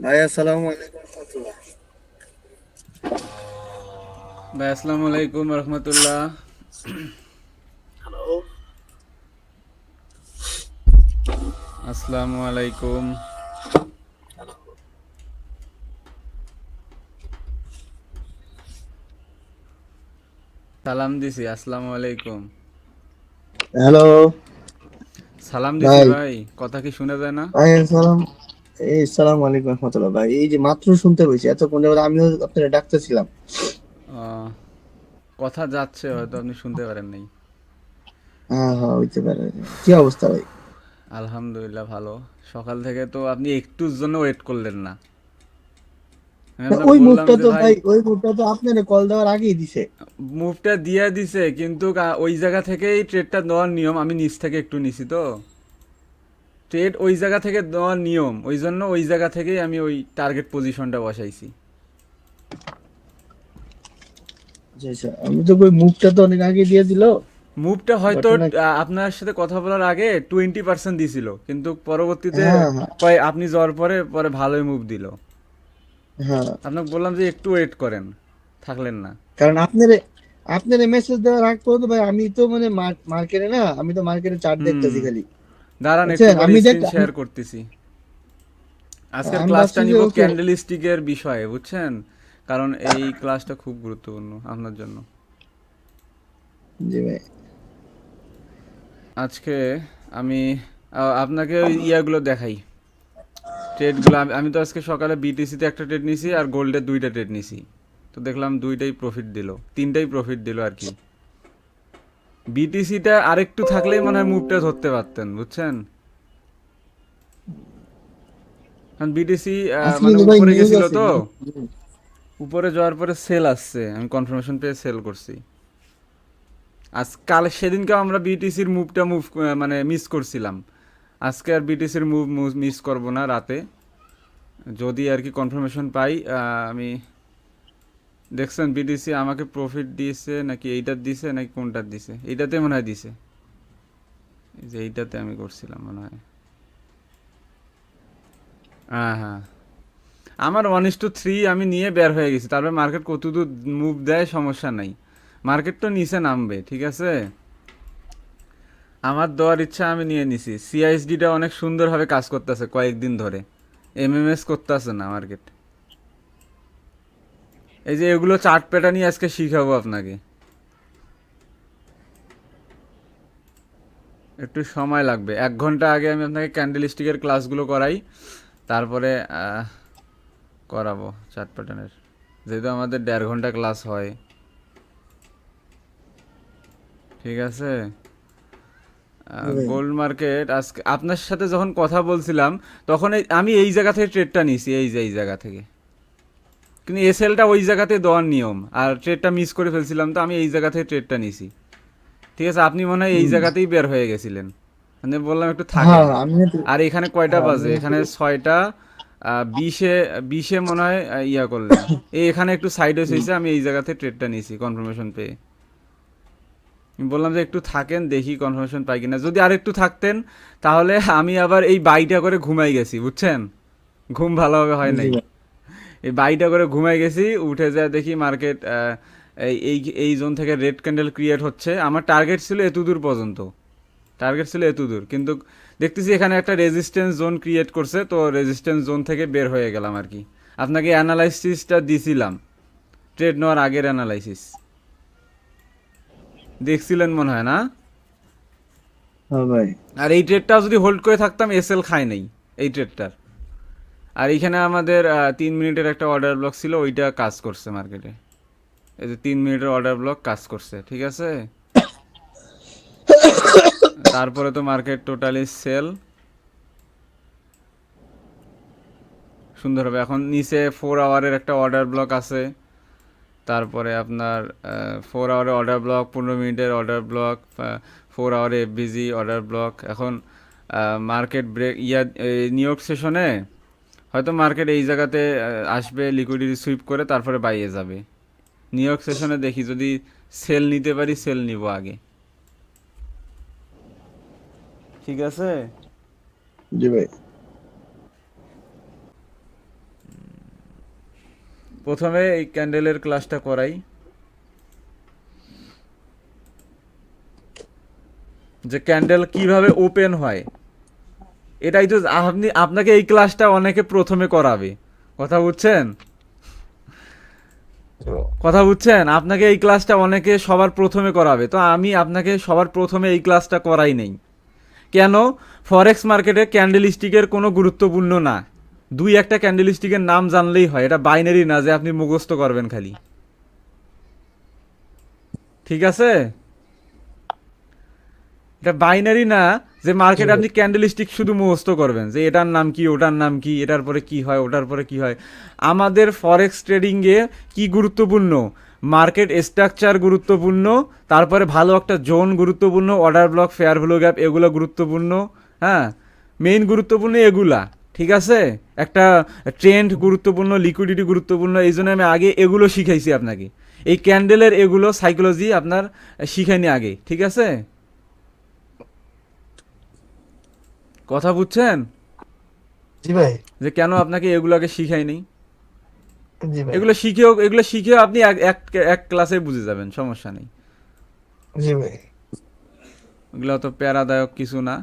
ভাই আসসালামু আলাইকুম রাহমাতুল্লাহ। ভাই আসসালামু আলাইকুম রহমতুল্লাহ। হ্যালো। আসসালামু আলাইকুম। সালাম দিছি, আসসালামু আলাইকুম। হ্যালো সালাম দিছি ভাই। ভাই, কথা কি শোনা যায় না? ভাই আসসালাম, এই আসসালামু আলাইকুম রাহমাতুল্লাহ। ভাই এই যে মাত্র শুনতে পেয়েছি, এতক্ষণ ধরে আমিও আপনার ডাকতেছিলাম। আহ, কথা যাচ্ছে, হয়তো আপনি শুনতে পারেন নাই। হ্যাঁ হ্যাঁ, হইতে পারে। কি অবস্থা ভাই? আলহামদুলিল্লাহ ভালো। সকাল থেকে তো আপনি একটুর জন্য ওয়েট করলেন না। আমি না, আপনাকে ওই বললাম মুভটা যে তো ভাই, ভাই, ওই মুভটা তো আপনার কল দেওয়ার আগেই দিছে। মুভটা দিয়ে দিছে, কিন্তু ওই জায়গা থেকেই ট্রেডটা দেওয়ার নিয়ম, আমি নিচ থেকে একটু নিছি তো। ট্রেড ওই জায়গা থেকে দেওয়ার নিয়ম, ওই জন্য ওই জায়গা থেকেই আমি ওই টার্গেট পজিশনটা বসাইছি। আচ্ছা আচ্ছা, আমি তো ওই মুভটা তো অনেক আগে দিয়ে দিল। মুভটা হয়তো ঘটনা আপনার সাথে কথা বলার আগে 20% দিছিল, কিন্তু পরবর্তীতে হ্যাঁ হ্যাঁ কয় আপনি যাওয়ার পরে পরে ভালোই মুভ দিল। হ্যাঁ, আপনাকে বললাম যে একটু ওয়েট করেন, থাকলেন না। কারণ আপনার আপনার মেসেজ দেওয়ার আগ পর্যন্ত ভাই আমি তো মানে মার্কেটে না, আমি তো মার্কেটে চার্ট হুম, দেখতেছি খালি। দাঁড়ান একটু বুঝছেন, পরে আমি দেখ স্ক্রিন শেয়ার করতেছি। আজকের আমি ক্লাসটা ভাবছি যে নিব ওকে। ক্যান্ডেল স্টিকের বিষয়ে, বুঝছেন? কারণ এই ক্লাসটা খুব গুরুত্বপূর্ণ আপনার জন্য। জি ভাই। আজকে আমি আপনাকে ওই ইয়াগুলো দেখাই, ট্রেডগুলো। আমি তো আজকে সকালে বিটিসিতে একটা ট্রেড নিছি আর গোল্ডে দুইটা ট্রেড নিছি। তো দেখলাম দুইটাই প্রফিট দিল, তিনটাই প্রফিট দিল আর কি। বিটিসিটা আরেকটু থাকলেই মনে হয় মুভটা ধরতে পারতেন, বুঝছেন? কারণ বিটিসি আজকে মানে কিন্তু ভাই উপরে নিউজ গেছিল আছে তো, নিউজ। উপরে যাওয়ার পরে সেল আসছে, আমি কনফার্মেশন পেয়ে সেল করছি। আজ কাল সেদিনকে আমরা বিটিসির মুভটা মানে মিস করছিলাম। আজকে আর বিটিসির মুভ মিস করব না রাতে, যদি আর কি কনফার্মেশন পাই। আমি দেখছেন বিটিসি আমাকে প্রফিট দিয়েছে নাকি এইটার দিছে নাকি কোনটার দিছে, এইটাতে মনে হয় দিছে। এই যে এইটাতে আমি করছিলাম মনে হয়। হ্যাঁ হ্যাঁ, আমার 1:3 আমি নিয়ে বের হয়ে গেছি, তারপরে মার্কেট কতদূর মুভ দেয় সমস্যা নাই। মার্কেট তো নিচে নামবে, ঠিক আছে। আমার দেওয়ার ইচ্ছা আমি নিয়ে নিছি। সিআইএসডিটা অনেক সুন্দরভাবে কাজ করতেছে কয়েকদিন ধরে, এমএমএস করতেছে না মার্কেট। এই যে এগুলো চার্ট প্যাটার্নই আজকে শিখাবো আপনাকে। একটু সময় লাগবে, 1 ঘন্টা আগে আমি আপনাকে ক্যান্ডেল স্টিকের ক্লাসগুলো করাই, তারপরে করাবো চার্ট প্যাটার্নের। যেহেতু আমাদের 1.5 ঘন্টা ক্লাস হয়, ঠিক আছে। জি ভাই। গোল্ড মার্কেট আজকে আপনার সাথে যখন কথা বলছিলাম, তখন আমি এই জায়গা থেকে ট্রেডটা নিছি, এই যে এই জায়গা থেকে। কিন্তু এসএলটা ওই জায়গাতে দেওয়ার নিয়ম, আর ট্রেডটা মিস করে ফেলছিলাম, তো আমি এই জায়গা থেকে ট্রেডটা নিছি। ঠিক আছে, আপনি মনে হয় এই হুম। জায়গাতেই বের হয়ে গেছিলেন। আমি বললাম একটু হ্যাঁ থাকেন। আমিও তো। আর এখানে কয়টা হ্যাঁ বাজে? আমিও তো। এখানে 6টা 20-এ, 20-এ মনে হয় ইয়া করলেন। এখানে একটু সাইড হুম। হয়েছে, আমি এই জায়গাতে ট্রেডটা নিছি কনফার্মেশন পেয়ে। আমি বললাম যে একটু থাকেন, দেখি কনফার্মেশন পাই কিনা। যদি আর একটু থাকতেন, তাহলে আমি আবার এই বাইটা করে ঘুমাই গেছি, বুঝছেন? ঘুম ভালোভাবে হয় জি নাই। ভাই। এই বাইটা করে ঘুমাই গেছি, উঠে যায় দেখি মার্কেট এই এই এই জোন থেকে রেড ক্যান্ডেল ক্রিয়েট হচ্ছে। আমার টার্গেট ছিল এতদূর পর্যন্ত, টার্গেট ছিল এতদূর, কিন্তু দেখতেছি এখানে একটা রেজিস্ট্যান্স জোন ক্রিয়েট করছে, তো রেজিস্ট্যান্স জোন থেকে বের হয়ে গেলাম আর কি। আপনাকে অ্যানালাইসিসটা দিছিলাম, ট্রেড নেওয়ার আগের অ্যানালাইসিস দেখছিলেন মনে হয় না? হ্যাঁ ভাই। আর এই ট্রেডটা যদি হোল্ড করে থাকতাম, এসএল খায় নাই এই ট্রেডটার। আর এইখানে আমাদের 3 মিনিটের একটা অর্ডার ব্লক ছিল, ওইটা কাজ করছে মার্কেটে। এই যে 3 মিনিটের অর্ডার ব্লক কাজ করছে, ঠিক আছে। তারপরে তো মার্কেট টোটালি সেল সুন্দর হবে। এখন নিচে 4 আওয়ারের একটা অর্ডার ব্লক আছে, তারপরে আপনার 4 আওয়ারের অর্ডার ব্লক, 15 মিনিটের অর্ডার ব্লক, 4 আওয়ারে এফবিজি অর্ডার ব্লক। এখন মার্কেট ব্রেক নিউ ইয়র্ক সেশনে হয়তো মার্কেট এই জায়গাতে আসবে, লিকুইডিটি সুইপ করে তারপরে বাইরে যাবে। নিউ ইয়র্ক সেশনে দেখি যদি সেল নিতে পারি, সেল নিব আগে, ঠিক আছে। জি ভাই। প্রথমে এই ক্যান্ডেলের ক্লাসটা করাই, যে ক্যান্ডেল কিভাবে ওপেন হয়। এটাই তো আপনাকে এই ক্লাসটা অনেকে প্রথমে করাবে, কথা বুঝছেন? কথা বুঝছেন? আপনাকে এই ক্লাসটা অনেকে সবার প্রথমে করাবে, তো আমি আপনাকে সবার প্রথমে এই ক্লাসটা করাই নেই। কেন? ফরেক্স মার্কেটে ক্যান্ডেল স্টিকের কোনো গুরুত্বপূর্ণ না, দুই একটা ক্যান্ডেল স্টিকের নাম জানলেই হয়, এটা বাইনারি না যে আপনি মুখস্থ করবেন খালি, ঠিক আছে? এটা বাইনারি না যে মার্কেটে আপনি ক্যান্ডেল স্টিক শুধু মুখস্থ করবেন যে এটার নাম কি, ওটার নাম কি, এটার পরে কি হয়, ওটার পরে কি হয়। আমাদের ফরেক্স ট্রেডিংয়ে কি গুরুত্বপূর্ণ? মার্কেট স্ট্রাকচার গুরুত্বপূর্ণ, তারপরে ভালো একটা জোন গুরুত্বপূর্ণ, order block, fair value gap, এগুলো গুরুত্বপূর্ণ। হ্যাঁ, মেইন গুরুত্বপূর্ণ এগুলা, ঠিক আছে? একটা ট্রেন্ড গুরুত্বপূর্ণ, লিকুইডিটি গুরুত্বপূর্ণ, এই জন্য আমি আগে এগুলো শিখাইছি আপনাকে। এই ক্যান্ডেলের এগুলো সাইকোলজি আপনার শিখাইনি আগে, ঠিক আছে? কথা বুঝছেন? জি ভাই। যে কেন আপনাকে এগুলোকে শিখাই নেই। জি ভাই। এগুলো শিখেও আপনি এক এক এক ক্লাসে বুঝে যাবেন, সমস্যা নেই। জি ভাই। এগুলো তো প্যারাদায়ক কিছু না,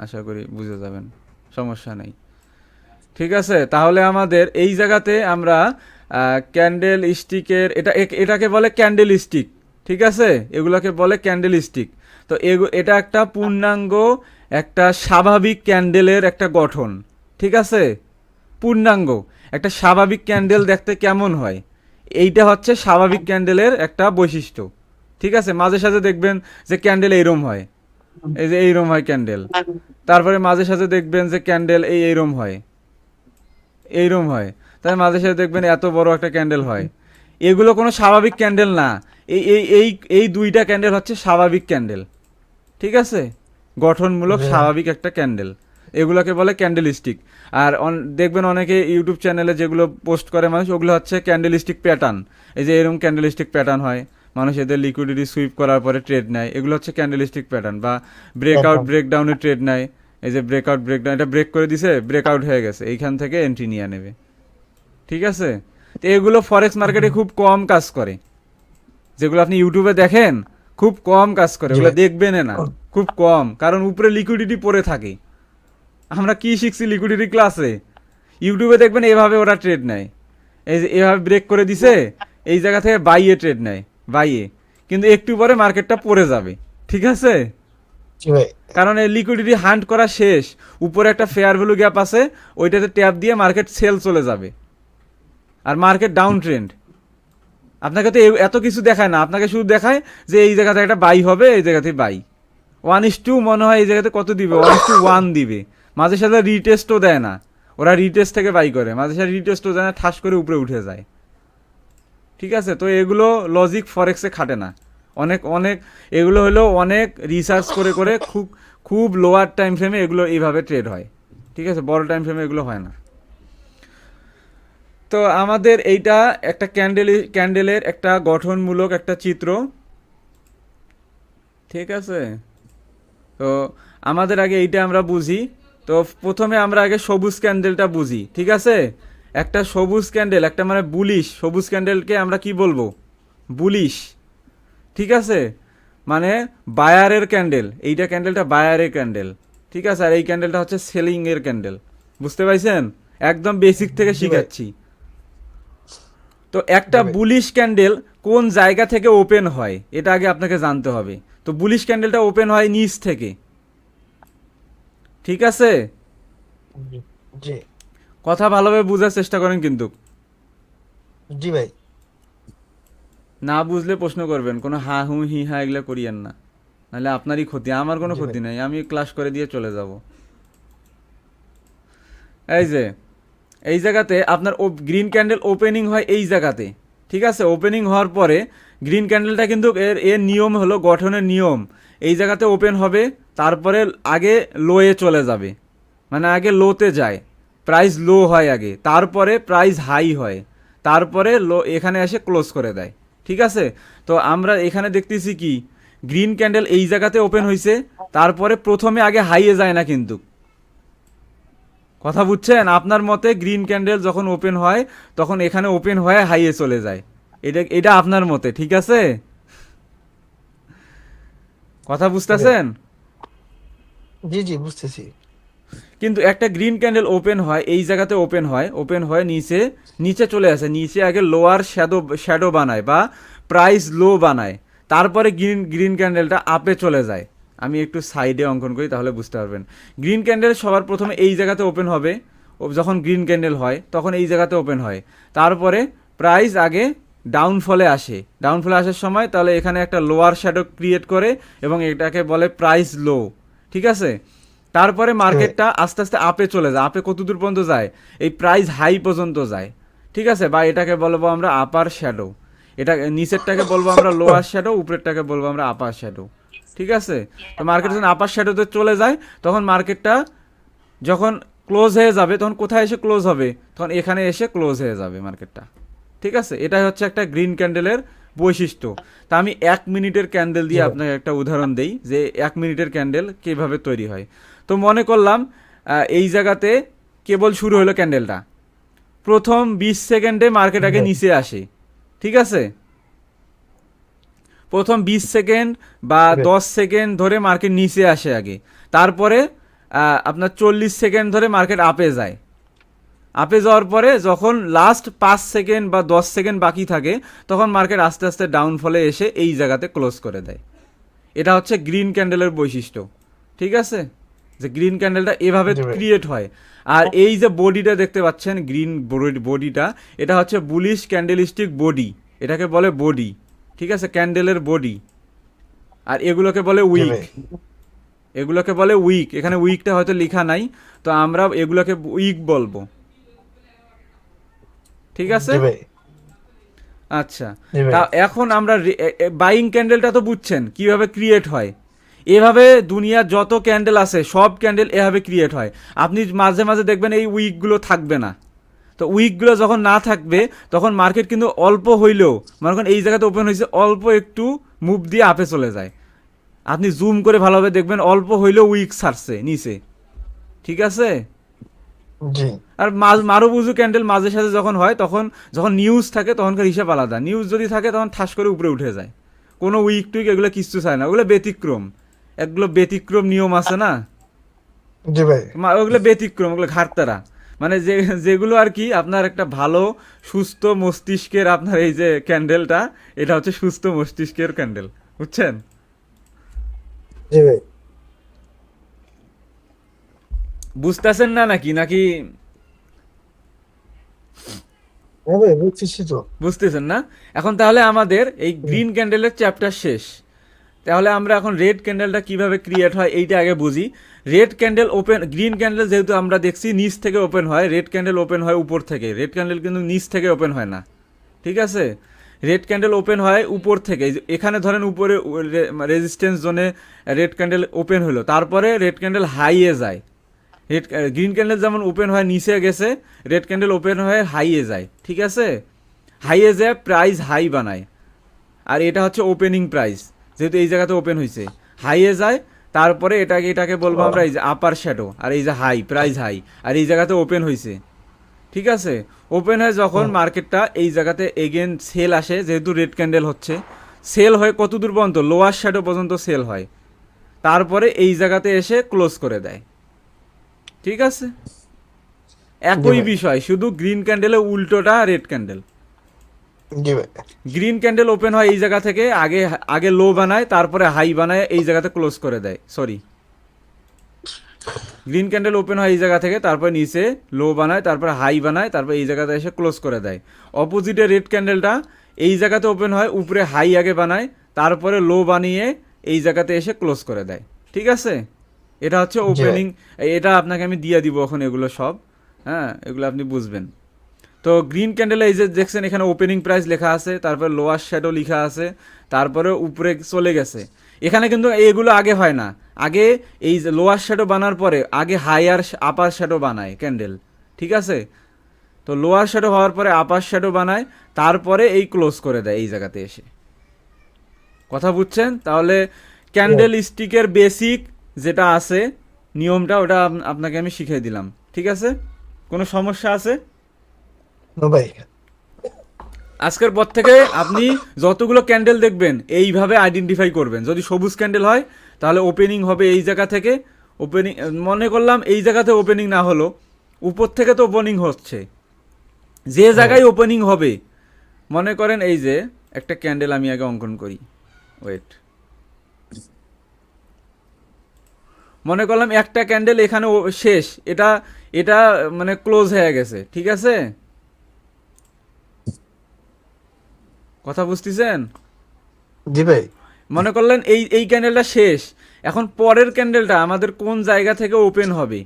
আশা করি বুঝে যাবেন, সমস্যা নেই। ঠিক আছে, তাহলে আমাদের এই জায়গাতে আমরা ক্যান্ডেল স্টিকের এটাকে বলে ক্যান্ডেল স্টিক, ঠিক আছে? এগুলোকে বলে ক্যান্ডেল স্টিক। তো এটা একটা পূর্ণাঙ্গ, একটা স্বাভাবিক ক্যান্ডেলের একটা গঠন, ঠিক আছে? পূর্ণাঙ্গ একটা স্বাভাবিক ক্যান্ডেল দেখতে কেমন হয়, এইটা হচ্ছে স্বাভাবিক ক্যান্ডেলের একটা বৈশিষ্ট্য, ঠিক আছে? মাঝে সাঝে দেখবেন যে ক্যান্ডেল এইরম হয়, এই যে এইরম হয় ক্যান্ডেল। তারপরে মাঝে সাঝে দেখবেন যে ক্যান্ডেল এইরম হয়, এইরম হয়। তাই মাঝে সাঝে দেখবেন এত বড় একটা ক্যান্ডেল হয়। এগুলো কোনো স্বাভাবিক ক্যান্ডেল না। এই এই এই এই দুইটা ক্যান্ডেল হচ্ছে স্বাভাবিক ক্যান্ডেল, ঠিক আছে? গঠনমূলক স্বাভাবিক একটা ক্যান্ডেল, এগুলোকে বলে ক্যান্ডেল স্টিক। আর দেখবেন অনেকে ইউটিউব চ্যানেলে যেগুলো পোস্ট করে মানুষ, ওগুলো হচ্ছে ক্যান্ডেল স্টিক প্যাটার্ন। এই যে এরকম ক্যান্ডেল স্টিক প্যাটার্ন হয়, মানুষ এদের লিকুইডিটি সুইপ করার পরে ট্রেড নেয়, এগুলো হচ্ছে ক্যান্ডেল স্টিক প্যাটার্ন। বা ব্রেকআউট ব্রেকডাউনে ট্রেড নেয়, এই যে ব্রেকআউট ব্রেকডাউন, এটা ব্রেক করে দিছে, ব্রেকআউট হয়ে গেছে, এইখান থেকে এন্ট্রি নিয়ে নেবে, ঠিক আছে? তো এগুলো ফরেক্স মার্কেটে খুব কম কাজ করে, যেগুলো আপনি ইউটিউবে দেখেন খুব কম কাজ করে, ওগুলো দেখবেন না, খুব কম, কারণ উপরে লিকুইডিটি পড়ে থাকে। আমরা কি শিখছি লিকুইডিটি ক্লাসে? ইউটিউবে দেখবেন এভাবে ওরা ট্রেড নেয়, এই যে এভাবে ব্রেক করে দিছে, এই জায়গা থেকে বাইয়ে ট্রেড নেয়, বাইয়ে, কিন্তু একটু পরে মার্কেটটা পড়ে যাবে, ঠিক আছে? জি ভাই। কারণ এই লিকুইডিটি হান্ট করা শেষ, উপরে একটা ফেয়ার ভ্যালু গ্যাপ আছে, ওইটাতে ট্যাপ দিয়ে মার্কেট সেল চলে যাবে, আর মার্কেট ডাউন ট্রেন্ড। আপনাকে তো এত কিছু দেখায় না, আপনাকে শুধু দেখায় যে এই জায়গাতে একটা বাই হবে, এই জায়গাতে বাই 1:2 মনে হয়, এই জায়গাতে কত দিবে, 1:1 দিবে। মাঝে সাথে রিটেস্টও দেয় না, ওরা রিটেস্ট থেকে বাই করে, মাঝে সাথে রিটেস্টও দেয় না, ঠাস করে উপরে উঠে যায়, ঠিক আছে? তো এগুলো লজিক ফরেক্সে খাটে না, অনেক অনেক এগুলো হলো অনেক রিসার্চ করে করে খুব খুব লোয়ার টাইম ফ্রেমে এগুলো এইভাবে ট্রেড হয়, ঠিক আছে? বড় টাইম ফ্রেমে এগুলো হয় না। তো আমাদের এইটা একটা ক্যান্ডেলের একটা গঠনমূলক একটা চিত্র, ঠিক আছে? তো আমাদের আগে এইটা আমরা বুঝি। তো প্রথমে আমরা আগে সবুজ ক্যান্ডেলটা বুঝি, ঠিক আছে? একটা সবুজ ক্যান্ডেল, একটা মানে বুলিশ সবুজ ক্যান্ডেলকে আমরা কি বলবো? বুলিশ, ঠিক আছে? মানে বায়ারের ক্যান্ডেল, এইটা ক্যান্ডেলটা বায়ারের ক্যান্ডেল, ঠিক আছে? আর এই ক্যান্ডেলটা হচ্ছে সেলিং এর ক্যান্ডেল, বুঝতে পাইছেন? একদম বেসিক থেকে শিখাচ্ছি। তো একটা বুলিশ ক্যান্ডেল কোন জায়গা থেকে ওপেন হয় এটা আগে আপনাকে জানতে হবে। তো বুলিশ ক্যান্ডেলটা ওপেন হয় নিচ থেকে, ঠিক আছে? জি। কথা ভালোভাবে বোঝার চেষ্টা করেন কিন্তু, জি ভাই। না বুঝলে প্রশ্ন করবেন, কোনো হা হু হি হা এগুলো করিয়েন না, নাহলে আপনারই ক্ষতি, আমার কোনো জি ক্ষতি ভাই। নাই, আমি ক্লাস করে দিয়ে চলে যাব। এই যে এই জায়গাতে আপনার গ্রিন ক্যান্ডেল ওপেনিং হয় এই জায়গাতে, ঠিক আছে? ওপেনিং হওয়ার পরে গ্রিন ক্যান্ডেলটা কিন্তু এর নিয়ম হলো, গঠনের নিয়ম, এই জায়গাতে ওপেন হবে, তারপরে আগে লোয়ে চলে যাবে, মানে আগে লোতে যায়, প্রাইস লো হয় আগে, তারপরে প্রাইস হাই হয়, তারপরে লো এখানে এসে ক্লোজ করে দেয়, ঠিক আছে? তো আমরা এখানে দেখতেছি কি, গ্রিন ক্যান্ডেল এই জায়গাতে ওপেন হয়েছে, তারপরে প্রথমে আগে হাইয়ে যায় না কিন্তু, কথা বুঝছেন? আপনার মতে গ্রিন ক্যান্ডেল যখন ওপেন হয় তখন এখানে ওপেন হয়ে হাইয়ে চলে যায়, এটা আপনার মতে, ঠিক আছে? কথা বুঝতেছেন? জি জি বুঝতেছি। কিন্তু একটা গ্রিন ক্যান্ডেল ওপেন হয় এই জায়গাতে, ওপেন হয় নিচে, নিচে চলে আসে, নিচে আগে লোয়ার শ্যাডো বানায় বা প্রাইস লো বানায়, তারপরে গ্রিন গ্রিন ক্যান্ডেলটা আপে চলে যায়। আমি একটু সাইডে অঙ্কন করি তাহলে বুঝতে পারবেন। গ্রিন ক্যান্ডেল সবার প্রথমে এই জায়গাতে ওপেন হবে, যখন গ্রিন ক্যান্ডেল হয় তখন এই জায়গাতে ওপেন হয়, তারপরে প্রাইস আগে ডাউনফলে আসে, ডাউনফলে আসার সময় তাহলে এখানে একটা লোয়ার শ্যাডো ক্রিয়েট করে এবং এটাকে বলে প্রাইস লো, ঠিক আছে? তারপরে মার্কেটটা আস্তে আস্তে আপে চলে যায়, আপে কত দূর পর্যন্ত যায়, এই প্রাইস হাই পর্যন্ত যায়, ঠিক আছে? বা এটাকে বলবো আমরা আপার শ্যাডো, এটা নিচেরটাকে বলবো আমরা লোয়ার শ্যাডো, উপরেরটাকে বলবো আমরা আপার শ্যাডো, ঠিক আছে? তো মার্কেট যখন আপার শ্যাডোতে চলে যায় তখন মার্কেটটা যখন ক্লোজ হয়ে যাবে তখন কোথায় এসে ক্লোজ হবে, তখন এখানে এসে ক্লোজ হয়ে যাবে মার্কেটটা, ঠিক আছে? এটাই হচ্ছে একটা গ্রিন ক্যান্ডেলের বৈশিষ্ট্য। তা আমি 1 মিনিটের ক্যান্ডেল দিয়ে আপনাকে একটা উদাহরণ দেই যে 1 মিনিটের ক্যান্ডেল কিভাবে তৈরি হয়। তো মনে করলাম এই জায়গাতে কেবল শুরু হলো ক্যান্ডেলটা, প্রথম 20 সেকেন্ডে মার্কেট আগে নিচে আসে, ঠিক আছে? প্রথম 20 সেকেন্ড বা 10 সেকেন্ড ধরে মার্কেট নিচে আসে আগে, তারপরে আপনার 40 সেকেন্ড ধরে মার্কেট আপে যায়, আপে যাওয়ার পরে যখন লাস্ট 5 সেকেন্ড বা 10 সেকেন্ড বাকি থাকে তখন মার্কেট আস্তে আস্তে ডাউনফলে এসে এই জায়গাতে ক্লোজ করে দেয়। এটা হচ্ছে গ্রিন ক্যান্ডেলের বৈশিষ্ট্য, ঠিক আছে? যে গ্রিন ক্যান্ডেলটা এভাবে ক্রিয়েট হয়। আর এই যে বডিটা দেখতে পাচ্ছেন গ্রিন বডিটা, এটা হচ্ছে বুলিশ ক্যান্ডেলিস্টিক বডি, এটাকে বলে বডি, ঠিক আছে? ক্যান্ডেলের বডি। আর এগুলোকে বলে উইক, এগুলোকে বলে উইক, এখানে উইকটা হয়তো লেখা নাই, তো আমরা এগুলোকে উইক বলবো, ঠিক আছে? আচ্ছা, তা এখন আমরা বাইং ক্যান্ডেলটা তো বুঝছেন কিভাবে ক্রিয়েট হয়। এভাবে দুনিয়ার যত ক্যান্ডেল আছে সব ক্যান্ডেল এভাবে ক্রিয়েট হয়। আপনি মাঝে মাঝে দেখবেন এই উইকগুলো থাকবে না, তো উইকগুলো যখন না থাকবে তখন মার্কেট কিন্তু অল্প হইলেও, মনে করেন এই জায়গাতে ওপেন হয়েছে, অল্প একটু মুভ দিয়ে আপে চলে যায়, আপনি জুম করে ভালোভাবে দেখবেন অল্প হইলেও উইক ছাড়ছে নিচে, ঠিক আছে? আর মারুবুজু ক্যান্ডেল মাঝে সাথে যখন হয় তখন, যখন নিউজ থাকে তখনকার হিসাব আলাদা, নিউজ যদি থাকে তখন ঠাস করে উপরে উঠে যায়, কোনো উইক টুইক এগুলো কিচ্ছু চায় না, ওগুলো ব্যতিক্রম, এগুলো ব্যতিক্রম নিয়ম আছে না, ওগুলো ব্যতিক্রম, ওগুলো ঘাটতারা, মানে যেগুলো আর কি আপনার একটা ভালো সুস্থ মস্তিষ্কের, আপনার এই যে ক্যান্ডেলটা এটা হচ্ছে সুস্থ মস্তিষ্কের ক্যান্ডেল, বুঝছেন? বুঝতেছেন না নাকি নাকি বুঝতেছেন না? এখন তাহলে আমাদের এই গ্রিন ক্যান্ডেলের চ্যাপ্টার শেষ, তাহলে আমরা এখন রেড ক্যান্ডেলটা কিভাবে ক্রিয়েট হয় এইটা আগে বুঝি। Red candle open, green candle যেহেতু আমরা দেখছি নিচ থেকে ওপেন হয়, রেড ক্যান্ডেল ওপেন হয় উপর থেকে, রেড ক্যান্ডেল কিন্তু নিচ থেকে ওপেন হয় না, ঠিক আছে? রেড ক্যান্ডেল ওপেন হয় উপর থেকে, এখানে ধরেন উপরে রেজিস্ট্যান্স জোনে রেড ক্যান্ডেল ওপেন হলো, তারপরে রেড ক্যান্ডেল হাইয়ে যায়, গ্রিন ক্যান্ডেল যেমন ওপেন হয় নিচে গেছে, রেড ক্যান্ডেল ওপেন হয়ে হাইয়ে যায়, ঠিক আছে? হাইয়ে যায় প্রাইস হাই বানায়, আর এটা হচ্ছে ওপেনিং প্রাইস, যেহেতু এই জায়গাতে ওপেন হয়েছে হাইয়ে যায়, তারপরে এটাকে বলবো আমরা এই যে আপার শ্যাডো, আর এই যে হাই প্রাইস হাই, আর এই জায়গাতে ওপেন হয়েছে, ঠিক আছে? ওপেন হয় যখন মার্কেটটা এই জায়গাতে এগেন সেল আসে, যেহেতু রেড ক্যান্ডেল হচ্ছে, সেল হয় কত দূর পর্যন্ত, লোয়ার শ্যাডো পর্যন্ত সেল হয়, তারপরে এই জায়গাতে এসে ক্লোজ করে দেয়, ঠিক আছে? একই বিষয়, শুধু গ্রিন ক্যান্ডেলের উল্টোটা red candle. Green candle open হয় এই জায়গা থেকে, আগে আগে লো বানায় তারপরে হাই বানায় এই জায়গাতে ক্লোজ করে দেয়, সরি, গ্রিন ক্যান্ডেল ওপেন হয় এই জায়গা থেকে, তারপরে নিচে লো বানায় তারপরে হাই বানায় তারপরে এই জায়গাতে এসে ক্লোজ করে দেয়। অপোজিটে রেড ক্যান্ডেলটা এই জায়গাতে ওপেন হয়, উপরে হাই আগে বানায় তারপরে লো বানিয়ে এই জায়গাতে এসে ক্লোজ করে দেয়, ঠিক আছে? এটা হচ্ছে ওপেনিং, এটা আপনাকে আমি দিয়ে দিব এখন এগুলো সব, হ্যাঁ, এগুলো আপনি বুঝবেন। তো গ্রিন ক্যান্ডেলে এই যে দেখছেন এখানে ওপেনিং প্রাইস লেখা আছে, তারপরে লোয়ার শ্যাডো লেখা আছে, তারপরে উপরে চলে গেছে, এখানে কিন্তু এগুলো আগে হয় না, আগে এই যে লোয়ার শ্যাডো বানার পরে আগে হাইয়ার আপার শ্যাডো বানায় ক্যান্ডেল, ঠিক আছে? তো লোয়ার শ্যাডো হওয়ার পরে আপার শ্যাডো বানায়, তারপরে এই ক্লোজ করে দেয় এই জায়গাতে এসে, কথা বুঝছেন? তাহলে ক্যান্ডেল স্টিকের বেসিক যেটা আছে নিয়মটা ওটা আপনাকে আমি শিখিয়ে দিলাম, ঠিক ঠিক আছে? কোনো সমস্যা আছে? না ভাই। আজকের পর থেকে আপনি যতগুলো ক্যান্ডেল দেখবেন এইভাবে আইডেন্টিফাই করবেন। যদি সবুজ ক্যান্ডেল হয় তাহলে ওপেনিং হবে এই জায়গা থেকে। ওপেনিং মনে করলাম এই জায়গাতে ওপেনিং না হলো, উপর থেকে তো ওপেনিং হচ্ছে, যে জায়গায় ওপেনিং হবে, মনে করেন এই যে একটা ক্যান্ডেল আমি আগে অঙ্কন করি, ওয়েট, মনে করলাম একটা ক্যান্ডেল এখানে শেষ, এটা এটা মানে ক্লোজ হয়ে গেছে, ঠিক আছে? কথা বুঝতেছেন? জি ভাই। মনে করলেন এই এই ক্যান্ডেলটা শেষ, এখন পরের ক্যান্ডেলটা আমাদের কোন জায়গা থেকে ওপেন হবে?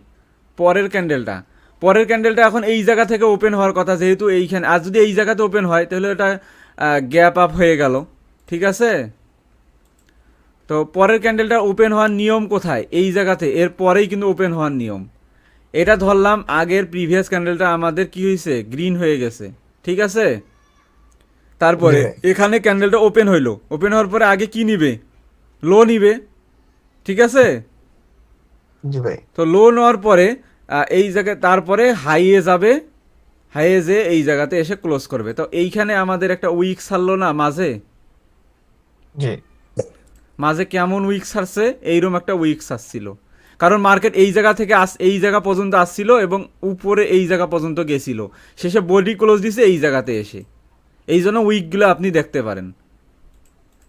পরের ক্যান্ডেলটা এখন এই জায়গা থেকে ওপেন হওয়ার কথা, যেহেতু এইখানে, আর যদি এই জায়গাতে ওপেন হয় তাহলে এটা গ্যাপ আপ হয়ে গেল, ঠিক আছে? তো পরের ক্যান্ডেলটা ওপেন হওয়ার নিয়ম কোথায়? এই জায়গাতে, এর পরেই কিন্তু ওপেন হওয়ার নিয়ম। এটা ধরলাম আগের প্রিভিয়াস ক্যান্ডেলটা আমাদের কি হয়েছে, গ্রিন হয়ে গেছে, ঠিক আছে? তারপরে জি ভাই। এখানে ক্যান্ডেলটা ওপেন হইলো, ওপেন হওয়ার পরে আগে কি নিবে? লো নিবে, ঠিক আছে? জি ভাই। তো লো নেওয়ার পরে এই জায়গায় তারপরে হাইয়ে যাবে, হাইয়ে যে এই জায়গাতে এসে ক্লোজ করবে। তো এইখানে আমাদের একটা উইক ছাড়লো না মাঝে? জি মাঝে কেমন উইক ছাড়ছে? এইরকম একটা উইক ছাড়ছিল, কারণ মার্কেট এই জায়গা থেকে এই জায়গা পর্যন্ত আসছিল এবং উপরে এই জায়গা পর্যন্ত গেছিল, শেষে বডি ক্লোজ দিছে এই জায়গাতে এসে। এই জন্য উইকগুলো আপনি দেখতে পারেন,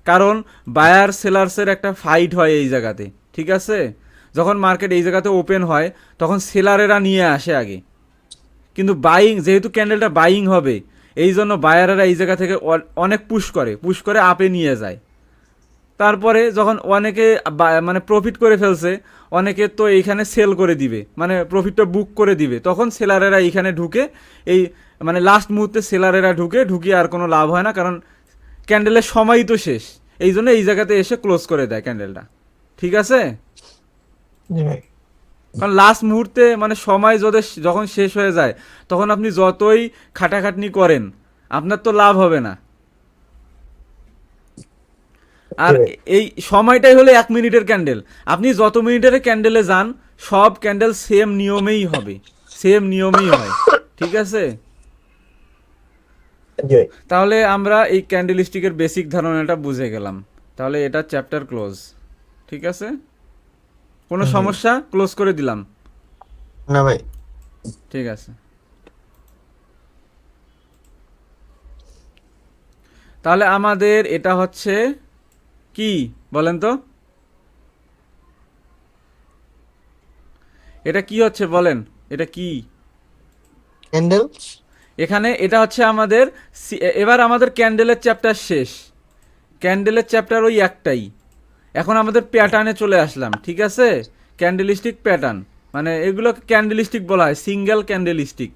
কারণ বায়ার সেলার্সের একটা ফাইট হয় এই জায়গাতে, ঠিক আছে? যখন মার্কেট এই জায়গাতে ওপেন হয় তখন সেলারেরা নিয়ে আসে আগে, কিন্তু বাইং, যেহেতু ক্যান্ডেলটা বাইং হবে, এই জন্য বায়ারেরা এই জায়গা থেকে অনেক পুশ করে আপে নিয়ে যায়। তারপরে যখন অনেকে মানে প্রফিট করে ফেলছে, অনেকে তো এইখানে সেল করে দিবে, মানে প্রফিটটা বুক করে দিবে, তখন সেলারেরা এইখানে ঢুকে, এই মানে লাস্ট মুহূর্তে সেলারেরা ঢুকিয়ে আর কোনো লাভ হয় না, কারণ ক্যান্ডেলের সময়ই তো শেষ, এই জন্য এই জায়গাতে এসে ক্লোজ করে দেয় ক্যান্ডেলটা, ঠিক আছে? জি ভাই। কারণ লাস্ট মুহূর্তে মানে সময় যখন শেষ হয়ে যায়, তখন আপনি যতই খাটাখাটনি করেন আপনার তো লাভ হবে না। আর এই সময়টাই হলো 1 মিনিটের ক্যান্ডেল, আপনি যত মিনিটের ক্যান্ডেলে যান সব ক্যান্ডেল সেম নিয়মেই হবে, সেম নিয়মেই হয়, ঠিক আছে? জি ভাই। তাহলে আমরা এই ক্যান্ডেল স্টিকের বেসিক ধারণাটা বুঝে গেলাম, তাহলে এটা চ্যাপ্টার ক্লোজ, ঠিক আছে? কোনো সমস্যা? ক্লোজ করে দিলাম, না ভাই। ঠিক আছে। তাহলে আমাদের এটা হচ্ছে কি বলেন তো, এটা কি হচ্ছে বলেন, এটা কি? ক্যান্ডেল। এখানে এটা হচ্ছে আমাদের এবার আমাদের ক্যান্ডেলের চ্যাপ্টার শেষ, ক্যান্ডেলের চ্যাপ্টার ওই একটাই। এখন আমাদের প্যাটার্নে চলে আসলাম, ঠিক আছে? ক্যান্ডেলিস্টিক প্যাটার্ন, মানে এগুলো ক্যান্ডেলিস্টিক বলা হয়, সিঙ্গেল ক্যান্ডেলিস্টিক,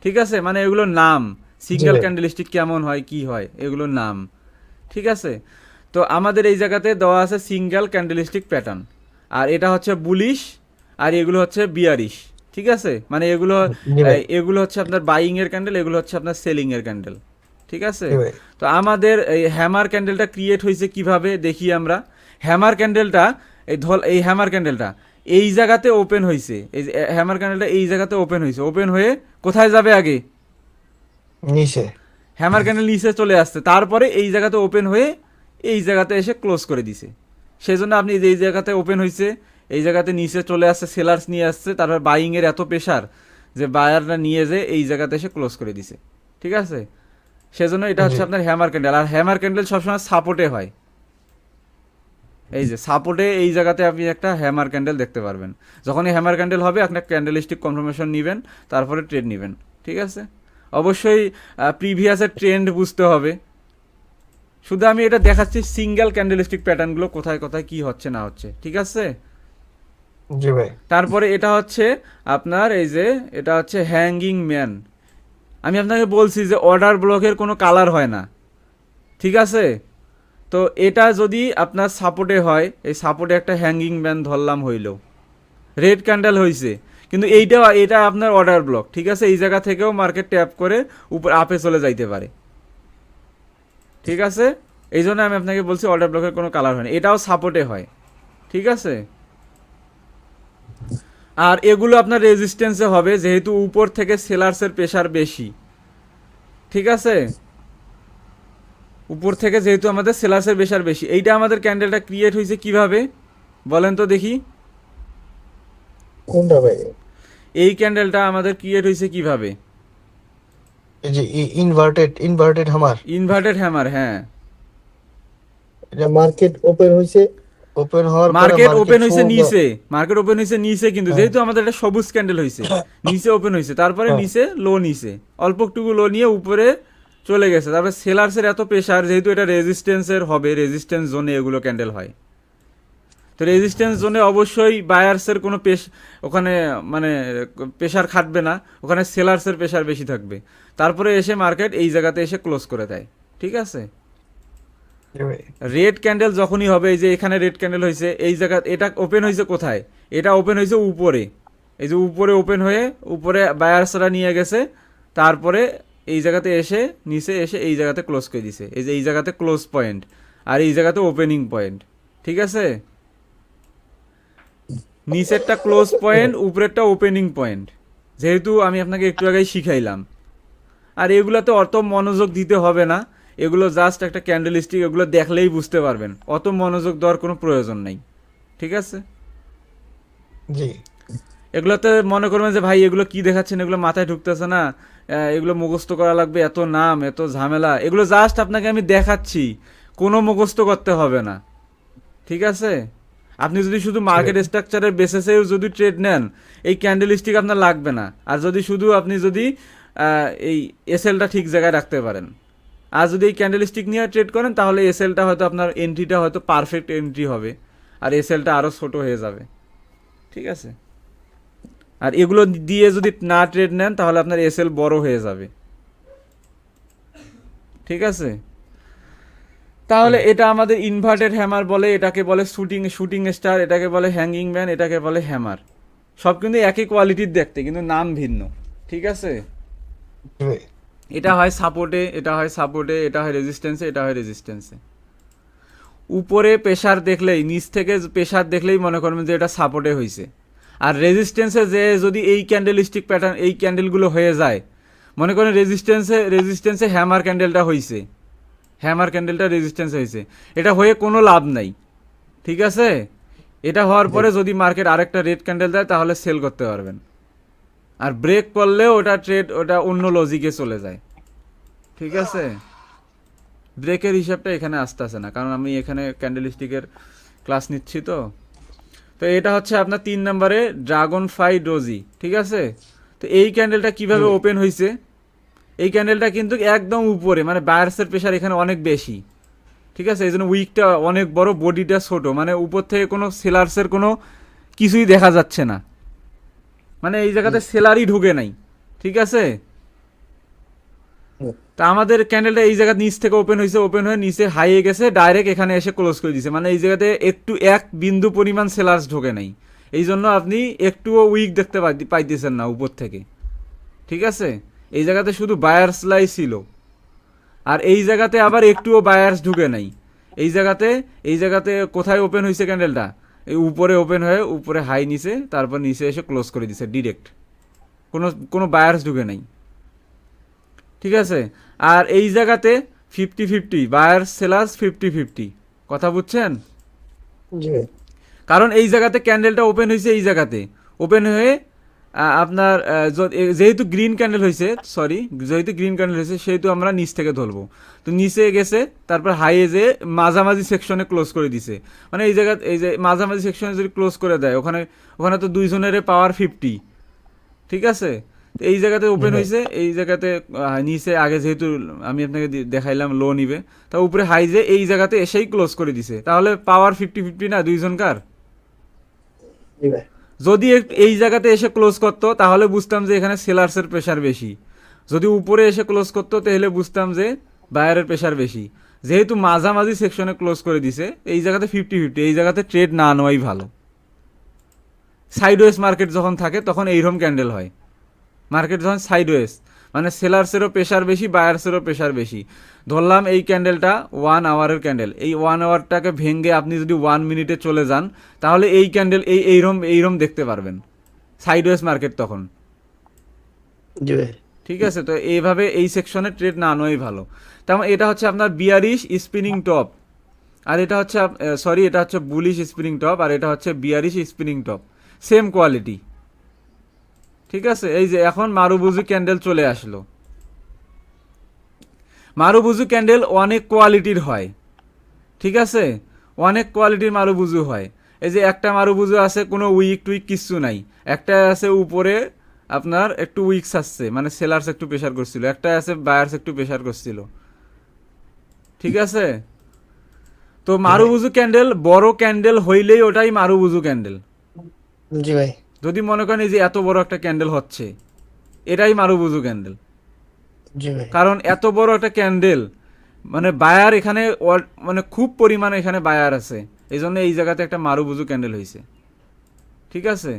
ঠিক আছে? মানে এগুলোর নাম, সিঙ্গেল ভাই। ক্যান্ডেলিস্টিক কেমন হয় কি হয় এগুলোর নাম, ঠিক আছে? তো আমাদের এই জায়গাতে দেওয়া আছে সিঙ্গেল ক্যান্ডেলিস্টিক প্যাটার্ন, আর এটা হচ্ছে বুলিশ, আর এগুলো হচ্ছে বিয়ারিশ, ঠিক আছে? মানে এগুলো জি ভাই। এগুলো হচ্ছে আপনার বাইং এর ক্যান্ডেল, এগুলো হচ্ছে আপনার সেলিং এর ক্যান্ডেল, ঠিক আছে? জি ভাই। তো আমাদের এই হ্যামার ক্যান্ডেলটা ক্রিয়েট হয়েছে কিভাবে দেখি আমরা। হ্যামার ক্যান্ডেলটা এই হ্যামার ক্যান্ডেলটা এই জায়গাতে ওপেন হয়েছে, এই হ্যামার ক্যান্ডেলটা এই জায়গাতে ওপেন হয়েছে, ওপেন হয়ে কোথায় যাবে আগে? নিচে। হ্যামার ক্যান্ডেল নিচে চলে আসছে, তারপরে এই জায়গাতে ওপেন হয়ে এই জায়গাতে এসে ক্লোজ করে দিছে। সেই জন্য আপনি এই জায়গাতে ওপেন হয়েছে, এই জায়গাতে নিচে চলে আসছে, সেলার্স নিয়ে আসছে, তারপর বাইং এর এত প্রেশার যে বায়াররা নিয়ে যে এই জায়গাতে এসে ক্লোজ করে দিছে, ঠিক আছে? সেজন্য এটা হচ্ছে জি। আপনার হ্যামার ক্যান্ডেল। আর হ্যামার ক্যান্ডেল সবসময় সাপোর্টে হয়, এই যে সাপোর্টে এই জায়গাতে আপনি একটা হ্যামার ক্যান্ডেল দেখতে পারবেন। যখনই হ্যামার ক্যান্ডেল হবে আপনার ক্যান্ডেলিস্টিক কনফার্মেশন নেবেন, তারপরে ট্রেড নেবেন, ঠিক আছে? অবশ্যই প্রিভিয়াসের ট্রেন্ড বুঝতে হবে। শুধু আমি এটা দেখাচ্ছি সিঙ্গেল ক্যান্ডেলিস্টিক প্যাটার্নগুলো কোথায় কোথায় কি হচ্ছে না হচ্ছে, ঠিক আছে? জি ভাই। তারপরে এটা হচ্ছে আপনার এই যে এটা হচ্ছে হ্যাঙ্গিং ম্যান। আমি আপনাকে বলছি যে অর্ডার ব্লকের কোনো কালার হয় না, ঠিক আছে? তো এটা যদি আপনার সাপোর্টে হয়, এই সাপোর্টে একটা হ্যাঙ্গিং ম্যান ধরলাম, হইল রেড ক্যান্ডেল হয়েছে, কিন্তু এটা আপনার অর্ডার ব্লক, ঠিক আছে? এই জায়গা থেকেও মার্কেট ট্যাপ করে উপর আপে চলে যাইতে পারে, ঠিক আছে? এই জন্য আমি আপনাকে বলছি অর্ডার ব্লকের কোনো কালার হয় না, এটাও সাপোর্টে হয়, ঠিক আছে? আর এগুলো আপনার রেজিস্ট্যান্সে হবে যেহেতু উপর থেকে সেলার্সের প্রেশার বেশি, ঠিক আছে? উপর থেকে যেহেতু আমাদের সেলার্সের প্রেশার বেশি, এইটা আমাদের ক্যান্ডেলটা ক্রিয়েট হয়েছে কিভাবে বলেন তো দেখি? কোনটা ভাই? এই ক্যান্ডেলটা আমাদের ক্রিয়েট হয়েছে কিভাবে? এই যে ইনভার্টেড হামার, ইনভার্টেড হ্যামার, হ্যাঁ। এটা মার্কেট ওপেন হয়েছে, ওপেন হওয়ার পরে মার্কেট ওপেন হয়েছে সমুদ্র- নিচে, মার্কেট ওপেন হয়েছে নিচে, কিন্তু হ্যাঁ। যেহেতু আমাদের একটা সবুজ ক্যান্ডেল হয়েছে নিচে ওপেন হয়েছে, তারপরে হ্যাঁ। নিচে লো, নিচে অল্প একটুকু লো নিয়ে উপরে চলে গেছে। তারপরে সেলার্সের এত প্রেশার, যেহেতু এটা রেজিস্ট্যান্সের হবে, রেজিস্ট্যান্স জোনে এগুলো ক্যান্ডেল হয়, তো রেজিস্ট্যান্স জোনে অবশ্যই বায়ার্সের কোনো ওখানে মানে প্রেশার খাটবে না, ওখানে সেলার্সের প্রেশার বেশি থাকবে। তারপরে এসে মার্কেট এই জায়গাতে এসে ক্লোজ করে দেয়, ঠিক আছে? জি ভাই। রেড ক্যান্ডেল যখনই হবে, এই যে এখানে রেড ক্যান্ডেল হয়েছে এই জায়গা, এটা ওপেন হয়েছে কোথায়? এটা ওপেন হয়েছে উপরে, এই যে উপরে ওপেন হয়ে উপরে বায়ার্সরা নিয়ে গেছে, তারপরে এই জায়গাতে এসে নিচে এসে এই জায়গাতে ক্লোজ করে দিছে, এই যে এই জায়গাতে ক্লোজ পয়েন্ট, আর এই জায়গাতে ওপেনিং পয়েন্ট, ঠিক আছে? নিচেরটা ক্লোজ পয়েন্ট, উপরেরটা ওপেনিং পয়েন্ট, যেহেতু আমি আপনাকে একটু আগেই শিখাইলাম। আর এগুলাতে অত মনোযোগ দিতে হবে না, এগুলো জাস্ট একটা ক্যান্ডেল স্টিক, এগুলো দেখলেই বুঝতে পারবেন, অত মনোযোগ দেওয়ার কোনো প্রয়োজন নেই, ঠিক আছে? জি এগুলোতে মনে করবেন যে ভাই এগুলো কি দেখাচ্ছেন, এগুলো মাথায় ঢুকতেছে না, এগুলো মুখস্থ করা লাগবে, এত নাম এত ঝামেলা, এগুলো জাস্ট আপনাকে আমি দেখাচ্ছি, কোনো মুখস্থ করতে হবে না, ঠিক আছে? আপনি যদি শুধু মার্কেট স্ট্রাকচারের বেসিসেও যদি ট্রেড নেন, এই ক্যান্ডেল স্টিক আপনার লাগবে না। আর যদি শুধু আপনি যদি এই এসএলটা ঠিক জায়গায় রাখতে পারেন, আর যদি এই ক্যান্ডেল স্টিক নিয়ে ট্রেড করেন, তাহলে এসএলটা হয়তো আপনার এন্ট্রিটা হয়তো পারফেক্ট এন্ট্রি হবে, আর এসএলটা আরও ছোট হয়ে যাবে, ঠিক আছে? আর এগুলো দিয়ে যদি না ট্রেড নেন, তাহলে আপনার এসএল বড় হয়ে যাবে, ঠিক আছে? তাহলে এটা আমাদের ইনভার্টেড হ্যামার বলে, এটাকে বলে শুটিং স্টার, এটাকে বলে হ্যাঙ্গিং ম্যান, এটাকে বলে হ্যামার। সব কিন্তু একই কোয়ালিটির দেখতে, কিন্তু নাম ভিন্ন, ঠিক আছে? জি ভাই। এটা হয় সাপোর্টে, এটা হয় সাপোর্টে, এটা হয় রেজিস্ট্যান্সে, এটা হয় রেজিস্ট্যান্সে। উপরে প্রেশার দেখলেই, নিচ থেকে প্রেশার দেখলেই মনে করবেন যে এটা সাপোর্টে হয়েছে। আর রেজিস্ট্যান্সে যে যদি এই ক্যান্ডেল স্টিক প্যাটার্ন, এই ক্যান্ডেলগুলো হয়ে যায়, মনে করেন রেজিস্ট্যান্সে হ্যামার ক্যান্ডেলটা হয়েছে, হ্যামার ক্যান্ডেলটা রেজিস্ট্যান্স হয়েছে, এটা হয়ে কোনো লাভ নাই, ঠিক আছে? এটা হওয়ার পরে যদি মার্কেট আরেকটা রেড ক্যান্ডেল দেয়, তাহলে সেল করতে পারবেন। আর ব্রেক করলেও ওটা ট্রেড, ওটা অন্য লজিকে চলে যায়, ঠিক আছে? ব্রেকের হিসাবটা এখানে আসতেছে না, কারণ আমি এখানে ক্যান্ডেল স্টিকের ক্লাস নিচ্ছি। তো তো এটা হচ্ছে আপনার 3 নম্বরে ড্রাগন ফ্লাই ডোজি, ঠিক আছে? তো এই ক্যান্ডেলটা কিভাবে ওপেন হয়েছে? এই ক্যান্ডেলটা কিন্তু একদম উপরে, মানে বায়ার্সের প্রেশার এখানে অনেক বেশি, ঠিক আছে? এই জন্য উইকটা অনেক বড়, বডিটা ছোট, মানে উপর থেকে কোনো সেলার্সের কোনো কিছুই দেখা যাচ্ছে না, মানে এই জায়গাতে সেলারই ঢুকে নাই, ঠিক আছে? তা আমাদের ক্যান্ডেলটা এই জায়গা নিচ থেকে ওপেন হয়েছে, ওপেন হয়ে নিচে হাইয়ে গেছে, ডাইরেক্ট এখানে এসে ক্লোজ করে দিছে, মানে এই জায়গাতে একটু এক বিন্দু পরিমাণ সেলার্স ঢোকে নাই, এই জন্য আপনি একটুও উইক দেখতে পাইতেছেন না উপর থেকে, ঠিক আছে? এই জায়গাতে শুধু বায়ার্স লাই ছিল, আর এই জায়গাতে আবার একটুও বায়ার্স ঢুকে নাই। এই জায়গাতে কোথায় ওপেন হয়েছে ক্যান্ডেলটা? এই উপরে ওপেন হয়ে উপরে হাই নিচে, তারপর নিচে এসে ক্লোজ করে দিছে ডিরেক্ট, কোনো কোনো বায়ার্স ঢুকে নাই, ঠিক আছে? আর এই জায়গাতে 50-50, বায়ার্স সেলার্স 50-50, কথা বুঝছেন? জি ভাই। কারণ এই জায়গাতে ক্যান্ডেলটা ওপেন হয়েছে, এই জায়গাতে ওপেন হয়ে আপনার যেহেতু গ্রিন ক্যান্ডেল হয়েছে, সেহেতু আমরা নিচ থেকে ধরবো, তো নিচে গেছে, তারপর হাইয়ে যে মাঝামাঝি সেকশনে ক্লোজ করে দিছে, মানে এই জায়গা, এই যে মাঝামাঝি সেকশনে যদি ক্লোজ করে দেয়, ওখানে ওখানে তো দুইজনের পাওয়ার 50, ঠিক আছে? তো এই জায়গাতে ওপেন হয়েছে, এই জায়গাতে নিচে আগে যেহেতু আমি আপনাকে দেখাইলাম লো নিবে, তা উপরে হাই যে এই জায়গাতে এসেই ক্লোজ করে দিছে, তাহলে পাওয়ার 50-50 না দুইজনকার? জি ভাই। যদি এই জায়গাতে এসে ক্লোজ করতো, তাহলে বুঝতাম যে এখানে সেলার্সের প্রেশার বেশি। যদি উপরে এসে ক্লোজ করতো, তাহলে বুঝতাম যে বায়ারের প্রেশার বেশি। যেহেতু মাঝামাঝি সেকশনে ক্লোজ করে দিছে, এই জায়গাতে 50-50, এই জায়গাতে ট্রেড না নেওয়াই ভালো। সাইডওয়েজ মার্কেট যখন থাকে, তখন এইরকম ক্যান্ডেল হয়। মার্কেট যখন সাইডওয়েজ, মানে সেলার্সেরও প্রেশার বেশি, বায়ার্সেরও প্রেশার বেশি। ধরলাম এই ক্যান্ডেলটা 1 আওয়ারের ক্যান্ডেল, এই 1 আওয়ারটাকে ভেঙে আপনি যদি 1 মিনিটে চলে যান, তাহলে এই ক্যান্ডেল এইরম দেখতে পারবেন, সাইডওয়েজ মার্কেট তখন। জি ভাই। ঠিক আছে, তো এইভাবে এই সেকশনে ট্রেড না আনোই ভালো। তেমন এটা হচ্ছে আপনার বিয়ারিশ স্পিনিং টপ, আর এটা হচ্ছে সরি এটা হচ্ছে বুলিশ স্পিনিং টপ, আর এটা হচ্ছে bearish spinning top, same quality. ঠিক আছে, এই যে এখন মারুবুজু ক্যান্ডেল চলে আসলো। মারুবুজু ক্যান্ডেল অনেক কোয়ালিটির হয়, ঠিক আছে, অনেক কোয়ালিটির মারুবুজু হয়। এই যে একটা মারুবুজু আছে কোনো উইক টুইক কিচ্ছু নাই, একটা আছে উপরে আপনার একটু উইকস আসছে, মানে সেলার্স একটু প্রেশার করছিল, একটা আছে বায়ার্স একটু প্রেশার করছিল। ঠিক আছে, তো মারুবুজু ক্যান্ডেল বড় ক্যান্ডেল হইলেই ওটাই মারুবুজু ক্যান্ডেল। জি ভাই। যদি মনে করেন এই যে এত বড় একটা ক্যান্ডেল হচ্ছে, এটাই মারুবুজু ক্যান্ডেল। জি ভাই। কারণ এত বড় একটা ক্যান্ডেল, মানে বায়ার এখানে মানে খুব পরিমাণে এখানে বায়ার আছে, এই জন্য এই জায়গাতে একটা মারুবুজু ক্যান্ডেল হয়েছে। ঠিক আছে,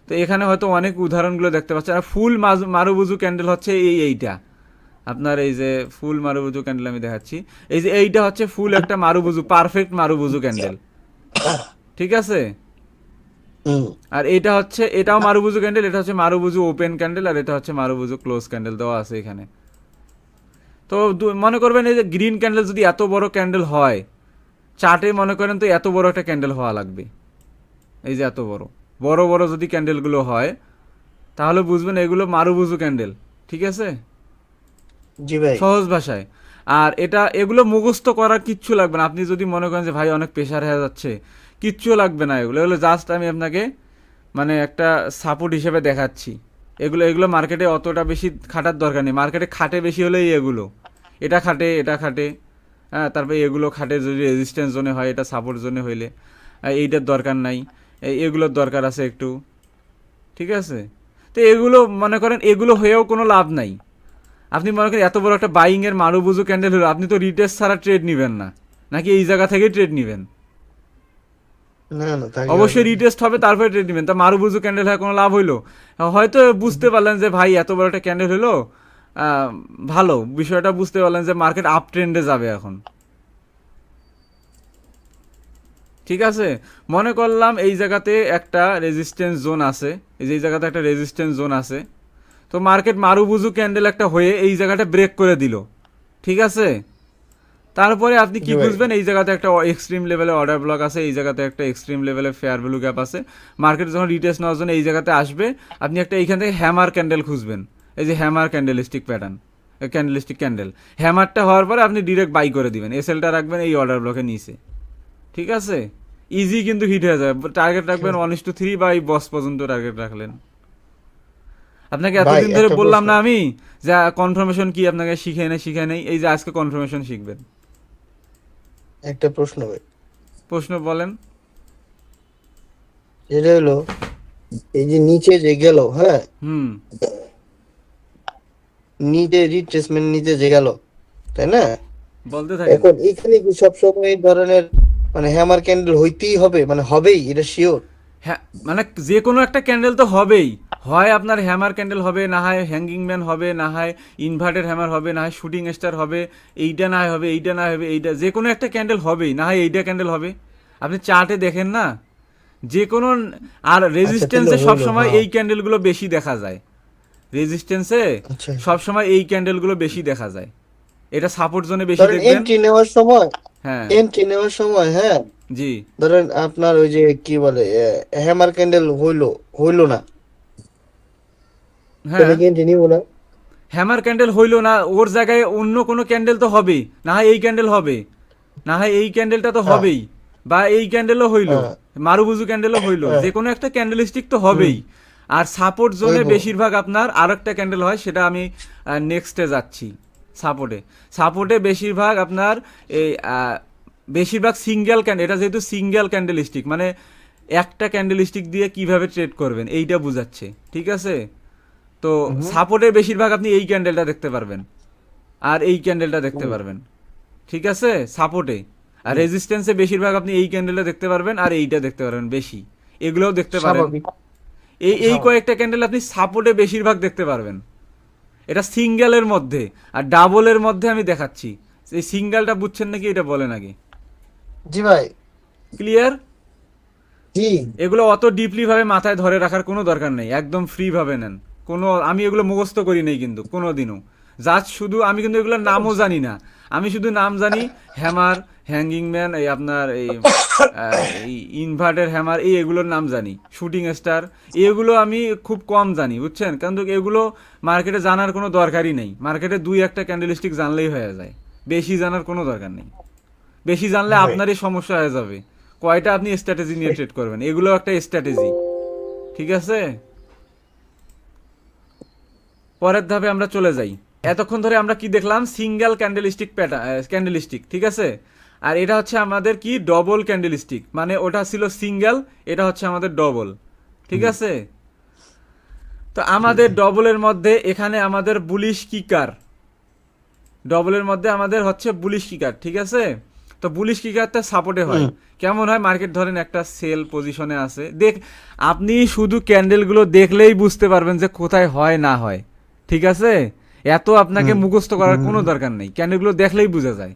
তো এখানে হয়তো অনেক উদাহরণগুলো দেখতে পাচ্ছেন। আর ফুল মারুবুজু ক্যান্ডেল হচ্ছে এইটা আপনার, এই যে ফুল মারুবুজু ক্যান্ডেল আমি দেখাচ্ছি, এই যে এইটা হচ্ছে ফুল একটা মারুবুজু, পারফেক্ট মারুবুজু ক্যান্ডেল। ঠিক আছে, আর এটা হচ্ছে, এটাও মারুবুজু ক্যান্ডেল, এটা হচ্ছে মারুবুজু ওপেন ক্যান্ডেল, আর এটা হচ্ছে মারুবুজু ক্লোজ ক্যান্ডেল দেওয়া আছে এখানে। তো মনে করবেন এই যে গ্রিন ক্যান্ডেল যদি এত বড় ক্যান্ডেল হয় চার্টে, মনে করেন তো এত বড় একটা ক্যান্ডেল হওয়া লাগবে। এই যে এত বড় বড় বড় যদি ক্যান্ডেলগুলো হয় তাহলে বুঝবেন এগুলো মারুবুজু ক্যান্ডেল। ঠিক আছে, জি ভাই। সহজ ভাষায়। আর এগুলো মুখস্থ করার কিচ্ছু লাগবে না। আপনি যদি মনে করেন যে ভাই অনেক প্রেশার হয়ে যাচ্ছে, কিচ্ছু লাগবে না, এগুলো এগুলো জাস্ট আমি আপনাকে মানে একটা সাপোর্ট হিসেবে দেখাচ্ছি। এগুলো এগুলো মার্কেটে অতটা বেশি খাটার দরকার নেই, মার্কেটে খাটে বেশি হলেই এগুলো, এটা খাটে এটা খাটে, হ্যাঁ, তারপরে এগুলো খাটে যদি রেজিস্ট্যান্স জোনে হয়, এটা সাপোর্ট জোনে হইলে এইটার দরকার নাই, এগুলোর দরকার আছে একটু। ঠিক আছে, তো এগুলো মনে করেন এগুলো হয়েও কোনো লাভ নাই। আপনি মনে করেন এত বড় একটা বাইং এর মারুবুজু ক্যান্ডেল হলো, আপনি তো রিটেস্ট ছাড়া ট্রেড নেবেন না, নাকি এই জায়গা থেকেই ট্রেড নেবেন? না না, তাই অবশ্যই রিটেস্ট হবে তারপরে ট্রেড নেবেন। তা মারুবুজু ক্যান্ডেল হয় কোনো লাভ হইলো? হয়তো বুঝতে পারলেন যে ভাই এত বড় একটা ক্যান্ডেল হলো, ভালো বিষয়টা বুঝতে পারলেন যে মার্কেট আপ ট্রেন্ডে যাবে এখন। ঠিক আছে, মনে করলাম এই জায়গাতে একটা রেজিস্ট্যান্স জোন আছে, এই যে এই জায়গাতে একটা রেজিস্ট্যান্স জোন আছে, তো মার্কেট মারুবুজু ক্যান্ডেল একটা হয়ে এই জায়গাটা ব্রেক করে দিল। ঠিক আছে, তারপরে আপনি কি জি ভাই। বুঝবেন, এই জায়গাতে একটা এক্সট্রিম লেভেলে অর্ডার ব্লক আছে, এই জায়গাতে একটা এক্সট্রিম লেভেলে ফেয়ার ভ্যালু গ্যাপ আছে। মার্কেট যখন রিটেস্ট নেওয়ার জন্য এই জায়গাতে আসবে, আপনি একটা এইখান থেকে হ্যামার ক্যান্ডেল খুঁজবেন, এই যে hammer candlestick pattern, candlestick candle, হ্যামারটা হওয়ার পরে আপনি ডিরেক্ট বাই করে দিবেন, এসএলটা রাখবেন এই অর্ডার ব্লকের নিচে। ঠিক আছে, ইজি কিন্তু হিট হয়ে যাবে। টার্গেট রাখবেন 1:3 বা এই বস পর্যন্ত টার্গেট রাখলেন। আপনাকে ভাই, এতদিন ধরে একটা বললাম প্রশ্ন। না আমি যে কনফার্মেশন কি আপনাকে শিখে নেই, এই যে আজকে কনফার্মেশন শিখবেন। একটা প্রশ্ন ভাই, প্রশ্ন বলেন। যেটা হলো এই যে নিচে যে গেল, হ্যাঁ, হুম, নিচে রিট্রেসমেন্ট নিচে যে গেল, তাই না? বলতে থাকেন। এখন এখানে কি সবসময় এই ধরনের মানে হ্যামার ক্যান্ডেল হইতেই হবে, মানে হবেই, এটা শিওর? হ্যাঁ, মানে যে কোনো একটা ক্যান্ডেল তো হবেই, হয় আপনার হ্যামার ক্যান্ডেল হবে, না হয় হ্যাঙ্গিং ম্যান হবে, না হয় ইনভার্টেড হ্যামার হবে, না হয় শুটিং স্টার হবে, এইটা না হবে, এইটা না হবে, এইটা, যে কোনো একটা ক্যান্ডেল হবেই, না হয় এইটা ক্যান্ডেল হবে। আপনি চার্টে দেখেন না, যে কোনো, আর তাহলে রেজিস্ট্যান্সে হইলো, সবসময় হ্যাঁ। এই ক্যান্ডেলগুলো বেশি দেখা যায়, রেজিস্ট্যান্সে আচ্ছা, সবসময় এই ক্যান্ডেলগুলো বেশি দেখা যায়। এটা সাপোর্ট জোনে বেশি ধরেন দেখবেন। এন্ট্রি নেওয়ার সময়, হ্যাঁ, হ্যাঁ, জি, ধরেন আপনার ওই যে কি বলে হ্যামার ক্যান্ডেল হইলো না, হ্যাঁ, তাহলে কি এন্ট্রি নিব না? হ্যামার ক্যান্ডেল হইলো না, ওর জায়গায় অন্য কোনো ক্যান্ডেল তো হবেই, না হয় এই ক্যান্ডেল হবে, না হয় এই ক্যান্ডেলটা তো হ্যাঁ, হবেই, বা এই ক্যান্ডেলও হইলো, হ্যাঁ, মারুবুজু ক্যান্ডেলও হইলো, হ্যাঁ, যে কোনো একটা ক্যান্ডেল স্টিক তো হুম, হবেই। আর সাপোর্ট জোনে হইবো। বেশিরভাগ আপনার আর একটা ক্যান্ডেল হয়, সেটা আমি নেক্সটে যাচ্ছি। সাপোর্টে বেশিরভাগ আপনার এই বেশিরভাগ সিঙ্গেল ক্যান্ডেল, এটা যেহেতু সিঙ্গেল ক্যান্ডেল স্টিক, মানে একটা ক্যান্ডেল স্টিক দিয়ে কিভাবে ট্রেড করবেন এইটা বুঝাচ্ছে। ঠিক আছে, তো হুম, সাপোর্টে বেশিরভাগ আপনি এই ক্যান্ডেলটা দেখতে পারবেন, আর এই ক্যান্ডেলটা দেখতে হুম, পারবেন। ঠিক আছে, সাপোর্টে। আর হুম, রেজিস্ট্যান্সে বেশিরভাগ আপনি এই ক্যান্ডেলটা দেখতে পারবেন, আর এইটা দেখতে পারবেন বেশি, এগুলোও দেখতে পারেন। স্বাভাবিক, এই এই স্বাভাবিক। কয়েকটা ক্যান্ডেল আপনি সাপোর্টে বেশিরভাগ দেখতে পারবেন। এটা সিঙ্গেলের মধ্যে, আর ডাবলের মধ্যে আমি দেখাচ্ছি। এই সিঙ্গেলটা বুঝছেন নাকি এটা বলেন আগে। জি ভাই। ক্লিয়ার? জি এগুলো অত ডিপলি ভাবে মাথায় ধরে রাখার কোনো দরকার নেই, একদম ফ্রি ভাবে নেন। কোনো আমি এগুলো মুখস্থ করি নাই কিন্তু কোনোদিনও, জাস্ট শুধু আমি কিন্তু এগুলোর নামও জানি না। আমি শুধু নাম জানি হ্যামার, হ্যাঙ্গিং ম্যান, এই আপনার এই ইনভার্টের হ্যামার, এই এগুলোর নাম জানি, শুটিং স্টার, এগুলো আমি খুব কম জানি বুঝছেন। কিন্তু এগুলো মার্কেটে জানার কোনো দরকারই নেই, মার্কেটে দুই একটা ক্যান্ডেলস্টিক জানলেই হয়ে যায়, বেশি জানার কোনো দরকার নেই। বেশি জানলে জি ভাই। আপনারই সমস্যা হয়ে যাবে। কয়টা আপনি স্ট্র্যাটেজি নিয়ে ট্রেড করবেন, এগুলো একটা স্ট্র্যাটেজি, ঠিক আছে। পরের ধাপে আমরা চলে যাই। এতক্ষণ ধরে আমরা কি দেখলাম, সিঙ্গেল ক্যান্ডেলস্টিক ক্যান্ডেলস্টিক, ঠিক আছে। আর এটা হচ্ছে আমাদের কি ডবল ক্যান্ডেলস্টিক, মানে ওটা ছিল সিঙ্গেল, এটা হচ্ছে আমাদের ডবল, ঠিক আছে। তো আমাদের ডবলের মধ্যে এখানে আমাদের বুলিশ কিকার, ডবলের মধ্যে আমাদের হচ্ছে বুলিশ কিকার, ঠিক আছে। তো বুলিশ কিকারটা সাপোর্টে হয় কেমন হয়, মার্কেট ধরেন একটা সেল পজিশনে আছে, আপনি শুধু ক্যান্ডেলগুলো দেখলেই বুঝতে পারবেন যে কোথায় হয় না হয়, ঠিক আছে। এত আপনাকে মুখস্থ করার কোনো দরকার নেই, ক্যান্ডেলগুলো দেখলেই বোঝা যায়।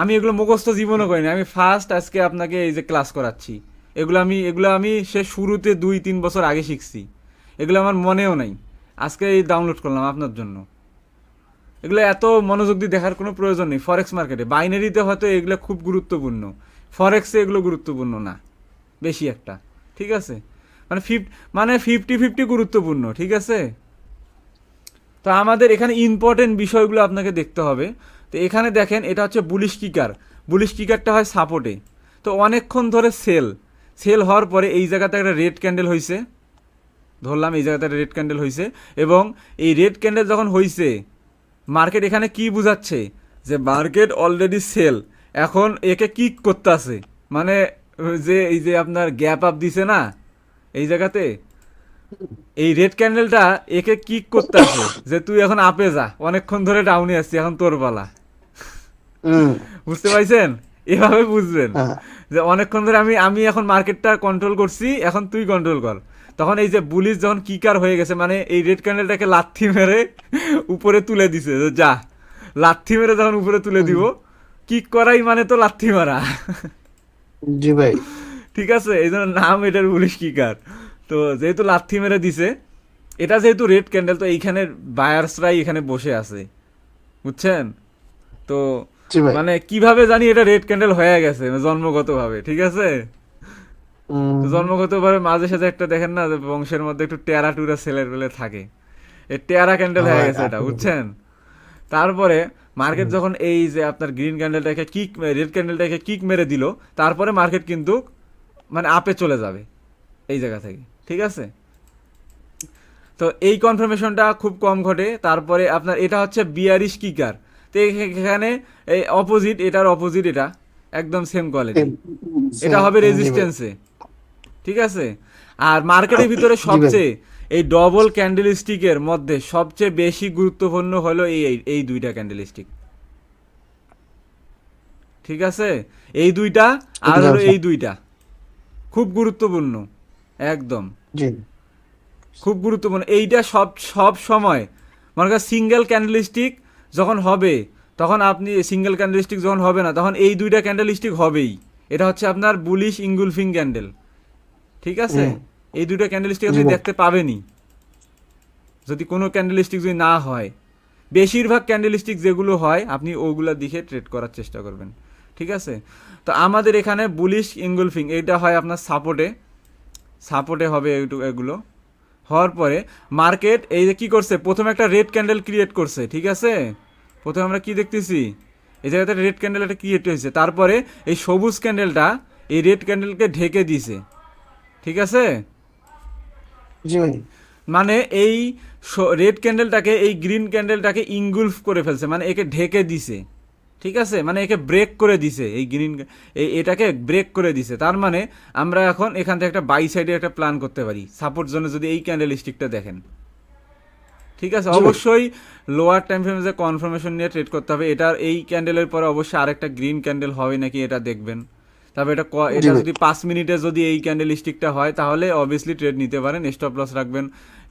আমি এগুলো মুখস্থ জীবনও করিনি, আমি ফার্স্ট আজকে আপনাকে এই যে ক্লাস করাচ্ছি। এগুলো আমি সে শুরুতে 2-3 বছর আগে শিখছি, এগুলো আমার মনেও নাই, আজকে এই ডাউনলোড করলাম আপনার জন্য। এগুলো এত মনোযোগ দিয়ে দেখার কোনো প্রয়োজন নেই। ফরেক্স মার্কেটে বাইনারিতে হয়তো এগুলো খুব গুরুত্বপূর্ণ, ফরেক্সে এগুলো গুরুত্বপূর্ণ না বেশি একটা, ঠিক আছে। মানে 50-50 গুরুত্বপূর্ণ, ঠিক আছে। তো আমাদের এখানে ইম্পর্টেন্ট বিষয়গুলো আপনাকে দেখতে হবে। তো এখানে দেখেন এটা হচ্ছে বুলিশ কিকার, বুলিশ কিকারটা হয় সাপোর্টে। তো অনেকক্ষণ ধরে সেল হওয়ার পরে এই জায়গাতে একটা রেড ক্যান্ডেল হয়েছে, ধরলাম এই জায়গাতে একটা রেড ক্যান্ডেল হয়েছে, এবং এই রেড ক্যান্ডেল যখন হয়েছে মার্কেট এখানে কি বুঝাচ্ছে, যে মার্কেট অলরেডি সেল, এখন একে কিক করতে আছে, মানে যে এই যে আপনার গ্যাপ আপ দিছে না এই জায়গাতে, এই রেড ক্যান্ডেলটা একে কিক করতে আছে যে তুই এখন আপে যা, অনেকক্ষণ ধরে ডাউনে আসছি, এখন তোর পালা। বুঝতে পারছেন, এভাবে বুঝবেন হ্যাঁ। যে অনেকক্ষণ ধরে আমি এখন মার্কেটটা কন্ট্রোল করছি, এখন তুই কন্ট্রোল কর। তখন এই যে বুলিশ যখন কিকার হয়ে গেছে, মানে এই রেড ক্যান্ডেলটাকে লাথি মেরে উপরে তুলে দিছে, যে যা, লাথি মেরে যখন উপরে তুলে দিব, কিক করাই মানে তো লাথি মারা, জি ভাই। ঠিক আছে। এই জন্য নাম এটার বুলিশ কিকার। তো যেহেতু লাথি মেরে দিছে, এটা যেহেতু রেড ক্যান্ডেল, তো এইখানে বায়ার্সরাই এখানে বসে আছে, বুঝছেন। তো জি ভাই। মানে কিভাবে জানি এটা রেড ক্যান্ডেল হয়ে গেছে জন্মগতভাবে, ঠিক আছে। তো জন্মগতভাবে মাঝে সাঝে একটা দেখেন না যে বংশের মধ্যে একটু টেরা টুরা ছেলের বেলে থাকে, এই টেরা ক্যান্ডেল হয়ে গেছে এটা, বুঝছেন। তারপরে মার্কেট যখন এই যে আপনার গ্রিন ক্যান্ডেলটাকে কিক, রেড ক্যান্ডেলটাকে কিক মেরে দিল, তারপরে মার্কেট কিন্তু মানে আপে চলে যাবে এই জায়গা থেকে, ঠিক আছে। তো এই কনফার্মেশনটা খুব কম ঘটে। তারপরে আপনার এটা হচ্ছে বিয়ারিশ কিকার, তো এখানে এই অপোজিট, এটার অপোজিট, এটা একদম সেম কোয়ালিটি, এটা হবে রেজিস্ট্যান্সে, ঠিক আছে। আর মার্কেটের ভিতরে সবচেয়ে এই ডবল ক্যান্ডেল স্টিকের মধ্যে সবচেয়ে বেশি গুরুত্বপূর্ণ হলো এই দুইটা ক্যান্ডেল স্টিক, ঠিক আছে। এই দুইটা আর হলো এই দুইটা খুব গুরুত্বপূর্ণ, একদম জি খুব গুরুত্বপূর্ণ। এইটা সব সময় মনে করেন সিঙ্গেল ক্যান্ডেল স্টিক যখন হবে, তখন আপনি সিঙ্গেল ক্যান্ডেল স্টিক যখন হবে না, তখন এই দুইটা ক্যান্ডেল স্টিক হবেই। এটা হচ্ছে আপনার বুলিশ ইঙ্গুলফিং ক্যান্ডেল, ঠিক আছে। এই দুটো ক্যান্ডেল স্টিক আপনি দেখতে পাবেনই যদি কোনো ক্যান্ডেল স্টিক যদি না হয়। বেশিরভাগ ক্যান্ডেল স্টিক যেগুলো হয় আপনি ওগুলো দেখে ট্রেড করার চেষ্টা করবেন, ঠিক আছে। তো আমাদের এখানে বুলিশ ইঙ্গুলফিং এইটা হয় আপনার সাপোর্টে হবে এগুলো হওয়ার পরে মার্কেট এই যে কী করছে, প্রথমে একটা রেড ক্যান্ডেল ক্রিয়েট করছে, ঠিক আছে। প্রথমে আমরা কি দেখতেছি, এই জায়গাতে রেড ক্যান্ডেল একটা ক্রিয়েট হয়েছে, তারপরে এই সবুজ ক্যান্ডেলটা এই রেড ক্যান্ডেলকে ঢেকে দিছে, ঠিক আছে। জি ভাই। মানে এই রেড ক্যান্ডেলটাকে এই গ্রিন ক্যান্ডেলটাকে ইনগুলফ করে ফেলছে, মানে একে ঢেকে দিছে, ঠিক আছে। মানে একে ব্রেক করে দিছে, এই এটাকে ব্রেক করে দিছে। তার মানে আমরা এখন এখান থেকে একটা বাই সাইডে একটা প্ল্যান করতে পারি সাপোর্ট জোনে, যদি এই ক্যান্ডেল স্টিকটা দেখেন, ঠিক আছে। অবশ্যই লোয়ার টাইম ফ্রেমে যে কনফার্মেশন নিয়ে ট্রেড করতে হবে। এটার এই ক্যান্ডেলের পরে অবশ্যই আরেকটা গ্রিন ক্যান্ডেল হবে নাকি এটা দেখবেন। তবে এটা যদি 5 মিনিটে যদি এই ক্যান্ডেল স্টিকটা হয় তাহলে অবভিয়াসলি ট্রেড নিতে পারেন। স্টপ লস রাখবেন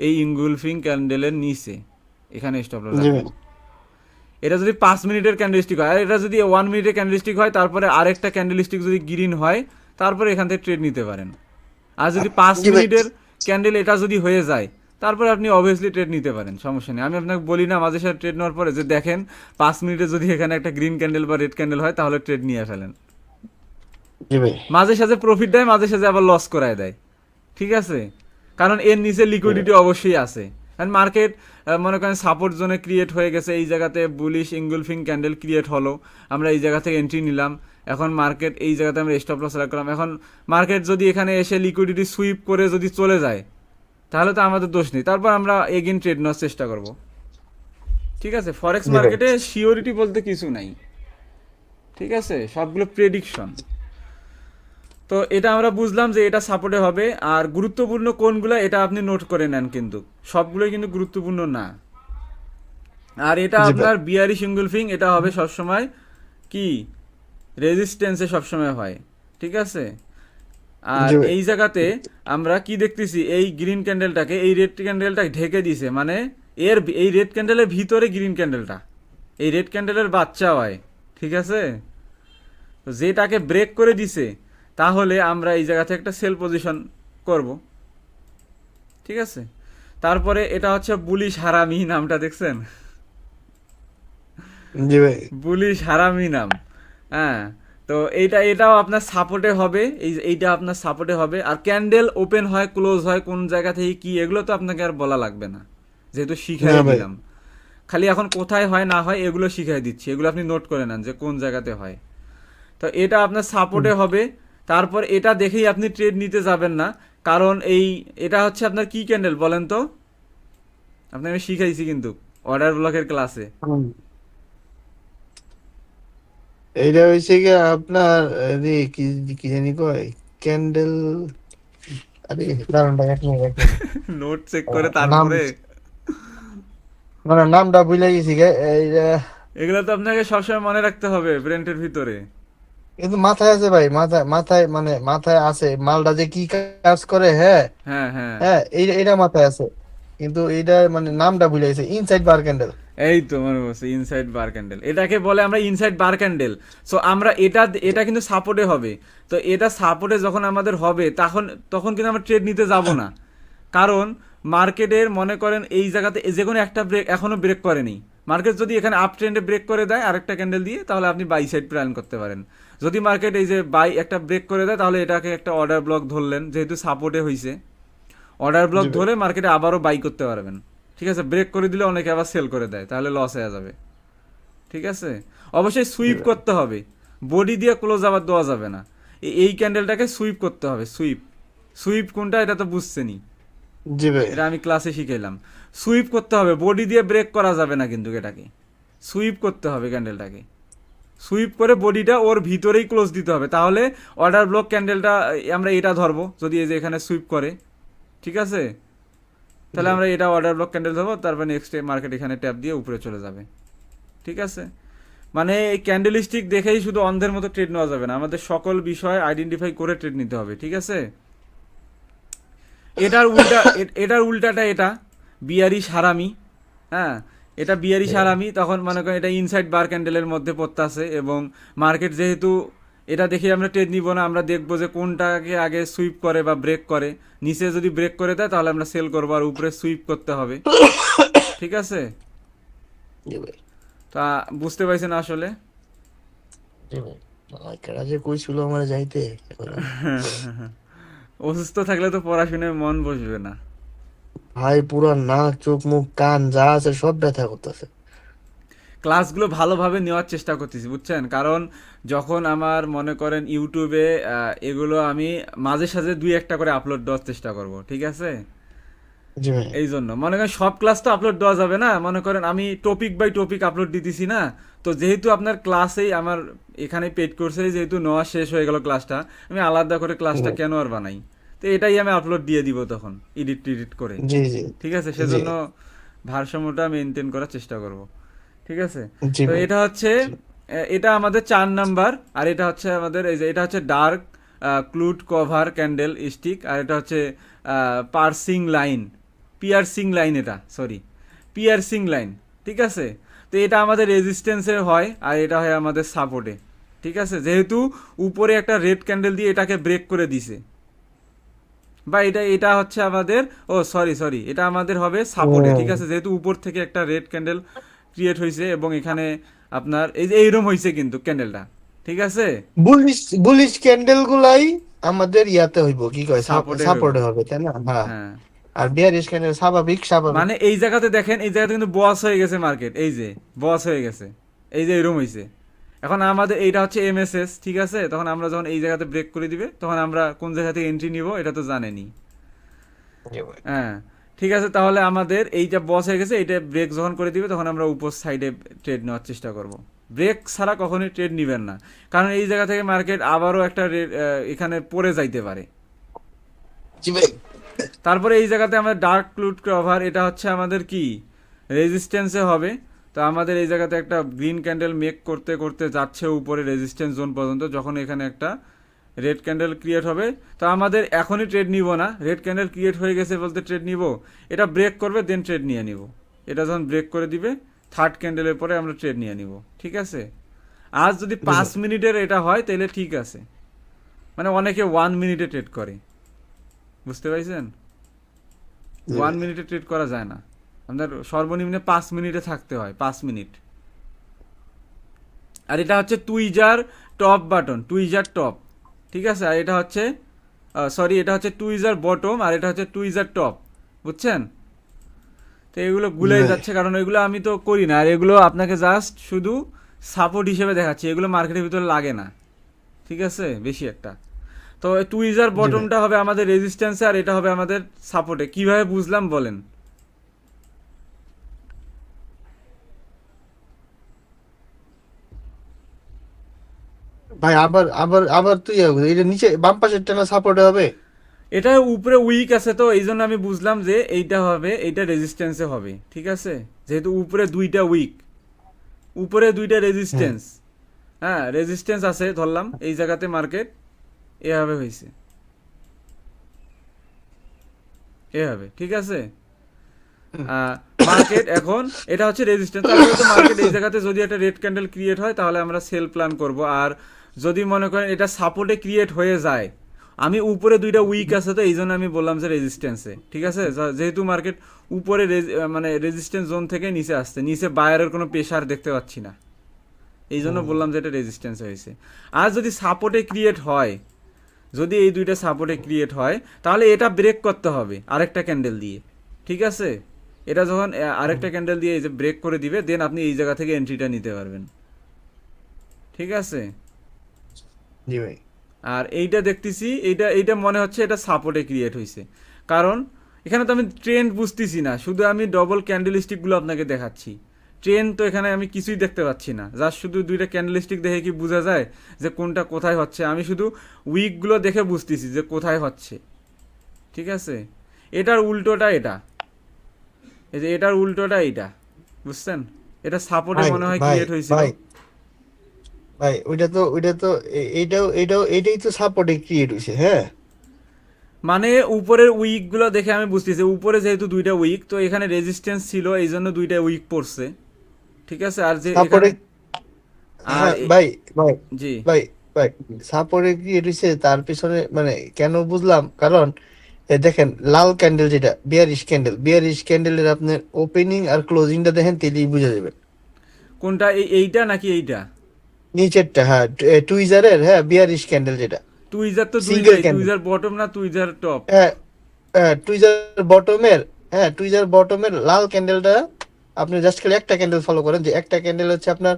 এই ইনগুলফিং ক্যান্ডেলের নিচে, এখানে স্টপ লস রাখবেন। এটা যদি 5 মিনিটের ক্যান্ডেল স্টিক হয়, আর এটা যদি 1 মিনিটের ক্যান্ডেল স্টিক হয়, তারপরে আরেকটা ক্যান্ডেল স্টিক যদি গ্রিন হয়, তারপরে এখান থেকে ট্রেড নিতে পারেন, আর যদি 5 জি ভাই। মিনিটের ক্যান্ডেল এটা যদি হয়ে যায়, তারপরে আপনি অবভিয়াসলি ট্রেড নিতে পারেন, সমস্যা নেই। আমি আপনাকে বলি না মাঝে সাথে ট্রেড নেওয়ার পরে যে দেখেন 5 মিনিটে যদি এখানে একটা গ্রিন ক্যান্ডেল বা রেড ক্যান্ডেল হয় তাহলে ট্রেড নিয়ে ফেলেন। জি ভাই। মাঝে সাঝে প্রফিট দেয়, মাঝে সাঝে আবার লস করায় দেয়, ঠিক আছে? কারণ এর নিচে লিকুইডিটি অবশ্যই আছে। আর মার্কেট মনে করেন সাপোর্ট জোনে ক্রিয়েট হয়ে গেছে, এই জায়গাতে বুলিশ ইনগুলফিং ক্যান্ডেল ক্রিয়েট হলো, আমরা এই জায়গা থেকে এন্ট্রি নিলাম, এখন মার্কেট এই জায়গাতে আমরা স্টপ লস রাখলাম। এখন মার্কেট যদি এখানে এসে লিকুইডিটি সুইপ করে যদি চলে যায় তাহলে তো আমাদের দোষ নেই, তারপর আমরা এগেইন ট্রেড নেওয়ার চেষ্টা করব, ঠিক আছে? ফরেক্স জি ভাই। মার্কেটে শিওরিটি বলতে কিছু নাই, ঠিক আছে? সবগুলো প্রেডিকশন। তো এটা আমরা বুঝলাম যে এটা সাপোর্টে হবে। আর গুরুত্বপূর্ণ কোনগুলো এটা আপনি নোট করে নেন, কিন্তু সবগুলোই কিন্তু গুরুত্বপূর্ণ না। আর এটা জি ভাই। আপনার বিয়ারি সিঙ্গুলফিং এটা হবে সবসময় কি রেজিস্ট্যান্সে সবসময় হয়, ঠিক আছে? আর জি ভাই। এই জায়গাতে আমরা কি দেখতেছি, এই গ্রিন ক্যান্ডেলটাকে এই রেড ক্যান্ডেলটা ঢেকে দিছে, মানে এর এই রেড ক্যান্ডেলের ভিতরে গ্রিন ক্যান্ডেলটা, এই রেড ক্যান্ডেলের বাচ্চা হয়, ঠিক আছে? তো যেটাকে ব্রেক করে দিছে তাহলে আমরা এই জায়গা থেকে একটা সেল পজিশন করব, ঠিক আছে? তারপরে এটা হচ্ছে বুলিশ হারামি, নামটা দেখছেন? জি ভাই। বুলিশ হারামি নাম, হ্যাঁ। তো এটাও আপনার সাপোর্টে হবে, এইটা আপনার সাপোর্টে হবে। আর ক্যান্ডেল ওপেন হয় ক্লোজ হয় কোন জায়গা থেকে কি, এগুলো তো আপনাকে আর বলা লাগবে না, যেহেতু শিখাই না ভাই। দিলাম। খালি এখন কোথায় হয় না হয় এগুলো শিখাই দিচ্ছি, এগুলো আপনি নোট করে নেন যে কোন জায়গাতে হয়। তো এটা আপনার সাপোর্টে হবে। তারপর এটা দেখেই আপনি ট্রেড নিতে যাবেন না, কারণ এটা হচ্ছে আপনার কি ক্যান্ডেল বলেন তো? আপনাকে আমি শিখাইছি কিন্তু অর্ডার ব্লকের ক্লাসে। হুম। এইটা হয়েছে কি আপনার কি কি জানি কয় ক্যান্ডেল। আরে দাঁড়ান ভাই, 1 মিনিট। নোট চেক করে নাম তারপরে মানে নামটা ভুলে গেছি গে এইটা। এগুলো তো আপনাকে সবসময় মনে রাখতে হবে ব্রেন্টের ভিতরে। কিন্তু মাথায় আছে ভাই, মাথায় মাথায় মানে মাথায় আছে মালটা যে কি কাজ করে। হ্যাঁ। হ্যাঁ হ্যাঁ, হ্যাঁ, এইটা মাথায় আছে, কিন্তু এইটা মানে নামটা ভুলে গেছে। ইনসাইড বার ক্যান্ডেল। এই তো মনে পড়ছে, ইনসাইড বার ক্যান্ডেল এটাকে বলে আমরা, ইনসাইড বার ক্যান্ডেল। সো আমরা এটা কিন্তু সাপোর্টে হবে। তো এটা সাপোর্টে যখন আমাদের হবে তখন তখন কিন্তু আমরা ট্রেড নিতে যাব না, কারণ মার্কেটের মনে করেন এই জায়গাতে যে কোনো একটা ব্রেক এখনো ব্রেক করেনি। মার্কেট যদি এখানে আপ ট্রেন্ডে ব্রেক করে দেয় আরেকটা ক্যান্ডেল দিয়ে, তাহলে আপনি বাই সাইড প্ল্যান করতে পারেন। যদি মার্কেট এই যে বাই একটা ব্রেক করে দেয় তাহলে এটাকে একটা অর্ডার ব্লক ধরলেন, যেহেতু সাপোর্টে হয়েছে অর্ডার ব্লক জি ভাই। ধরে মার্কেটে আবারও বাই করতে পারবেন, ঠিক আছে? ব্রেক করে দিলে অনেকে আবার সেল করে দেয়, তাহলে লস হয়ে যাবে, ঠিক আছে? অবশ্যই জি সুইপ ভাই। করতে হবে, বডি দিয়ে ক্লোজ আবার দেওয়া যাবে না। এই ক্যান্ডেলটাকে সুইপ করতে হবে। সুইপ সুইপ কোনটা এটা তো বুঝছেনই, জি ভাই। এটা আমি ক্লাসে শিখাইলাম। সুইপ করতে হবে, বডি দিয়ে ব্রেক করা যাবে না, কিন্তু এটাকে সুইপ করতে হবে ক্যান্ডেলটাকে। সুইপ করে বডিটা ওর ভিতরেই ক্লোজ দিতে হবে, তাহলে অর্ডার ব্লক ক্যান্ডেলটা আমরা এটা ধরবো যদি এই যে এখানে সুইপ করে, ঠিক আছে? তাহলে জি। আমরা এটা অর্ডার ব্লক ক্যান্ডেল ধরবো, তারপর নেক্সট মার্কেট এখানে ট্যাপ দিয়ে উপরে চলে যাবে, ঠিক আছে? মানে এই ক্যান্ডেল স্টিক দেখেই শুধু অন্ধের মতো ট্রেড নেওয়া যাবে না, আমাদের সকল বিষয় আইডেন্টিফাই করে ট্রেড নিতে হবে, ঠিক আছে? এটার উল্টাটা এটা বিয়ারি সারামি, হ্যাঁ। এটা বিয়ারি সারামি, তখন মনে করেন এটা ইনসাইড বার ক্যান্ডেলের মধ্যে পড়তে আছে, এবং মার্কেট যেহেতু এটা দেখে আমরা ট্রেড নিব না, আমরা দেখবো যে কোনটাকে আগে সুইপ করে বা ব্রেক করে। নিচে যদি ব্রেক করে দেয় তাহলে আমরা সেল করবো, আর উপরে সুইপ করতে হবে, ঠিক আছে? জি ভাই। তা বুঝতে পারছেন আসলে? জি ভাই। কেডা যে কইছিল আমার যাইতে এখন। অসুস্থ থাকলে তো পড়াশোনায় মন বসবে না। ভাই পুরা নাক চোখ মুখ কান যা আছে সব ব্যথা করতেছে। ক্লাসগুলো ভালোভাবে নেওয়ার চেষ্টা করতেছি, বুঝছেন? কারণ যখন আমার মনে করেন ইউটিউবে এগুলো আমি মাঝে সাঝে 2-1টা করে আপলোড দেওয়ার চেষ্টা করব, ঠিক আছে? জি ভাই। এই জন্য মনে করেন সব ক্লাস তো আপলোড দেওয়া যাবে না, মনে করেন আমি টপিক বাই টপিক আপলোড দিতেছি না। তো যেহেতু আপনার ক্লাসেই আমার এখানে পেড কোর্সেই যেহেতু নেওয়া শেষ হয়ে গেল ক্লাসটা, আমি আলাদা করে ক্লাসটা কেন আর বানাই? তো এটাই আমি আপলোড দিয়ে দিব তখন এডিট করে, জি জি। ঠিক আছে? জি। সেজন্য ভারসাম্যটা মেনটেন করার চেষ্টা করব, ঠিক আছে? জি তো ভাই। এটা হচ্ছে এটা আমাদের 4 নাম্বার। আর এটা হচ্ছে আমাদের এই যে এটা হচ্ছে dark cloud cover candlestick, আর এটা হচ্ছে পার্সিং লাইন, পিয়ার্সিং লাইন, এটা সরি পিয়ার্সিং লাইন, ঠিক আছে? তো এটা আমাদের রেজিস্ট্যান্সের হয়, আর এটা হয় আমাদের সাপোর্টে, ঠিক আছে? যেহেতু উপরে একটা রেড ক্যান্ডেল দিয়ে এটাকে ব্রেক করে দিছে, বা এটা এটা হচ্ছে আমাদের, ও সরি এটা আমাদের হবে সাপোর্টে, ঠিক আছে, যেহেতু উপর থেকে একটা রেড ক্যান্ডেল ক্রিয়েট হয়েছে এবং এখানে আপনার এই যে এইরকম হয়েছে কিন্তু ক্যান্ডেলটা, ঠিক আছে, বুলিশ বুলিশ ক্যান্ডেল গুলাই আমাদের ইয়াতে হইব, কি কয়, সাপোর্টে হইব। সাপোর্টে হবে, তাই না? হ্যাঁ। হ্যাঁ, আর বিয়ারিশ ক্যান্ডেল স্বাভাবিক স্বাভাবিক। মানে এই জায়গাতে দেখেন, এই জায়গাতে কিন্তু বস হয়ে গেছে মার্কেট, এই যে বস হয়ে গেছে, এই যে এরকম হয়েছে। এখন আমাদের এইটা হচ্ছে এমএসএস, ঠিক আছে, তখন আমরা যখন এই জায়গাতে ব্রেক করে দিবে তখন আমরা কোন জায়গা থেকে এন্ট্রি নিব এটা তো জানেনি। জি ভাই। হ্যাঁ, ঠিক আছে, তাহলে আমাদের এইটা বস হয়ে গেছে, এইটা ব্রেক যখন করে দিবে তখন আমরা উপর সাইডে ট্রেড নেওয়ার চেষ্টা করব। ব্রেক ছাড়া কখনোই ট্রেড নিবেন না, কারণ এই জায়গা থেকে মার্কেট আবারও একটা এখানে পড়ে যাইতে পারে। জি ভাই। তারপরে এই জায়গাতে আমাদের ডার্ক ক্লুড কভার, এটা হচ্ছে আমাদের কি রেজিস্ট্যান্সে হবে। তো আমাদের এই জায়গাতে একটা গ্রিন ক্যান্ডেল মেক করতে করতে যাচ্ছে উপরে রেজিস্ট্যান্স জোন পর্যন্ত, যখন এখানে একটা রেড ক্যান্ডেল ক্রিয়েট হবে, তো আমাদের এখনই ট্রেড নিব না, রেড ক্যান্ডেল ক্রিয়েট হয়ে গেছে বলতে ট্রেড নিব, এটা ব্রেক করবে দেন ট্রেড নিয়ে নিব। এটা যখন ব্রেক করে দিবে থার্ড ক্যান্ডেলের পরে আমরা ট্রেড নিয়ে নিব, ঠিক আছে। আজ যদি 5 মিনিটের এটা হয় তাহলে ঠিক আছে, মানে অনেকে 1 মিনিটে ট্রেড করে, বুঝতে পারছেন? 1 মিনিটে ট্রেড করা যায় না, আপনার সর্বনিম্ন 5 মিনিটে থাকতে হয়, 5 মিনিট। আর এটা হচ্ছে tweezer top button, tweezer top, ঠিক আছে। আর এটা হচ্ছে সরি, এটা হচ্ছে টুইজার বটম আর এটা হচ্ছে টুইজার টপ, বুঝছেন? তো এগুলো গুলাই যাচ্ছে, কারণ এগুলো আমি তো করি না, আর এগুলো আপনাকে জাস্ট শুধু সাপোর্ট হিসেবে দেখাচ্ছি, এগুলো মার্কেটের ভিতরে লাগে না, ঠিক আছে, বেশি একটা। তো টুইজার বটমটা হবে আমাদের রেজিস্ট্যান্সে আর এটা হবে আমাদের সাপোর্টে। কিভাবে বুঝলাম বলেন? ভাই আবার আবার আবার তুই এটা নিচে বাম পাশেরটা না সাপোর্টে হবে? এটা উপরে উইক আছে, তো এই জন্য আমি বুঝলাম যে এইটা হবে, এইটা রেজিস্ট্যান্সে হবে, ঠিক আছে, যেহেতু উপরে দুইটা উইক, উপরে দুইটা হ্যাঁ। রেজিস্ট্যান্স, হ্যাঁ রেজিস্ট্যান্স আছে ধরলাম, এই জায়গাতে মার্কেট এভাবে হয়েছে, এভাবে, ঠিক আছে। মার্কেট এখন এটা হচ্ছে রেজিস্ট্যান্স, তারপরে তো মার্কেট এই জায়গাতে যদি একটা রেড ক্যান্ডেল ক্রিয়েট হয় তাহলে আমরা সেল প্ল্যান করব। আর যদি মনে করেন এটা সাপোর্টে ক্রিয়েট হয়ে যায়, আমি উপরে দুইটা উইক আছে তো এই জন্য আমি বললাম যে রেজিস্ট্যান্সে, ঠিক আছে, যেহেতু মার্কেট উপরে মানে রেজিস্ট্যান্স জোন থেকে নিচে আসছে, নিচে বায়ারের কোনো প্রেশার দেখতে পাচ্ছি না, এই জন্য বললাম যে এটা রেজিস্ট্যান্স হয়েছে। আর যদি সাপোর্টে ক্রিয়েট হয়, যদি এই দুইটা সাপোর্টে ক্রিয়েট হয় তাহলে এটা ব্রেক করতে হবে আরেকটা ক্যান্ডেল দিয়ে, ঠিক আছে। এটা যখন আরেকটা ক্যান্ডেল দিয়ে এই যে ব্রেক করে দিবে দেন আপনি এই জায়গা থেকে এন্ট্রিটা নিতে পারবেন, ঠিক আছে। জি ভাই। আর এইটা দেখতেছি, এইটা এইটা মনে হচ্ছে এটা সাপোর্টে ক্রিয়েট হয়েছে, কারণ এখানে তো আমি ট্রেন্ড বুঝতেছি না, শুধু আমি ডবল ক্যান্ডেল স্টিকগুলো আপনাকে দেখাচ্ছি, ট্রেন্ড তো এখানে আমি কিছুই দেখতে পাচ্ছি না, জাস্ট শুধু দুইটা ক্যান্ডেল স্টিক দেখে কি বোঝা যায় যে কোনটা কোথায় হচ্ছে? আমি শুধু উইকগুলো দেখে বুঝতেছি যে কোথায় হচ্ছে, ঠিক আছে। এটার উল্টোটা এটা, এই যে এটার উল্টোটা এইটা, বুঝছেন? এটা সাপোর্টে ভাই মনে হয় ভাই ক্রিয়েট হয়েছিল। ভাই ভাই ওইটা তো এইটাই তো সাপোর্টে ক্রিয়েট হইছে, হ্যাঁ। মানে উপরের উইক গুলো দেখে আমি বুঝতেছি, উপরে যেহেতু দুইটা উইক, তো এখানে রেজিস্ট্যান্স ছিল এই জন্য দুইটা উইক পড়ছে, ঠিক আছে। আর যে সাপোর্টে, এখানে আর হ্যাঁ ভাই ভাই জি, ভাই ভাই সাপোর্টে ক্রিয়েট হইছে, তার পিছনে মানে কেন বুঝলাম, কারণ দেখেন লাল ক্যান্ডেল, যেটা বিয়ারিশ ক্যান্ডেলের আপনার ওপেনিং আর ক্লোজিংটা দেখেন, তেলেই বুঝে যাবেন। কোনটা এইটা নাকি এইটা? নিচেরটা, হ্যাঁ, টুইজারের, হ্যাঁ, বিয়ারিশ ক্যান্ডেল যেটা টুইজার তো সিঙ্গেল দুইটাই, ক্যান্ডেল, টুইজার বটম না টুইজার টপ? হ্যাঁ, টুইজার বটমের, হ্যাঁ, টুইজার বটমের লাল ক্যান্ডেলটা আপনি জাস্ট খালি একটা ক্যান্ডেল ফলো করেন, যে একটা ক্যান্ডেল হচ্ছে আপনার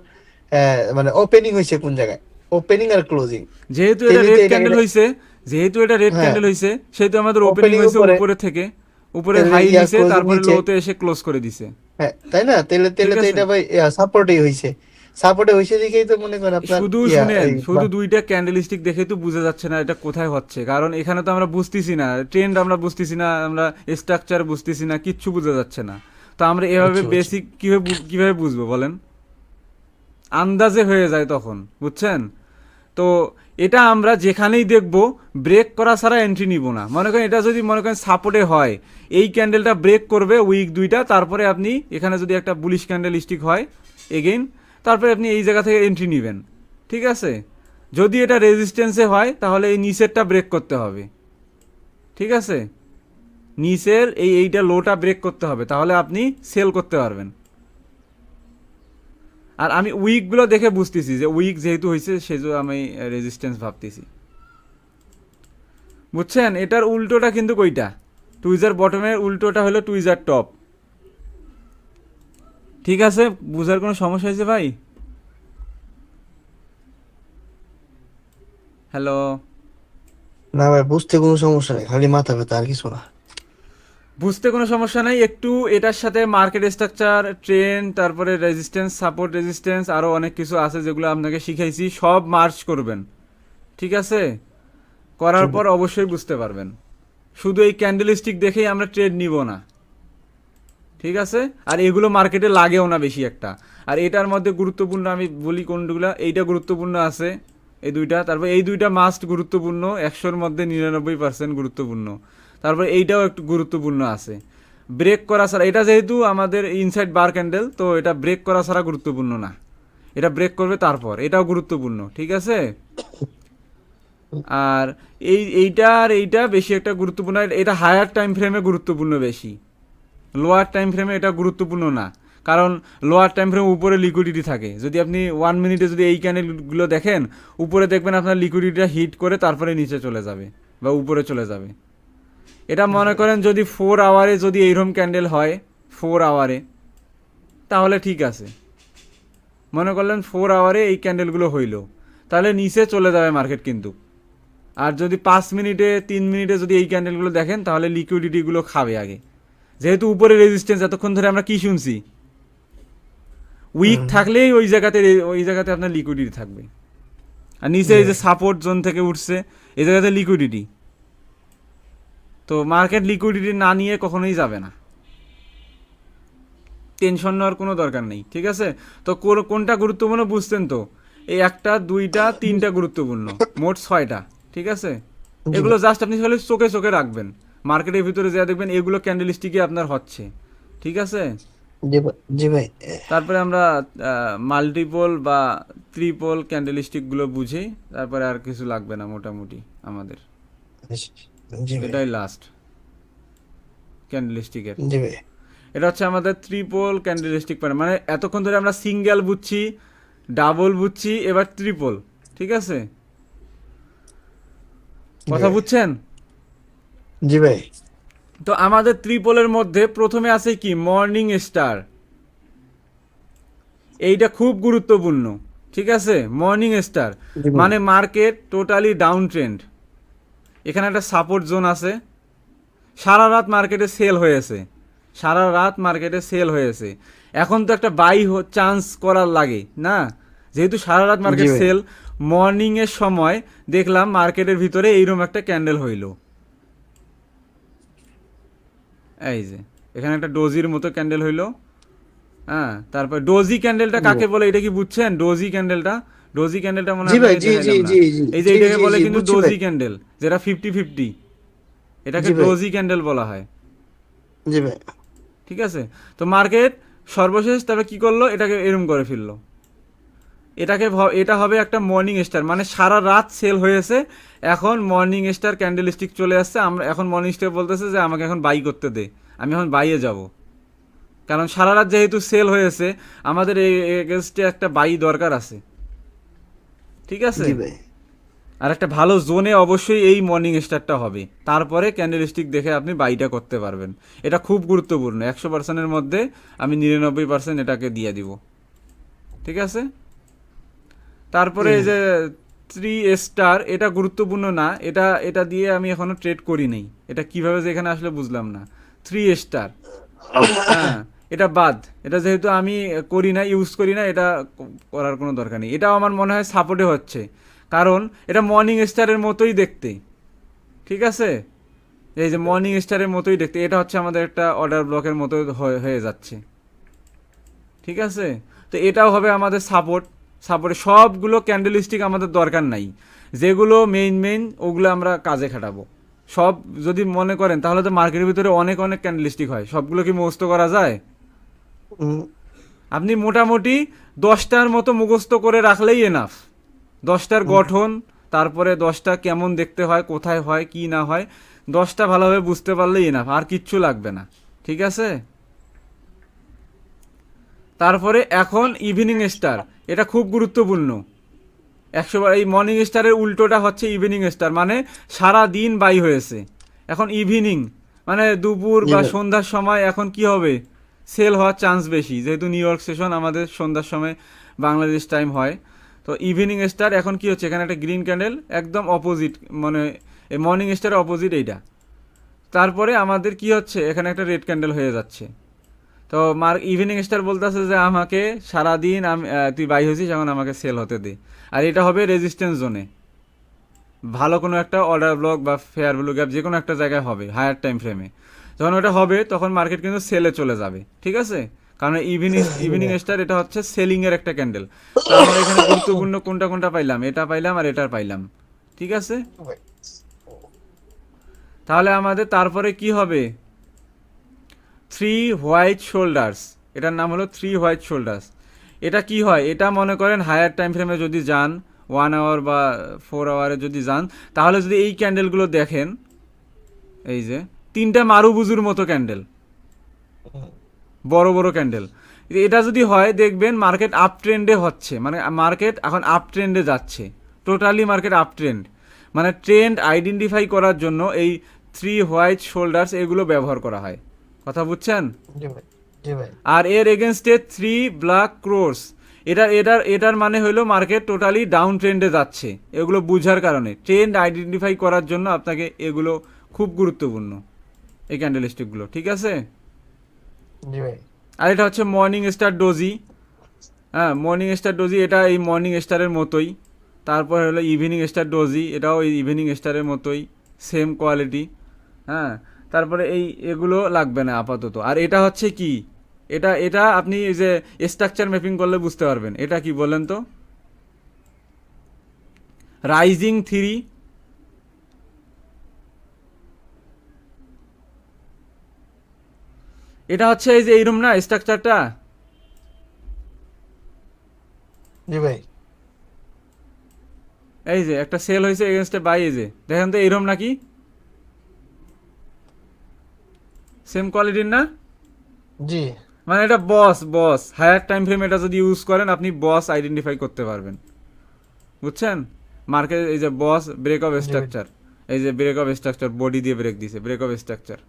মানে ওপেনিং হয়েছে কোন জায়গায়, ওপেনিং আর ক্লোজিং, যেহেতু এটা তেলিতে রেড এটা ক্যান্ডেল এটা হইছে, যেহেতু এটা রেড হ্যাঁ, ক্যান্ডেল হইছে, সেহেতু আমাদের ওপেনিং ওপেনিং হয়েছে উপরে, উপরে থেকে, উপরে তেলে হাই ইয়া নিছে ক্লোজিং তারপরে নিচে, লোতে এসে ক্লোজ করে দিছে, হ্যাঁ, তাই না? তেলে তেলে ঠিক তো আছে। এটা ভাই সাপোর্টেই হয়েছে, সাপোর্টে হয়েছে দেখেই তো মনে করেন আপনার শুধু শুনেন, শুধু দুইটা ক্যান্ডেল স্টিক দেখে তো বোঝা যাচ্ছে না এটা কোথায় হচ্ছে, কারণ এখানে তো আমরা বুঝতেছি না ট্রেন্ড, আমরা বুঝতেছি না, আমরা স্ট্রাকচার বুঝতেছি না, কিচ্ছু বোঝা যাচ্ছে না। তো আমরা এভাবে বুঝছি, বুঝছি। বেসিক কিভাবে বুঝবো বলেন? আন্দাজে হয়ে যায় তখন, বুঝছেন? তো এটা আমরা যেখানেই দেখব ব্রেক করা ছাড়া এন্ট্রি নিব না। মনে করেন এটা যদি মনে করেন সাপোর্টে হয়, এই ক্যান্ডেলটা ব্রেক করবে উইক দুইটা, তারপরে আপনি এখানে যদি একটা বুলিশ ক্যান্ডেল স্টিক হয় এগেইন, তারপরে আপনি এই জায়গা থেকে এন্ট্রি নেবেন, ঠিক আছে। যদি এটা রেজিস্ট্যান্সে হয় তাহলে এই নিচেরটা ব্রেক করতে হবে, ঠিক আছে, নিচের এইটা লোটা ব্রেক করতে হবে, তাহলে আপনি সেল করতে পারবেন। আর আমি উইকগুলো দেখে বুঝতেছি যে উইক যেহেতু হয়েছে সেজন্য আমি রেজিস্ট্যান্স ভাবতেছি, বুঝছেন? এটার উল্টোটা কিন্তু কইটা, টুইজার বটমের উল্টোটা হলো টুইজার টপ। ঠিক আছে, বুঝার কোনো সমস্যা হয়েছে ভাই? হ্যালো? না ভাই, বুঝতে কোনো সমস্যা নেই, খালি মাথা ব্যথা আর কিছু না। বুঝতে কোনো সমস্যা নাই, একটু এটার সাথে মার্কেট স্ট্রাকচার, ট্রেন্ড, তারপরে রেজিস্ট্যান্স, সাপোর্ট, রেজিস্ট্যান্স, আরও অনেক কিছু আছে যেগুলো আপনাকে শিখাইছি, সব মার্চ করবেন। ঠিক আছে, করার পর অবশ্যই বুঝতে পারবেন। শুধু এই ক্যান্ডেলস্টিক দেখেই আমরা ট্রেড নিব না, ঠিক আছে? আর এগুলো মার্কেটে লাগেও না বেশি একটা। আর এটার মধ্যে গুরুত্বপূর্ণ আমি বলি কোনগুলো, এইটা গুরুত্বপূর্ণ আছে, এই দুইটা, তারপর এই দুইটা মাস্ট গুরুত্বপূর্ণ, 100-র মধ্যে 99% গুরুত্বপূর্ণ। তারপর এইটাও একটু গুরুত্বপূর্ণ আছে, ব্রেক করা ছাড়া। এটা যেহেতু আমাদের ইনসাইড বার ক্যান্ডেল, তো এটা ব্রেক করা ছাড়া গুরুত্বপূর্ণ না, এটা ব্রেক করবে তারপর, এটাও গুরুত্বপূর্ণ। ঠিক আছে, আর এইটা আর এইটা বেশি একটা গুরুত্বপূর্ণ, এটা হায়ার টাইম ফ্রেমে গুরুত্বপূর্ণ বেশি, লোয়ার টাইম ফ্রেমে এটা গুরুত্বপূর্ণ না। কারণ লোয়ার টাইম ফ্রেমে উপরে লিকুইডিটি থাকে। যদি আপনি 1 মিনিটে যদি এই ক্যান্ডেলগুলো দেখেন, উপরে দেখবেন আপনার লিকুইডিটিটা হিট করে তারপরে নিচে চলে যাবে বা উপরে চলে যাবে। এটা মনে করেন যদি 4 আওয়ারে যদি এইরকম ক্যান্ডেল হয়, 4 আওয়ারে, তাহলে ঠিক আছে। মনে করলেন 4 আওয়ারে এই ক্যান্ডেলগুলো হইল, তাহলে নিচে চলে যাবে মার্কেট কিন্তু। আর যদি 5 মিনিটে, 3 মিনিটে যদি এই ক্যান্ডেলগুলো দেখেন, তাহলে লিকুইডিটিগুলো খাবে আগে। যেহেতু উপরে রেজিস্ট্যান্স, এতক্ষণ ধরে আমরা কি শুনছি, উইক থাকলেই ওই জায়গাতে আপনার লিকুইডিটি থাকবে। আর নিচে এই যে সাপোর্ট জোন থেকে উঠছে, এই জায়গাতে লিকুইডিটি, তো মার্কেট লিকুইডিটি না নিয়ে কখনোই যাবে না, টেনশন নেওয়ার কোনো দরকার নেই। ঠিক আছে, তো কোনটা গুরুত্বপূর্ণ বুঝতেন তো? এই 1টা 2টা 3টা গুরুত্বপূর্ণ, মোট 6টা। ঠিক আছে, এগুলো জাস্ট আপনি খালি চোখে চোখে রাখবেন, মার্কেটের ভিতরে যা দেখবেন এগুলো ক্যান্ডেলস্টিকে আপনার হচ্ছে। ঠিক আছে, জি ভাই। তারপরে আমরা মাল্টিপল বা ত্রিপল ক্যান্ডেলস্টিকগুলো বুঝি, তারপরে আর কিছু লাগবে না মোটামুটি আমাদের। জি ভাই। এটাই লাস্ট ক্যান্ডেলস্টিকের। জি ভাই। এটা হচ্ছে আমাদের ত্রিপল ক্যান্ডেলস্টিক প্যাটার্ন। মানে এতক্ষণ ধরে আমরা সিঙ্গেল বুঝছি, ডাবল বুঝছি, এবার ত্রিপল। ঠিক আছে, কথা বুঝছেন? জি ভাই। তো আমাদের ত্রিপলের মধ্যে প্রথমে আছে কি, মর্নিং স্টার। এইটা খুব গুরুত্বপূর্ণ। ঠিক আছে, মর্নিং স্টার জি ভাই। মানে মার্কেট টোটালি ডাউন ট্রেন্ড, এখানে একটা সাপোর্ট জোন আছে, সারা রাত মার্কেটে সেল হয়েছে, সারা রাত মার্কেটে সেল হয়েছে। এখন তো একটা বাই চান্স করার লাগে না, যেহেতু সারা রাত মার্কেট জি ভাই। সেল, মর্নিং এর সময় দেখলাম মার্কেটের ভিতরে এইরকম একটা ক্যান্ডেল হইল, এই যে এখানে একটা ডোজির মতো ক্যান্ডেল হইলো। হ্যাঁ, তারপর ডোজি ক্যান্ডেলটা কাকে বলে এটা কি বুঝছেন? ডোজি ক্যান্ডেলটা, ডোজি ক্যান্ডেলটা মনে জি হয় ভাই। আপনাকে জি জি দেখাইলাম না। জি জি এই যে জি এটাকে জি বলে জি কিন্তু বুঝছি ভাই। ডোজি ক্যান্ডেল, যেটা 50-50, এটাকে জি ভাই। ডোজি ক্যান্ডেল বলা হয়। জি ভাই। ঠিক আছে, তো মার্কেট সর্বশেষ তবে কি করলো, এটাকে এরম করে ফেললো। এটা হবে একটা মর্নিং স্টার, মানে সারা রাত সেল হয়েছে, এখন মর্নিং স্টার ক্যান্ডেলস্টিক চলে আসছে। আমরা এখন মর্নিং স্টার বলতেছে যে আমাকে এখন বাই করতে দে, আমি এখন বাইয়ে যাব, কারণ সারা রাত যেহেতু সেল হয়েছে, আমাদের এই এগেনস্টে একটা বাই দরকার আছে। ঠিক আছে, জি ভাই। আর একটা ভালো জোনে অবশ্যই এই মর্নিং স্টারটা হবে, তারপরে ক্যান্ডেলস্টিক দেখে আপনি বাইটা করতে পারবেন। এটা খুব গুরুত্বপূর্ণ, 100%-এর মধ্যে আমি 99% এটাকে দিয়ে দিব। ঠিক আছে, তারপরে এই যে 3 স্টার, এটা গুরুত্বপূর্ণ না, এটা দিয়ে আমি এখনো ট্রেড করি নাই, এটা কিভাবে যে এখানে আসলে বুঝলাম না। 3 স্টার, হ্যাঁ, এটা বাদ, এটা যেহেতু আমি করি না, ইউজ করি না, এটা করার কোনো দরকার নেই। এটাও আমার মনে হয় সাপোর্টে হচ্ছে, কারণ এটা মর্নিং স্টারের মতোই দেখতে। ঠিক আছে, এই যে মর্নিং স্টারের মতোই দেখতে, এটা হচ্ছে আমাদের একটা অর্ডার ব্লকের মতো হয়ে যাচ্ছে। ঠিক আছে, তো এটাও হবে আমাদের সাপোর্টে। সবগুলো ক্যান্ডেলস্টিক আমাদের দরকার নাই, যেগুলো মেইন ওগুলো আমরা কাজে খাটাবো। সব যদি মনে করেন, তাহলে তো মার্কেটের ভিতরে অনেক অনেক ক্যান্ডেলস্টিক হয়, সবগুলো কি মুখস্থ করা যায়? আপনি মোটামুটি 10টার মতো মুখস্থ করে রাখলেই এনাফ। 10টার গঠন, তারপরে 10টা কেমন দেখতে হয়, কোথায় হয়, কি না হয়, 10টা ভালোভাবে বুঝতে পারলেই না, আর কিচ্ছু লাগবে না, ঠিক আছে। তারপরে এখন ইভিনিং স্টার, এটা খুব গুরুত্বপূর্ণ। 100বার এই মর্নিং স্টারের উল্টোটা হচ্ছে ইভিনিং স্টার, মানে সারা দিন বাই হয়েছে। এখন ইভিনিং মানে দুপুর জি বা ভাই। সন্ধ্যার সময় এখন কি হবে, সেল হওয়ার চান্স বেশি, যেহেতু নিউ ইয়র্ক সেশন আমাদের সন্ধ্যার সময় বাংলাদেশ টাইম হয়। তো ইভিনিং স্টার এখন কি হচ্ছে, এখানে একটা গ্রিন ক্যান্ডেল একদম অপোজিট, মানে এই মর্নিং স্টারের অপোজিট এইটা। তারপরে আমাদের কি হচ্ছে, এখানে একটা রেড ক্যান্ডেল হয়ে যাচ্ছে। তো ইভিনিং স্টার বলতেছে যে আমাকে সারাদিন তুই বাই হয়েছিস, এখন আমাকে সেল হতে দে। আর এটা হবে রেজিস্ট্যান্স জোনে, ভালো কোনো একটা অর্ডার ব্লক বা ফেয়ার ভ্যালু গ্যাপ যে কোনো একটা জায়গায় হবে হায়ার টাইম ফ্রেমে। যখন ওটা হবে তখন মার্কেট কিন্তু সেলে চলে যাবে, ঠিক আছে। কারণ ইভিনিং স্টার এটা হচ্ছে সেলিং এর একটা ক্যান্ডেল। তো আমরা এখানে গুরুত্বপূর্ণ কোনটা কোনটা পাইলাম, এটা পাইলাম আর এটা পাইলাম, ঠিক আছে। তাহলে আমাদের তারপরে কি হবে, 3 হোয়াইট শোল্ডার্স, এটার নাম হলো 3 হোয়াইট শোল্ডার্স। এটা কি হয়, এটা মনে করেন হায়ার টাইম ফ্রেমে যদি যান 1 আওয়ার বা 4 আওয়ারে যদি যান, তাহলে যদি এই ক্যান্ডেলগুলো দেখেন, এই যে 3টা মারুবুজুর মতো ক্যান্ডেল, বড় বড় ক্যান্ডেল, এটা যদি হয় দেখবেন মার্কেট আপ ট্রেন্ডে হচ্ছে, মানে মার্কেট এখন আপ ট্রেন্ডে যাচ্ছে, টোটালি মার্কেট আপ ট্রেন্ড। মানে ট্রেন্ড আইডেন্টিফাই করার জন্য এই 3 হোয়াইট শোল্ডার্স এগুলো ব্যবহার করা হয়, কথা বুঝছেন। জি ভাই, জি ভাই, আর এর এগেনস্টে 3 ব্ল্যাক ক্রোর্স, এটার মানে হলো মার্কেট টোটালি ডাউন ট্রেন্ডে যাচ্ছে। এগুলো বুঝার কারণে, ট্রেন্ড আইডেন্টিফাই করার জন্য আপনাকে এগুলো খুব গুরুত্বপূর্ণ, এই ক্যান্ডেল স্টিকগুলো, ঠিক আছে। জি ভাই, আর এটা হচ্ছে মর্নিং স্টার ডোজি, হ্যাঁ মর্নিং স্টার ডোজি, এটা এই মর্নিং স্টারের মতোই। তারপর হলো ইভিনিং স্টার ডোজি, এটাও এই ইভিনিং স্টারের মতোই, সেম কোয়ালিটি, হ্যাঁ। তারপরে এগুলো লাগবে না আপাতত। আর এটা হচ্ছে কি, এটা এটা আপনি এই যে স্ট্রাকচার ম্যাপিং করলে বুঝতে পারবেন এটা কি বলেন তো, রাইজিং 3, এটা হচ্ছে এই যে এইরকম না স্ট্রাকচারটা, জি ভাই, এই যে একটা সেল হয়েছে এগেনস্টে বাই, এই যে দেখেন তো এইরকম নাকি, সেম কোয়ালিটির না। জি, মানে এটা বস হায়ার টাইম ফ্রেম, এটা যদি ইউজ করেন আপনি বস আইডেন্টিফাই করতে পারবেন, বুঝছেন। মার্কেট এই যে বস ব্রেক অফ জি ভাই, স্ট্রাকচার, এই যে ব্রেক অফ স্ট্রাকচার, বডি দিয়ে ব্রেক দিছে, ব্রেক অফ স্ট্রাকচার,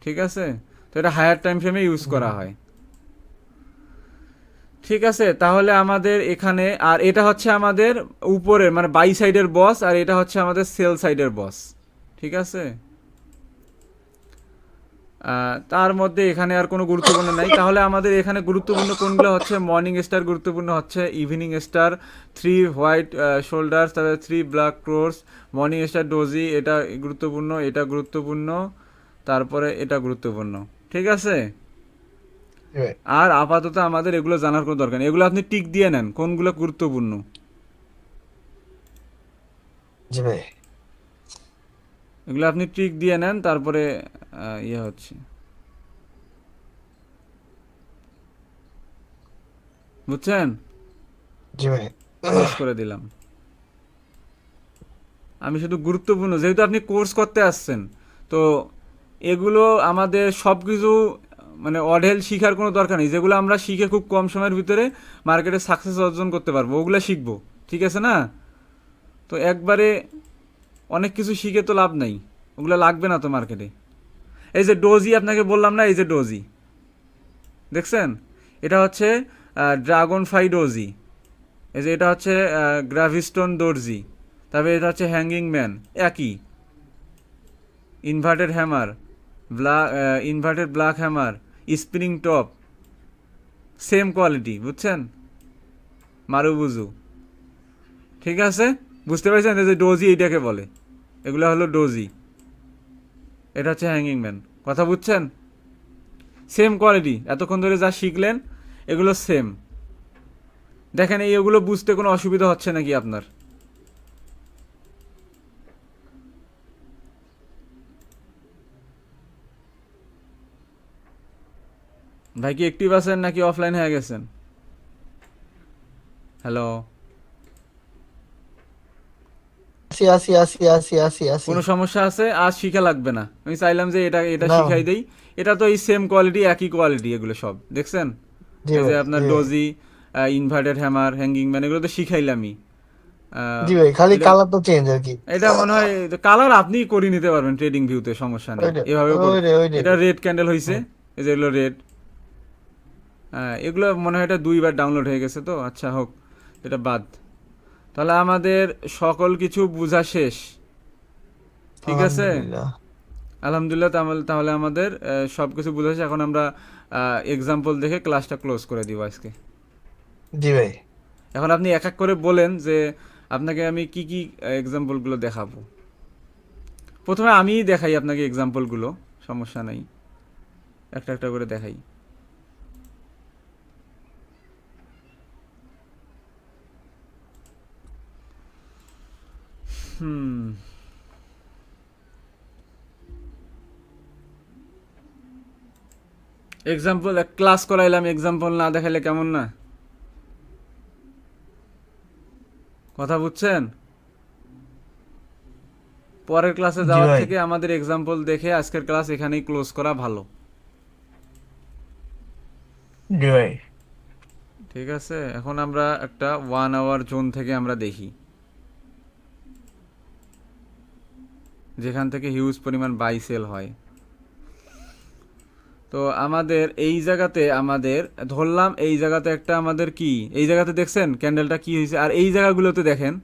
ঠিক আছে। তো এটা হায়ার টাইম ফ্রেমে ইউজ করা হয়, ঠিক আছে। তাহলে আমাদের এখানে, আর এটা হচ্ছে আমাদের উপরের মানে বাই সাইডের বস, আর এটা হচ্ছে আমাদের সেল সাইডের বস, ঠিক আছে। তার মধ্যে এখানে আর কোনো গুরুত্বপূর্ণ নাই। তাহলে আমাদের এখানে গুরুত্বপূর্ণ কোনগুলো হচ্ছে, মর্নিং স্টার গুরুত্বপূর্ণ হচ্ছে, ইভিনিং স্টার, 3 হোয়াইট শোল্ডার্স, তারপরে 3 black crores, morning star doji, এটা গুরুত্বপূর্ণ, এটা গুরুত্বপূর্ণ, তারপরে এটা গুরুত্বপূর্ণ, ঠিক আছে। জি ভাই, আর আপাতত আমাদের এগুলো জানার কোনো দরকার নেই, এগুলো আপনি টিক দিয়ে নেন কোনগুলো গুরুত্বপূর্ণ, জি ভাই, এগুলো আপনি টিক দিয়ে নেন। তারপরে ইয়ে হচ্ছে, বুঝছেন, জি ভাই, ক্লোজ করে দিলাম। আমি শুধু গুরুত্বপূর্ণ, যেহেতু আপনি কোর্স করতে আসছেন, তো এগুলো আমাদের সব কিছু মানে অঢেল শিখার কোনো দরকার নেই, যেগুলো আমরা শিখে খুব কম সময়ের ভিতরে মার্কেটে সাকসেস অর্জন করতে পারবো ওগুলো শিখবো, ঠিক আছে না। তো একবারে অনেক কিছু শিখে তো লাভ নাই, ওগুলো লাগবে না তো মার্কেটে। এই যে ডোজি আপনাকে বললাম না, এই যে ডোজি দেখছেন, এটা হচ্ছে ড্রাগন ফ্লাই ডোজি, এই যে এটা হচ্ছে গ্রাভিস্টোন দর্জি, তারপরে এটা হচ্ছে হ্যাঙ্গিং ম্যান, একই inverted hammer, inverted black hammer, spring top, same quality, বুঝছেন, মারুবুজু, ঠিক আছে। বুঝতে পারছেন, এই যে ডোজি এইটাকে বলে, এগুলো হলো ডোজি, এটা হচ্ছে হ্যাঙ্গিং ম্যান, কথা বুঝছেন। সেম কোয়ালিটি, এতক্ষণ ধরে যা শিখলেন এগুলো সেম। দেখেন এগুলো বুঝতে কোনো অসুবিধা হচ্ছে নাকি আপনার, ভাই কি অ্যাক্টিভ আছেন নাকি অফলাইন হয়ে গেছেন? হ্যালো, আসি কোনো সমস্যা আছে? আজ শিখা লাগবে না, আমি চাইলাম যে এটা এটা না শিখাই দেই। এটা তো এই সেম কোয়ালিটি, একই কোয়ালিটি, এগুলো সব দেখছেন। জি এই যে ভাই আপনার জি ভাই doji, inverted hammer, hanging man, এগুলো তো শিখাইলামই। আহ, জি ভাই, খালি এটা কালার তো চেঞ্জ আর কি। এটা মনে হয় কালার আপনি করে নিতে পারবেন ট্রেডিং ভিউতে, সমস্যা নেই, ওই রে এভাবেও ওই রে ওই রে এটা রেড ক্যান্ডেল হয়েছে, হুম, এই যে এগুলো রেড। এগুলো মনে হয় এটা 2বার ডাউনলোড হয়ে গেছে, তো আচ্ছা হোক, এটা বাদ। তাহলে আমাদের সকল কিছু বোঝা শেষ, ঠিক আছে। আলহামদুলিল্লাহ। আলহামদুলিল্লাহ, তাহলে তাহলে আমাদের সব কিছু বোঝা শেষ। এখন আমরা এক্সাম্পল দেখে ক্লাসটা ক্লোজ করে দিব আজকে। জি ভাই। এখন আপনি এক এক করে বলেন যে আপনাকে আমি কি কি এক্সাম্পলগুলো দেখাবো। প্রথমে আমিই দেখাই আপনাকে এক্সাম্পলগুলো, সমস্যা নাই, একটা একটা করে দেখাই। হুম, এক্সাম্পল ক্লাস করাইলাম, এক্সাম্পল না দেখাইলে কেমন না, কথা বুঝছেন। পরের ক্লাসে জি যাওয়ার ভাই থেকে আমাদের এক্সাম্পল দেখে আজকের ক্লাস এখানেই ক্লোজ করা ভালো, জি ভাই। ঠিক আছে। এখন আমরা একটা 1 আওয়ার জোন থেকে আমরা দেখি, যেখান থেকে হিউজ পরিমাণ বাই সেল হয়। তো আমাদের এই জায়গাতে আমাদের ধরলাম, এই জায়গাতে একটা আমাদের কি, এই জায়গাতে দেখছেন ক্যান্ডেলটা কি হয়েছে, আর এই জায়গাগুলোতে দেখেন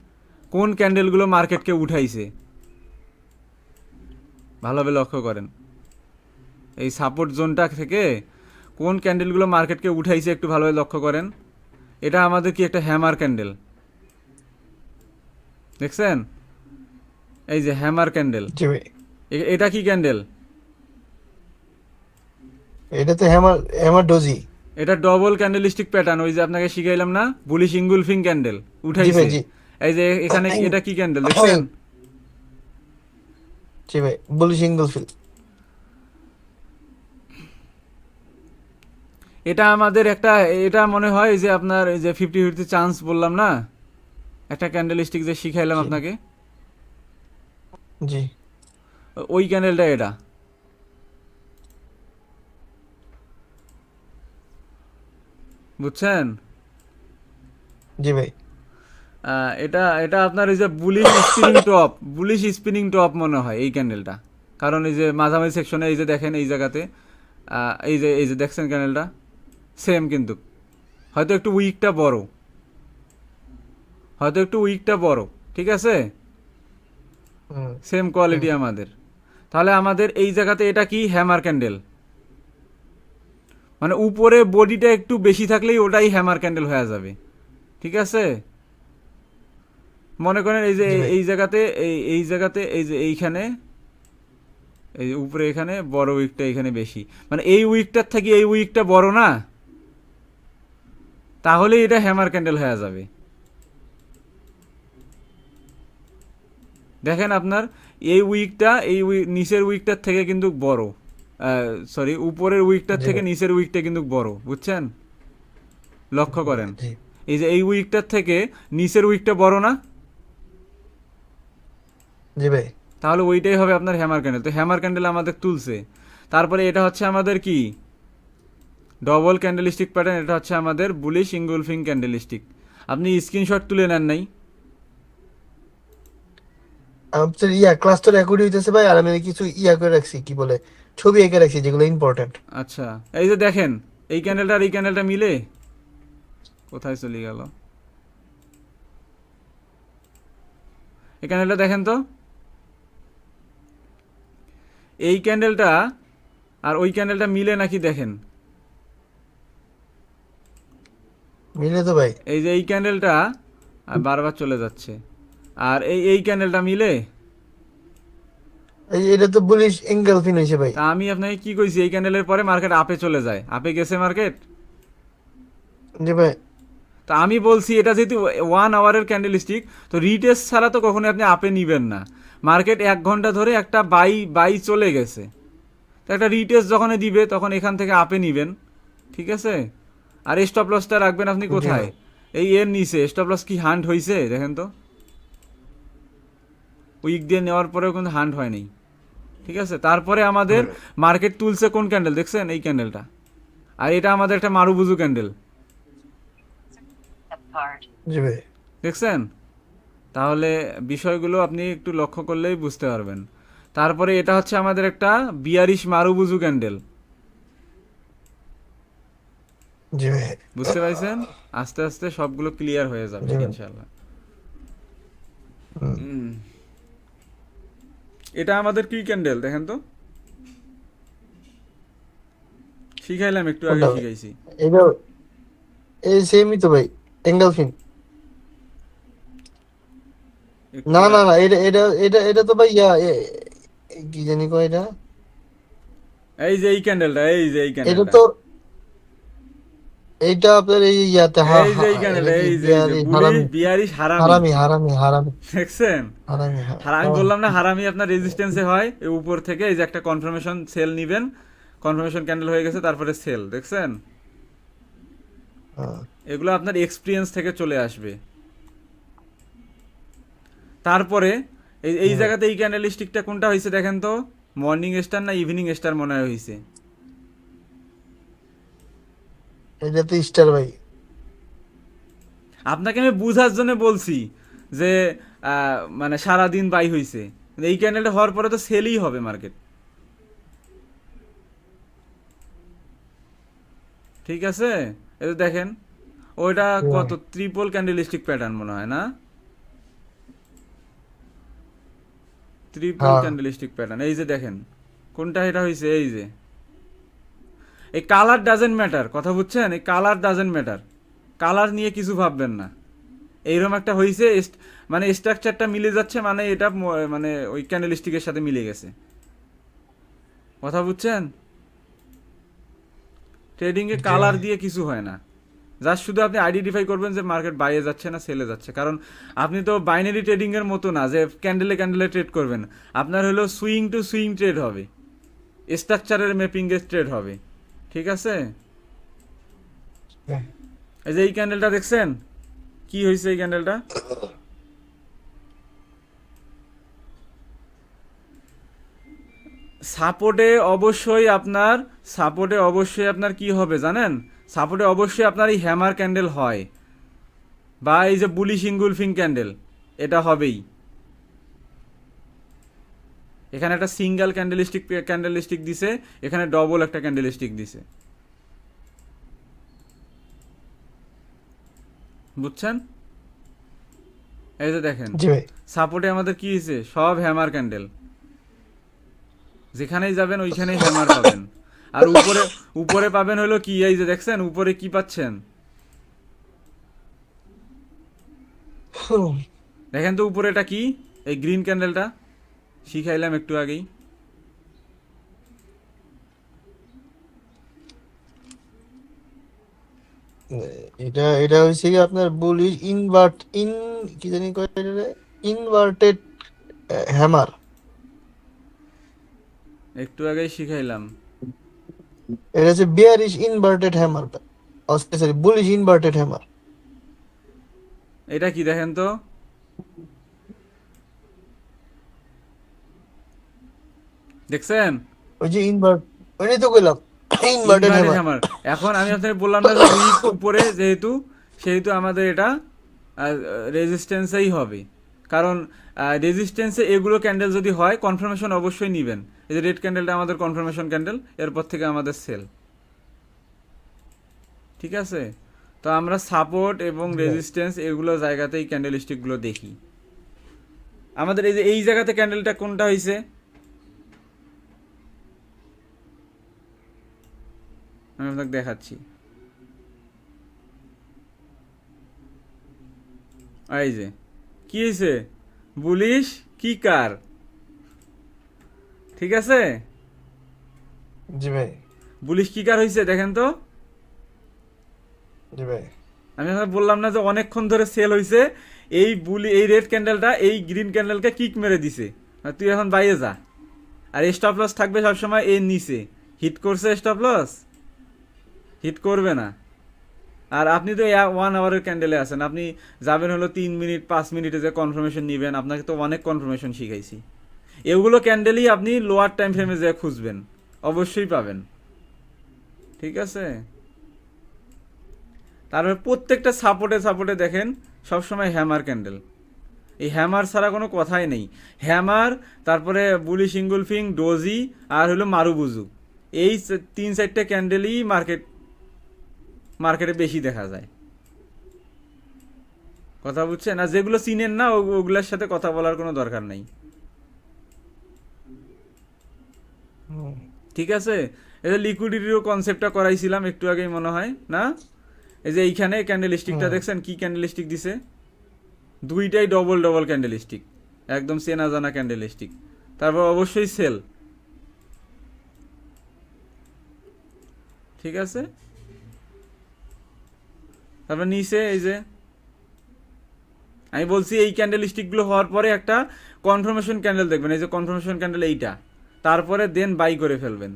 কোন ক্যান্ডেলগুলো মার্কেটকে উঠাইছে, ভালোভাবে লক্ষ্য করেন। এই সাপোর্ট জোনটা থেকে কোন ক্যান্ডেলগুলো মার্কেটকে উঠাইছে একটু ভালোভাবে লক্ষ্য করেন। এটা আমাদের কি একটা হ্যামার ক্যান্ডেল, দেখছেন, এই যে হ্যামার ক্যান্ডেল। জি ভাই, এটা কি ক্যান্ডেল? এটা তো হ্যামার হ্যামার ডোজি। এটা ডবল ক্যান্ডেলিস্টিক প্যাটার্ন, ওই যে আপনাকে শিখাইলাম না, বুলিশ ইঙ্গুলফিং ক্যান্ডেল জি ভাই উঠাইছে। জি। এই যে এখানে এটা কি ক্যান্ডেল দেখছেন? জি ভাই, বলি সিঙ্গল ফিল। এটা আমাদের একটা, এটা মনে হয় যে আপনার এই যে 50-50 চান্স বললাম না, একটা ক্যান্ডেলিস্টিক যে শিখাইলাম জি আপনাকে, জি ওই ক্যান্ডেলটা এটা, বুঝছেন। জি ভাই। এটা এটা আপনার এই যে bullish spinning top, bullish spinning top মনে হয় এই ক্যান্ডেলটা। কারণ এই যে মাঝামাঝি সেকশনে এই যে দেখেন এই জায়গাতে, এই যে দেখছেন ক্যান্ডেলটা সেম, কিন্তু হয়তো একটু উইকটা বড়, হয়তো একটু উইকটা বড়, ঠিক আছে, হুম সেম হুম। কোয়ালিটি আমাদের। তাহলে আমাদের এই জায়গাতে এটা কি হ্যামার ক্যান্ডেল, মানে উপরে বডিটা একটু বেশি থাকলেই ওটাই হ্যামার ক্যান্ডেল হয়ে যাবে, ঠিক আছে। মনে করেন এই যে জি ভাই এই জায়গাতে, এই জায়গাতে, এই যে এইখানে, এই যে উপরে এখানে বড় উইকটা এখানে বেশি, মানে এই উইকটার থেকে এই উইকটা বড় না, তাহলে এটা হ্যামার ক্যান্ডেল হয়ে যাবে। দেখেন আপনার এই উইকটা এই নিচের উইকটার থেকে কিন্তু বড়, সরি উপরের উইকটার জি থেকে ভাই নিচের উইকটা কিন্তু বড়, বুঝছেন, লক্ষ্য জি করেন। জি এই যে এই উইকটার থেকে নিচের উইকটা বড় না, জি ভাই। তাহলে ওইটাই হবে আপনার হ্যামার ক্যান্ডেল। তো হ্যামার ক্যান্ডেল আমাদের তুলছে। তারপরে এটা হচ্ছে আমাদের কি ডবল ক্যান্ডেলস্টিক প্যাটার্ন, এটা হচ্ছে আমাদের বুলিশ ইঙ্গুলফিং ক্যান্ডেলস্টিক। আপনি স্ক্রিনশট তুলে নেন নাই? আমাদের ক্লাস তো রেকর্ড হইতেছে ভাই, আর আমি কিছু করে রাখছি, কি বলে, ছবি এঁকে রাখছি যেগুলো ইম্পর্টেন্ট। আচ্ছা, এই যে দেখেন এই ক্যান্ডেলটা আর এই ক্যান্ডেলটা মিলে কোথায় চলে গেল, এই ক্যান্ডেলটা দেখেন তো, এই ক্যান্ডেলটা আর ওই ক্যান্ডেলটা মিলে নাকি দেখেন। মিলে তো ভাই। এই যে এই ক্যান্ডেলটা বারবার চলে যাচ্ছে, আর এই ক্যান্ডেলটা মিলে। এটা তো বুলিশ এঙ্গেল ফিন হয়েছে ভাই। তা আমি আপনাকে কি কইছি, এই ক্যান্ডেলের পরে মার্কেট আপে চলে যায়, আপে গেছে মার্কেট। জি ভাই। তা আমি বলছি এটা যেহেতু 1 আওয়ারের ক্যান্ডেলস্টিক, তো রিটেস্ট ছাড়া তো কখনোই আপনি আপে নিবেন না। মার্কেট 1 ঘন্টা ধরে একটা বাই বাই চলে গেছে, তো একটা রিটেস্ট যখন দিবে তখন এখান থেকে আপে নিবেন, ঠিক আছে। আর স্টপ লসটা রাখবেন আপনি জি কোথায়, ভাই। এই এর নিচে। স্টপ লস কি হান্ট হয়েছে দেখেন তো, উইক দিয়ে নেওয়ার পরেও কিন্তু হান্ট হয়নি, ঠিক আছে। তারপরে আমাদের মার্কেট তুলছে কোন ক্যান্ডেল দেখছেন, এই ক্যান্ডেলটা, আর এটা আমাদের একটা মারুবুজু ক্যান্ডেল, জি ভাই। দেখছেন। তাহলে বিষয়গুলো আপনি একটু লক্ষ্য করলেই বুঝতে পারবেন। তারপরে এটা হচ্ছে আমাদের একটা বিয়ারিশ মারুবুজু ক্যান্ডেল, জি ভাই। বুঝতে পারছেন। আস্তে আস্তে সবগুলো ক্লিয়ার হয়ে যাবে জি ভাই। ইনশাল্লাহ। এটা আমাদের কি ক্যান্ডেল দেখেন তো, শিখাইলাম একটু আগে, কোনটা ভাই? শিখাইছি। এটা এই সেমই তো ভাই, এঙ্গেলফিন। একটু না না না, এটা তো ভাই কি জানি কয় এটা। এই যে এই ক্যান্ডেলটা, এই যে এই এটা ক্যান্ডেলটা, তো এইটা আপনার এই ইয়াতে এই যে এই এটা ক্যান্ডেলটা, কি এই যে এই যে বিয়ারি বুলিশ হারামি, বিয়ারিশ হারামি, হারামি হারামি হারামি দেখছেন। হারামি আমি বললাম না হারামি আপনার রেজিস্ট্যান্সে হয়, এই উপর থেকে এই যে একটা কনফার্মেশন সেল নিবেন, কনফার্মেশন ক্যান্ডেল হয়ে গেছে, তারপরে সেল, দেখছেন। হ্যাঁ। এগুলো আপনার এক্সপিরিয়েন্স থেকে চলে আসবে। তারপরে এই এই জায়গাতে এই ক্যান্ডেল স্টিকটা কোনটা হয়েছে দেখেন তো, মর্নিং স্টার না ইভিনিং স্টার মনে হয় হয়েছে। এটা তো স্টার ভাই। আপনাকে আমি বুঝার জন্য বলছি যে মানে সারাদিন বাই হয়েছে, এই ক্যান্ডেলটা হওয়ার পরে তো সেলই হবে মার্কেট, ঠিক আছে। এই যে দেখেন ওইটা কত ট্রিপল ক্যান্ডেলিস্টিক প্যাটার্ন মনে হয় না, ট্রিপল হ্যাঁ ক্যান্ডেলিস্টিক প্যাটার্ন। এই যে দেখেন কোনটা এটা হয়েছে, এই যে এই কালার ডাজেন্ট ম্যাটার, কথা বুঝছেন, এই কালার ডাজেন্ট ম্যাটার, কালার নিয়ে কিছু ভাববেন না। এইরকম একটা হয়েছে, মানে স্ট্রাকচারটা মিলে যাচ্ছে, মানে এটা মানে ওই ক্যান্ডেলিস্টিকের সাথে মিলে গেছে, কথা বুঝছেন। ট্রেডিংয়ে জি কালার ভাই। দিয়ে কিছু হয় না, জাস্ট শুধু আপনি আইডেন্টিফাই করবেন যে মার্কেট বাইরে যাচ্ছে না সেলে যাচ্ছে। কারণ আপনি তো বাইনারি ট্রেডিং এর মতো না যে ক্যান্ডেলে ক্যান্ডেলে ট্রেড করবেন, আপনার হলো সুইং টু সুইং ট্রেড হবে, স্ট্রাকচারের ম্যাপিং এর ট্রেড হবে, ঠিক আছে। এই যে এই ক্যান্ডেলটা দেখছেন, কি হয়েছে এই ক্যান্ডেলটা, সাপোর্টে অবশ্যই আপনার কি হবে জানেন, সাপোর্টে অবশ্যই আপনার এই হ্যামার ক্যান্ডেল হয়, বা এই যে বুলিশ ইনগুলফিং ক্যান্ডেল, এটা হবেই। এখানে একটা সিঙ্গেল ক্যান্ডেলস্টিক দিছে, এখানে ডবল একটা ক্যান্ডেলস্টিক দিছে, বুঝছেন। এই যে দেখেন জি ভাই। সাপোর্টে আমাদের কি হয়েছে, সব হ্যামার ক্যান্ডেল, যেখানেই যাবেন ওইখানেই হ্যামার পাবেন। আর উপরে উপরে পাবেন হলো কি, এই যে দেখছেন উপরে কি পাচ্ছেন, দেখেন তো উপরে এটা কি, এই গ্রিন ক্যান্ডেলটা শিখাইলাম একটু আগেই, এটা এটা হচ্ছে কি আপনার বুলিশ কি জানি কয় এটা, ইনভার্টেড হ্যামার। একটু আগেই শিখাইলাম। এটা হচ্ছে bearish inverted hammer, sorry bullish inverted hammer. এটা কি দেখেন তো, দেখছেন ওই যে ওইটাই তো কইলাম, ইনভার্টেড ইনভার্টেড হ্যামার। হ্যামার। এখন আমি আপনাকে বললাম না যে উইক উপরে যেহেতু, সেহেতু আমাদের এটা রেজিস্ট্যান্সেই হবে। কারণ রেজিস্ট্যান্সে এগুলো ক্যান্ডেল যদি হয় কনফার্মেশন অবশ্যই নেবেন। এই যে রেড ক্যান্ডেলটা আমাদের কনফার্মেশন ক্যান্ডেল, এরপর থেকে আমাদের সেল, ঠিক আছে। তো আমরা সাপোর্ট এবং রেজিস্ট্যান্স এগুলো জায়গাতেই ক্যান্ডেল স্টিকগুলো দেখি। আমাদের এই যে এই জায়গাতে ক্যান্ডেলটা কোনটা হয়েছে, আমি আপনাকে দেখাচ্ছি, এই যে কি হয়েছে, বুলিশ কি কার, ঠিক আছে। জি ভাই। বুলিশ কি কার হয়েছে দেখেন তো, জি ভাই। আমি আপনাকে বললাম না যে অনেকক্ষণ ধরে সেল হয়েছে, এই রেড ক্যান্ডেলটা এই গ্রিন ক্যান্ডেলকে কিক মেরে দিছে, আর তুই এখন বাইরে যা। আর স্টপ লস থাকবে সবসময় এর নিচে, হিট করছে স্টপ লস, হিট করবে না, আর আপনি তো 1 আওয়ারের ক্যান্ডেলে আছেন, আপনি যাবেন হলো 3 মিনিট 5 মিনিটে যে কনফার্মেশন নেবেন, আপনাকে তো অনেক কনফার্মেশন শিখাইছি। এগুলো ক্যান্ডেলই আপনি লোয়ার টাইম ফ্রেমে যে খুঁজবেন, অবশ্যই পাবেন। ঠিক আছে, তারপরে প্রত্যেকটা সাপোর্টে সাপোর্টে দেখেন সবসময় হ্যামার ক্যান্ডেল। এই হ্যামার ছাড়া কোনো কথাই নেই। হ্যামার, তারপরে বুলিশ ইঙ্গুলফিং, ডোজি, আর হলো মারুবুজু, এই 3-4টে ক্যান্ডেলই মার্কেটে বেশি দেখা যায়। কথা বুঝছেন? আর যেগুলো চিনেন না ওগুলোর সাথে কথা বলার কোনো দরকার নাই। ঠিক আছে, এই যে লিকুইডিটিরও কনসেপ্টটা করাইছিলাম একটু আগেই মনে হয় না? এই যে এইখানে ক্যান্ডেল স্টিকটা দেখছেন, কি ক্যান্ডেল স্টিক দিছে? দুইটাই ডবল ডবল ক্যান্ডেল স্টিক, একদম চেনা জানা ক্যান্ডেল স্টিক। তারপর অবশ্যই সেল। ঠিক আছে, তারপর নিচে এই যে আমি বলছি এই ক্যান্ডেল স্টিকগুলো হওয়ার পরে একটা কনফার্মেশন ক্যান্ডেল দেখবেন, এই যে কনফার্মেশন ক্যান্ডেল এইটা, তারপরে দেন বাই করে ফেলবেন।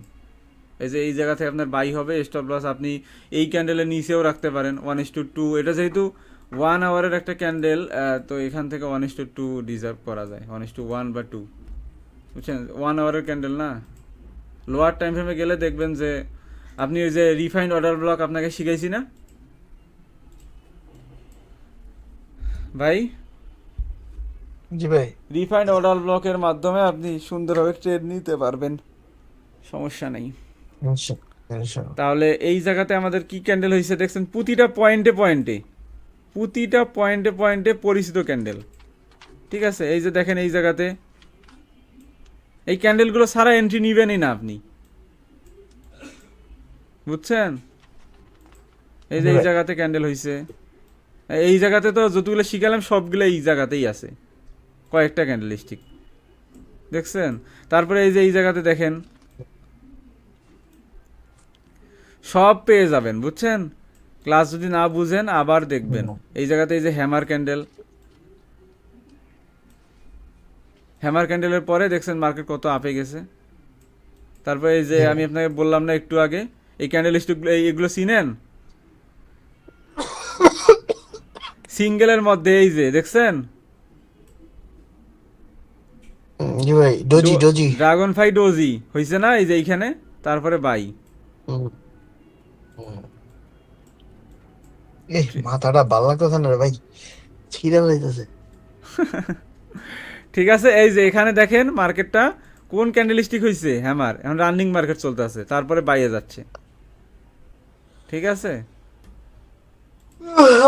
এই যে এই জায়গা থেকে আপনার বাই হবে, স্টপ লস আপনি এই ক্যান্ডেলের নিচেও রাখতে পারেন 1:2। এটা যেহেতু 1 আওয়ারের একটা ক্যান্ডেল, তো এখান থেকে 1:2 ডিজার্ভ করা যায়, 1:1 বা 2, বুঝছেন? 1 আওয়ারের ক্যান্ডেল না। লোয়ার টাইম ফ্রেমে গেলে দেখবেন যে আপনি ওই যে রিফাইন্ড অর্ডার ব্লক আপনাকে শিখাইছি না ভাই? জি ভাই। রিফাইন্ড অর্ডার ব্লকের মাধ্যমে আপনি সুন্দরভাবে ট্রেড নিতে পারবেন, সমস্যা নেই। ইনশাআল্লাহ। তাহলে এই জায়গাতে আমাদের কি ক্যান্ডেল হয়েছে দেখছেন? প্রতিটা পয়েন্টে পয়েন্টে পরিচিত ক্যান্ডেল। ঠিক আছে, এই যে দেখেন এই জায়গাতে এই ক্যান্ডেলগুলো সারা এন্ট্রি নিবেনই না আপনি, বুঝছেন? এই যে এই জায়গাতে ক্যান্ডেল হয়েছে, এই জায়গাতে তো যতগুলো শিখালাম সবগুলো এই জায়গাতেই আছে, কয়েকটা ক্যান্ডেল স্টিক দেখছেন? তারপরে এই যে এই জায়গাতে দেখেন, সব পেয়ে যাবেন, বুঝছেন? ক্লাস যদি না বুঝেন আবার দেখবেন। এই জায়গাতে এই যে হ্যামার ক্যান্ডেলের পরে দেখছেন মার্কেট কত আপে গেছে। তারপরে এই যে আমি আপনাকে বললাম না একটু আগে, এই ক্যান্ডেল স্টিকগুলো এগুলো চিনেন? সিঙ্গেলের মধ্যে এই যে দেখছেন জি ভাই, doji doji. Dragon fly doji হয়েছে না? এই যে এইখানে, তারপরে বাই। মাথাটা ভালো লাগতেছে না রে ভাই, ছিঁড়ে যাইতেছে। ঠিক আছে, এই যে এখানে দেখেন মার্কেটটা কোন ক্যান্ডেল স্টিক হয়েছে, হ্যামার, এখন রানিং মার্কেট চলতে আছে, তারপরে বাইয়ে যাচ্ছে। ঠিক আছে,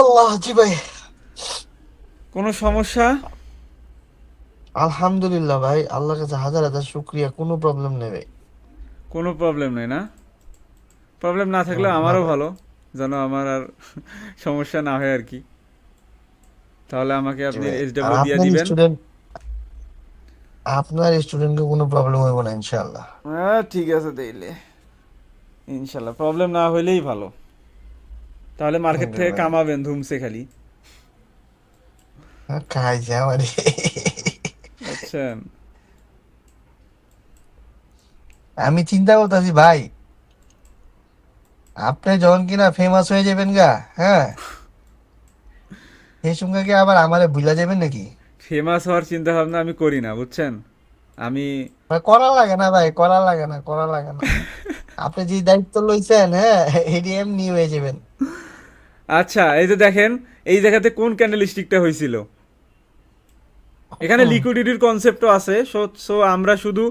আল্লাহ। জি ভাই। কোনো সমস্যা? আলহামদুলিল্লাহ ভাই, আল্লাহর কাছে হাজার হাজার শুকরিয়া, কোনো প্রবলেম নেই ভাই। কোনো প্রবলেম নেই না? প্রবলেম না থাকলে না আমারও ভাই। ভালো, যেন আমার আর সমস্যা না হয় আর কি। তাহলে আমাকে জি আপনি ভাই। আর SW দিয়ে আপনার দিবেন। স্টুডেন্ট, আপনার স্টুডেন্টকে কোনো প্রবলেম হইব না ইনশাআল্লাহ। হ্যাঁ ঠিক আছে, দিলে ইনশাল্লাহ প্রবলেম না হইলেই ভালো। তাহলে মার্কেট জি থেকে ভাই। কামাবেন ধুমসে খালি, খাইছে আমারে। বুঝছেন? আমি চিন্তা করতেছি ভাই, আপনি যখন কিনা ফেমাস হয়ে যাবেন গা, হ্যাঁ, সেই সঙ্গে কি আবার আমারে ভুলা যাবেন নাকি? ফেমাস হওয়ার চিন্তা ভাবনা আমি করি না, বুঝছেন? আমি ভাই করা লাগে না ভাই, করা লাগে না, করা লাগে না। আপনি যে দায়িত্ব লইছেন, হ্যাঁ, এটি এমনি হয়ে যাবেন। আচ্ছা, এই যে দেখেন এই জায়গাতে কোন ক্যান্ডেল স্টিকটা হয়েছিল, এখানে লিকুইডিটির কনসেপ্টও আছে। সো আমরা শুধু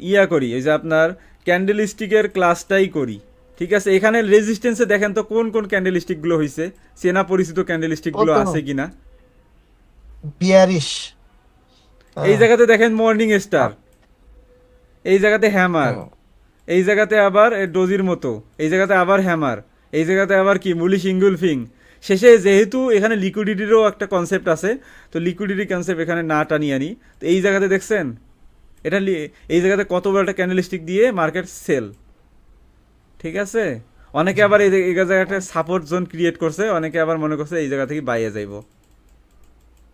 ইয়া করি, এই যে আপনার ক্যান্ডেল স্টিকের ক্লাসটাই করি। ঠিক আছে, এখানে রেজিস্ট্যান্সে দেখেন তো কোন কোন ক্যান্ডেল স্টিকগুলো হয়েছে, চেনা পরিচিত ক্যান্ডেল স্টিকগুলো কত আছে কিনা। বিয়ারিশ। এই জায়গাতে দেখেন মর্নিং স্টার, এই জায়গাতে হ্যামার, এই জায়গাতে আবার ডোজির মতো, এই জায়গাতে আবার হ্যামার, এই জায়গাতে আবার কি মুলি সিঙ্গুলফিং। শেষে যেহেতু এখানে লিকুইডিটিরও একটা কনসেপ্ট আছে, তো লিকুইডিটি কনসেপ্ট এখানে না টানিয়ে আনি। তো এই জায়গাতে দেখছেন এটা এই জায়গাতে কত বড় একটা ক্যান্ডেল স্টিক দিয়ে মার্কেট সেল। ঠিক আছে, অনেকে আবার এই জায়গায় একটা সাপোর্ট জোন ক্রিয়েট করছে, অনেকে আবার মনে করছে এই জায়গা থেকে বাইরে যাইব,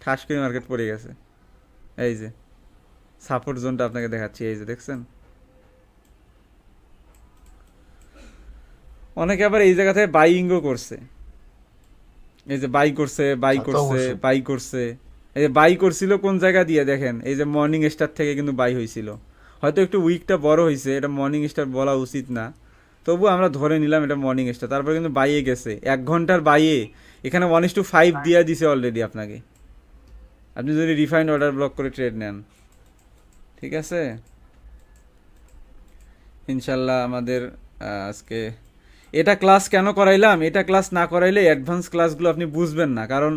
ঠাস করে মার্কেট পড়ে গেছে। এই যে সাপোর্ট জোনটা আপনাকে দেখাচ্ছি, এই যে দেখছেন অনেকে আবার এই জায়গা থেকে বাইংও করছে, এই যে বাই করছে, বাই তা তো করছে, অবশ্যই। বাই করছে। এই যে বাই করছিল কোন জায়গা দিয়ে দেখেন, এই যে মর্নিং স্টার থেকে কিন্তু বাই হয়েছিল। হয়তো একটু উইকটা বড় হয়েছে, এটা মর্নিং স্টার বলা উচিত না, তবু আমরা ধরে নিলাম এটা মর্নিং স্টার। তারপর কিন্তু বাইয়ে গেছে 1 ঘন্টার বাইয়ে, এখানে 1:5 দিয়ে দিছে অলরেডি আপনাকে, আপনি যদি রিফাইন্ড অর্ডার ব্লক করে ট্রেড নেন। ঠিক আছে, ইনশাল্লাহ আমাদের আজকে এটা ক্লাস কেন করাইলাম, এটা ক্লাস না করাইলে অ্যাডভান্স ক্লাসগুলো আপনি বুঝবেন না, কারণ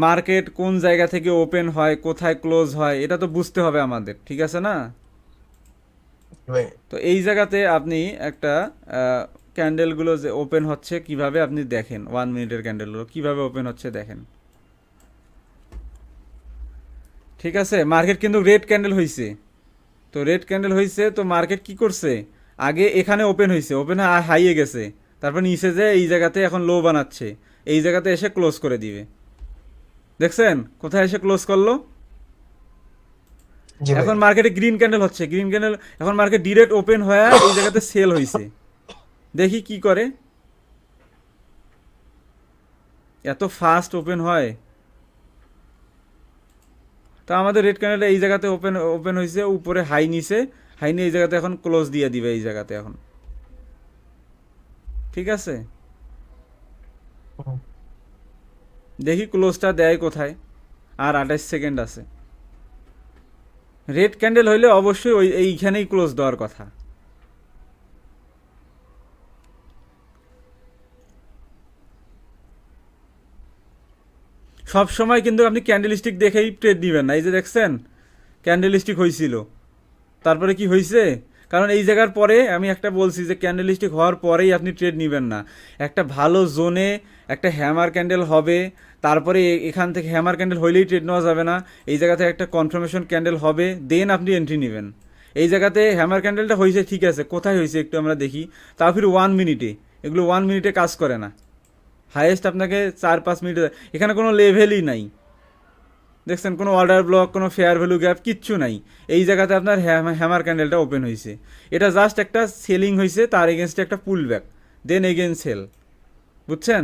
মার্কেট কোন জায়গা থেকে ওপেন হয়, কোথায় ক্লোজ হয়, এটা তো বুঝতে হবে আমাদের, ঠিক আছে না? ভাই তো এই জায়গাতে আপনি একটা ক্যান্ডেলগুলো যে ওপেন হচ্ছে কিভাবে আপনি দেখেন, 1 মিনিটের ক্যান্ডেলগুলো কিভাবে ওপেন হচ্ছে দেখেন। ঠিক আছে, মার্কেট কিন্তু রেড ক্যান্ডেল হয়েছে, তো রেড ক্যান্ডেল হয়েছে, তো মার্কেট কি করছে, আগে এখানে ওপেন হয়েছে, ওপেন হাইয়ে গেছে, তারপর নিচে যে এই জায়গাতে এখন লো বানাচ্ছে, এই জায়গাতে এসে ক্লোজ করে দিবে। দেখছেন কোথায় এসে ক্লোজ করলো? জি ভাই। এখন মার্কেটে গ্রিন ক্যান্ডেল হচ্ছে, গ্রিন ক্যান্ডেল, এখন মার্কেট ডিরেক্ট ওপেন হয়ে এই জায়গাতে সেল হয়েছে। দেখি কি করে, এত ফাস্ট ওপেন হয়। তো আমাদের রেড ক্যান্ডেলটা এই জায়গাতে ওপেন ওপেন হয়েছে, উপরে হাই নিছে, হাই নিয়ে এই জায়গাতে এখন ক্লোজ দিয়ে দিবে এই জায়গাতে এখন। ঠিক আছে, হুম। দেখি ক্লোজটা দেয় কোথায়। আর 28 সেকেন্ড আছে। রেড ক্যান্ডেল হইলে অবশ্যই ওই এইখানেই ক্লোজ দেওয়ার কথা। সব সময় কিন্তু আপনি ক্যান্ডেল স্টিক দেখেই ট্রেড দিবেন না। এই যে দেখছেন ক্যান্ডেল স্টিক হয়েছিল, তারপরে কি হয়েছে, কারণ এই জায়গার পরে আমি একটা বলছি যে ক্যান্ডেল স্টিক হওয়ার পরেই আপনি ট্রেড নেবেন না, একটা ভালো জোনে একটা হ্যামার ক্যান্ডেল হবে, তারপরে এখান থেকে হ্যামার ক্যান্ডেল হইলেই ট্রেড নেওয়া যাবে না, এই জায়গাতে একটা কনফার্মেশন ক্যান্ডেল হবে, দেন আপনি এন্ট্রি নেবেন। এই জায়গাতে হ্যামার ক্যান্ডেলটা হয়েছে ঠিক আছে, কোথায় হয়েছে একটু আমরা দেখি, তাও ফির 1 মিনিটে, এগুলো 1 মিনিটে কাজ করে না, হাইয়েস্ট আপনাকে 4-5 মিনিটে, এখানে কোনো লেভেলই নাই। দেখছেন কোনো অর্ডার ব্লক, কোনো ফেয়ার ভ্যালু গ্যাপ কিচ্ছু নাই। এই জায়গাতে আপনার হ্যামার ক্যান্ডেলটা ওপেন হয়েছে, এটা জাস্ট একটা সেলিং হয়েছে, তার এগেনস্টে একটা pull back, then again sell. বুঝছেন?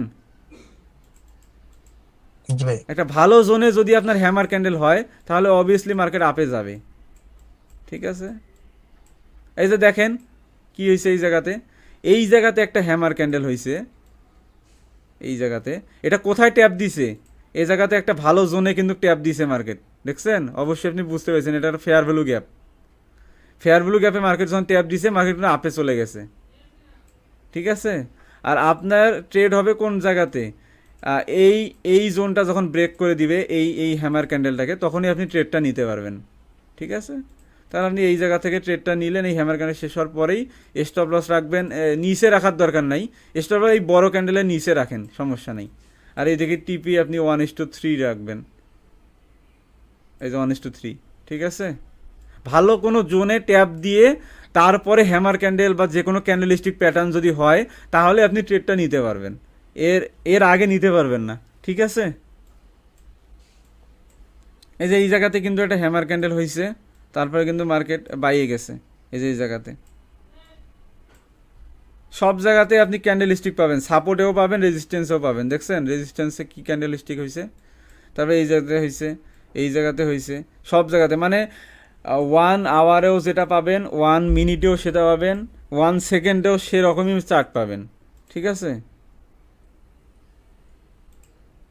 জি ভাই। একটা ভালো জোনে যদি আপনার হ্যামার ক্যান্ডেল হয় তাহলে অবভিয়াসলি মার্কেট আপে যাবে। ঠিক আছে, এই যে দেখেন কি হয়েছে এই জায়গাতে, এই জায়গাতে একটা হ্যামার ক্যান্ডেল হয়েছে, এই জায়গাতে এটা কোথায় ট্যাপ দিছে, এই জায়গাতে একটা ভালো জোনে কিন্তু ট্যাপ দিছে মার্কেট। দেখছেন, অবশ্যই আপনি বুঝতে পেরেছেন এটা fair value gap. Fair value গ্যাপে মার্কেট যখন ট্যাপ দিছে, মার্কেট কিন্তু আপে চলে গেছে। ঠিক আছে, আর আপনার ট্রেড হবে কোন জায়গাতে, এই এই জোনটা যখন ব্রেক করে দিবে এই এই হ্যামার ক্যান্ডেলটাকে, তখনই আপনি ট্রেডটা নিতে পারবেন। ঠিক আছে, তাহলে আপনি এই জায়গা থেকে ট্রেডটা নিলেন, এই হ্যামার ক্যান্ডেল শেষ হওয়ার পরেই স্টপ লস রাখবেন, নিচে রাখার দরকার নাই, স্টপ লস এই বড় ক্যান্ডেলের নিচে রাখেন, সমস্যা নেই। আর এই দিকে টিপি আপনি 1:3 রাখবেন, এই যে 1:3। ঠিক আছে, ভালো কোনো জোনে ট্যাপ দিয়ে তারপরে হ্যামার ক্যান্ডেল বা যে কোনো ক্যান্ডেলিস্টিক প্যাটার্ন যদি হয়, তাহলে আপনি ট্রেডটা নিতে পারবেন, এর এর আগে নিতে পারবেন না। ঠিক আছে, এই যে এই জায়গাতে কিন্তু একটা হ্যামার ক্যান্ডেল হয়েছে, তারপরে কিন্তু মার্কেট বাইয়ে গেছে। এই যে এই জায়গাতে সব জায়গাতে আপনি ক্যান্ডেল স্টিক পাবেন, সাপোর্টেও পাবেন, রেজিস্ট্যান্সেও পাবেন। দেখছেন রেজিস্ট্যান্সে কি ক্যান্ডেল স্টিক হয়েছে, তারপরে এই জায়গাতে হয়েছে, এই জায়গাতে হয়েছে, সব জায়গাতে, মানে 1 আওয়ারেও যেটা পাবেন, 1 মিনিটেও সেটা পাবেন, 1 সেকেন্ডেও সেরকমই চার্ট পাবেন। ঠিক আছে,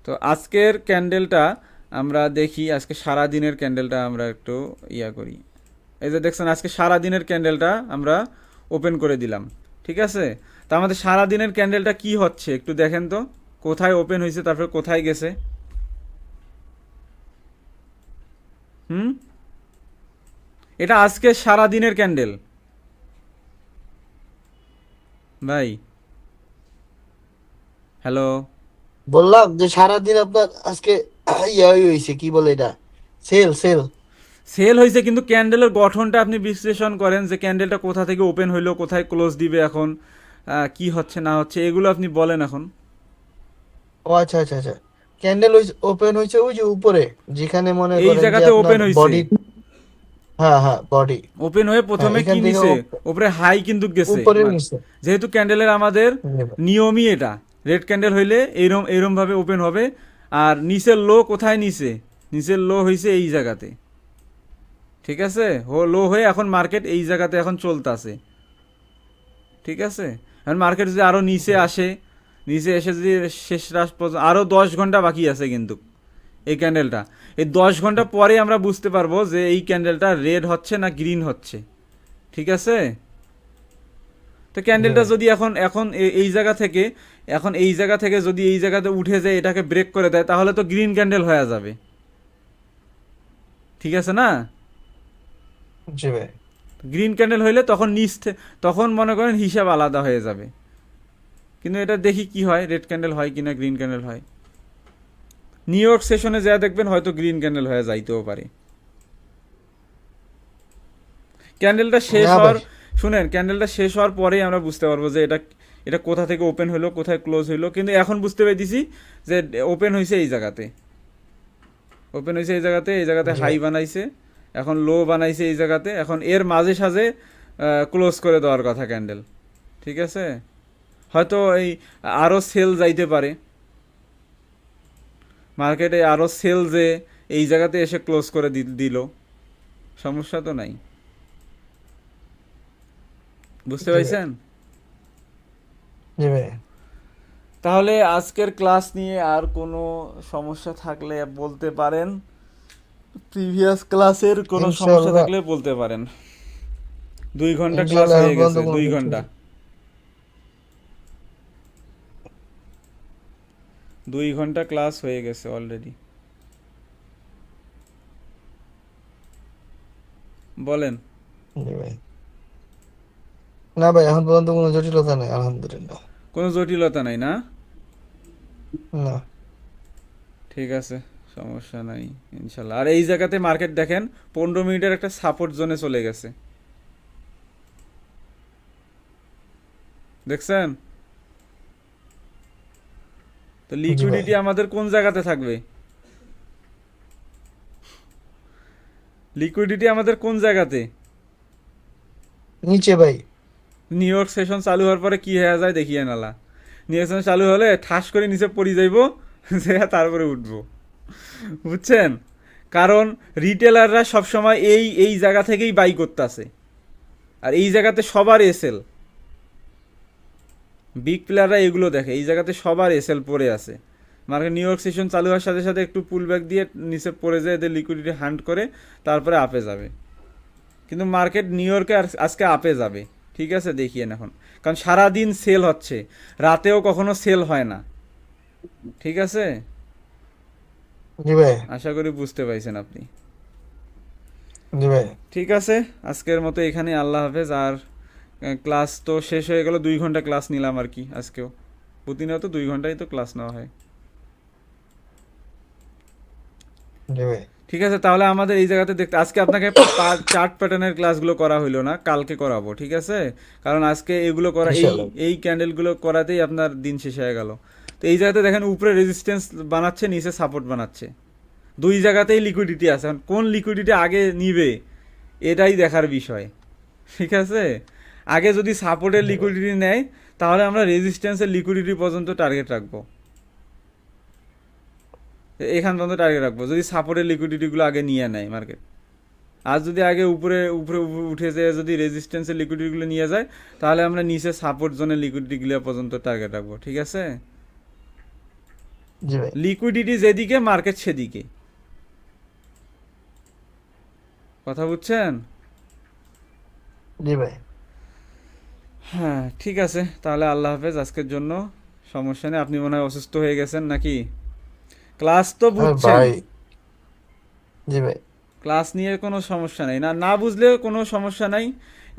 তো আজকের ক্যান্ডেলটা আমরা দেখি, আজকে সারা দিনের ক্যান্ডেলটা আমরা একটু ইয়া করি। এই যে দেখছেন আজকে সারা দিনের ক্যান্ডেলটা আমরা ওপেন করে দিলাম। ঠিক আছে, তা আমাদের সারা দিনের ক্যান্ডেলটা কি হচ্ছে একটু দেখেন তো, কোথায় ওপেন হয়েছে তারপরে কোথায় গেছে। হুম, এটা আজকে সারা দিনের ক্যান্ডেল ভাই। হ্যালো, বললাম যে সারাদিন আপনার আজকে ইয়া হয়েছে, কি বলে এটা, সেল সেল। সেল হয়েছে, কিন্তু ক্যান্ডেলের গঠনটা আপনি বিশ্লেষণ করেন যে ক্যান্ডেলটা কোথা থেকে ওপেন হইলো, কোথায় ক্লোজ দিবে এখন, কি হচ্ছে না হচ্ছে, এগুলো আপনি বলেন এখন। ও আচ্ছা আচ্ছা আচ্ছা। ক্যান্ডেল ওপেন হয়েছে ওই যে উপরে, যেখানে মনে এই করেন যে জায়গাতে আপনার ওপেন হয়েছে, বডি। হ্যাঁ হ্যাঁ বডি, ওপেন হয়ে হ্যাঁ প্রথমে এখান কি থেকে নিছে, উপরে হাই কিন্তু গেছে। উপরে নিচে। যেহেতু ক্যান্ডেলের আমাদের জি ভাই। নিয়মই এটা, রেড ক্যান্ডেল হইলে এইরম এইরম ভাবে ওপেন হবে। আর নিচের লো কোথায় নিচে, নিচের লো হইছে এই জায়গাতে, ঠিক আছে। লো হয়ে এখন মার্কেট এই জায়গাতে এখন চলতেছে, ঠিক আছে। এখন মার্কেট যদি আরো নিচে আসে, নিচে এসে যদি শেষ রাশ পর্যন্ত আরো 10 ঘন্টা বাকি আছে কিন্তু এই ক্যান্ডেলটা, এই 10 ঘন্টা পরে আমরা বুঝতে পারবো যে এই ক্যান্ডেলটা রেড হচ্ছে না গ্রিন হচ্ছে, ঠিক আছে। তো ক্যান্ডেলটা যদি এখন এখন এই জায়গা থেকে, এখন এই জায়গা থেকে যদি এই জায়গাতে উঠে যায়, এটাকে ব্রেক করে দেয়, তাহলে তো গ্রিন ক্যান্ডেল হয়ে যাবে, ঠিক আছে না। জি ভাই। গ্রিন ক্যান্ডেল হইলে তখন তখন মনে করেন হিসাব আলাদা হয়ে যাবে। কিন্তু এটা দেখি কি হয়, রেড ক্যান্ডেল হয় কিনা গ্রিন ক্যান্ডেল হয়। নিউ ইয়র্ক সেশনে যা দেখবেন হয়তো গ্রিন ক্যান্ডেল হয়ে যাইতেও পারে। ক্যান্ডেলটা শেষ না হওয়ার, ভাই। শুনেন, ক্যান্ডেলটা শেষ হওয়ার পরেই আমরা বুঝতে পারবো যে এটা এটা কোথা থেকে ওপেন হলো, কোথায় ক্লোজ হইলো। কিন্তু এখন বুঝতে পেরেছি যে ওপেন হয়েছে এই জায়গাতে, ওপেন হয়েছে এই জায়গাতে, এই জায়গাতে জি হাই ভাই। বানাইছে, এখন লো বানাইছে এই জায়গাতে, এখন এর মাঝে সাঝে ক্লোজ করে দেওয়ার কথা ক্যান্ডেল, ঠিক আছে। হয়তো এই আরও সেল যাইতে পারে মার্কেটে, আরও সেল যে এই জায়গাতে এসে ক্লোজ করে দিল, সমস্যা তো নাই, বুঝতে জি ভাই। পারছেন। জি ভাই। তাহলে আজকের ক্লাস নিয়ে আর কোনো সমস্যা থাকলে বলতে পারেন, প্রিভিয়াস ক্লাসের কোনো সমস্যা ইনশাআল্লাহ। থাকলে বলতে পারেন। 2 ঘন্টা ক্লাস ইনশাআল্লাহ হয়ে এখন গেছে, পর্যন্ত কোনো 2 ঘন্টা, 2 ঘন্টা ক্লাস হয়ে গেছে অলরেডি। বলেন। জি ভাই। না ভাই এখন পর্যন্ত কোনো জটিলতা নেই আলহামদুলিল্লাহ। কোনো জটিলতা নাই না, না। ঠিক আছে, সমস্যা নাই ইনশাল্লাহ। আর এই জায়গাতে মার্কেট দেখেন 15 মিনিটের একটা সাপোর্ট জোনে চলে গেছে, দেখছেন। তো জি ভাই। লিকুইডিটি আমাদের কোন জায়গাতে থাকবে, লিকুইডিটি আমাদের কোন জায়গাতে। নিচে ভাই। নিউ ইয়র্ক সেশন চালু হওয়ার পরে কি হয়ে যায় দেখিয়ে নালা, নিউ ইয়র্ক সেশন চালু হলে ঠাস করে নিচে পড়ে যাইব, যে তারপরে উঠবো, বুঝছেন। কারণ রিটেলাররা সবসময় এই এই জায়গা থেকেই বাই করতেছে, আর এই জায়গাতে সবার এসেল, বিগ প্লেয়াররা এগুলো দেখে, এই জায়গাতে সবার এসেল পড়ে আছে। মার্কেট নিউ ইয়র্ক সেশন চালু হওয়ার সাথে সাথে একটু পুল ব্যাক দিয়ে নিচে পড়ে যায়, এদের লিকুইডিটি হান্ট করে তারপরে আপে যাবে। কিন্তু মার্কেট নিউ ইয়র্কে আজকে আপে যাবে, ঠিক আছে, দেখিয়েন এখন। কারণ সারাদিন সেল হচ্ছে, রাতেও কখনো সেল হয় না, ঠিক আছে। জি ভাই। আশা করি বুঝতে পাইছেন আপনি। জি ভাই। ঠিক আছে, আজকের মতো এখানে, আল্লাহ হাফেজ। আর ক্লাস তো শেষ হয়ে গেল, 2 ঘন্টা ক্লাস নিলাম আর কি আজকেও, প্রতিনিয়ত 2 ঘন্টাই তো ক্লাস নেওয়া হয়। জি ভাই। ঠিক আছে, তাহলে আমাদের এই জায়গাতে দেখতে, আজকে আপনাকে চার্ট প্যাটার্নের ক্লাসগুলো করা হইলো না, কালকে করাবো, ঠিক আছে। কারণ আজকে এগুলো করা, এই ইনশাআল্লাহ। এই ক্যান্ডেলগুলো করাতেই আপনার দিন শেষ হয়ে গেল। তো এই জায়গাতে দেখেন উপরে রেজিস্ট্যান্স বানাচ্ছে, নিচে সাপোর্ট বানাচ্ছে, দুই জায়গাতেই লিকুইডিটি আছে। এখন কোন লিকুইডিটি আগে নিবে এটাই দেখার বিষয়, ঠিক আছে। আগে যদি সাপোর্টের জি ভাই। লিকুইডিটি নেয়, তাহলে আমরা রেজিস্ট্যান্সের লিকুইডিটি পর্যন্ত টার্গেট রাখবো, এখান পর্যন্ত টার্গেট রাখবো, যদি সাপোর্টের লিকুইডিটিগুলো আগে নিয়ে নেয় মার্কেট। আর যদি আগে উপরে উপরে উপরে উঠে যায়, যদি রেজিস্ট্যান্সের লিকুইডিটিগুলো নিয়ে যায়, তাহলে আমরা নিচে সাপোর্ট জোনের লিকুইডিটিগুলো পর্যন্ত টার্গেট রাখবো, ঠিক আছে। জি ভাই। লিকুইডিটি যেদিকে মার্কেট সেদিকে, কথা বুঝছেন। জি ভাই। হ্যাঁ ঠিক আছে, তাহলে আল্লাহ হাফেজ আজকের জন্য। সমস্যা নেই, আপনি মনে হয় অসুস্থ হয়ে গেছেন নাকি। ক্লাস তো আরে বুঝছেন, ভাই। জি ভাই। ক্লাস নিয়ে কোনো সমস্যা নেই, না না বুঝলেও কোনো সমস্যা নাই,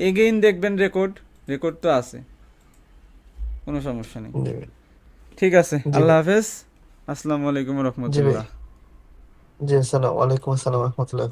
এগেইন দেখবেন রেকর্ড, রেকর্ড তো আছে, কোনো সমস্যা নেই। জি ভাই। ঠিক আছে, জি আল্লাহ ভাই। হাফেজ, আসসালামু আলাইকুম জি ভাই। রহমতুল্লাহ। জি আসসালামু আলাইকুম আসসালাম রহমতুল্লাহ।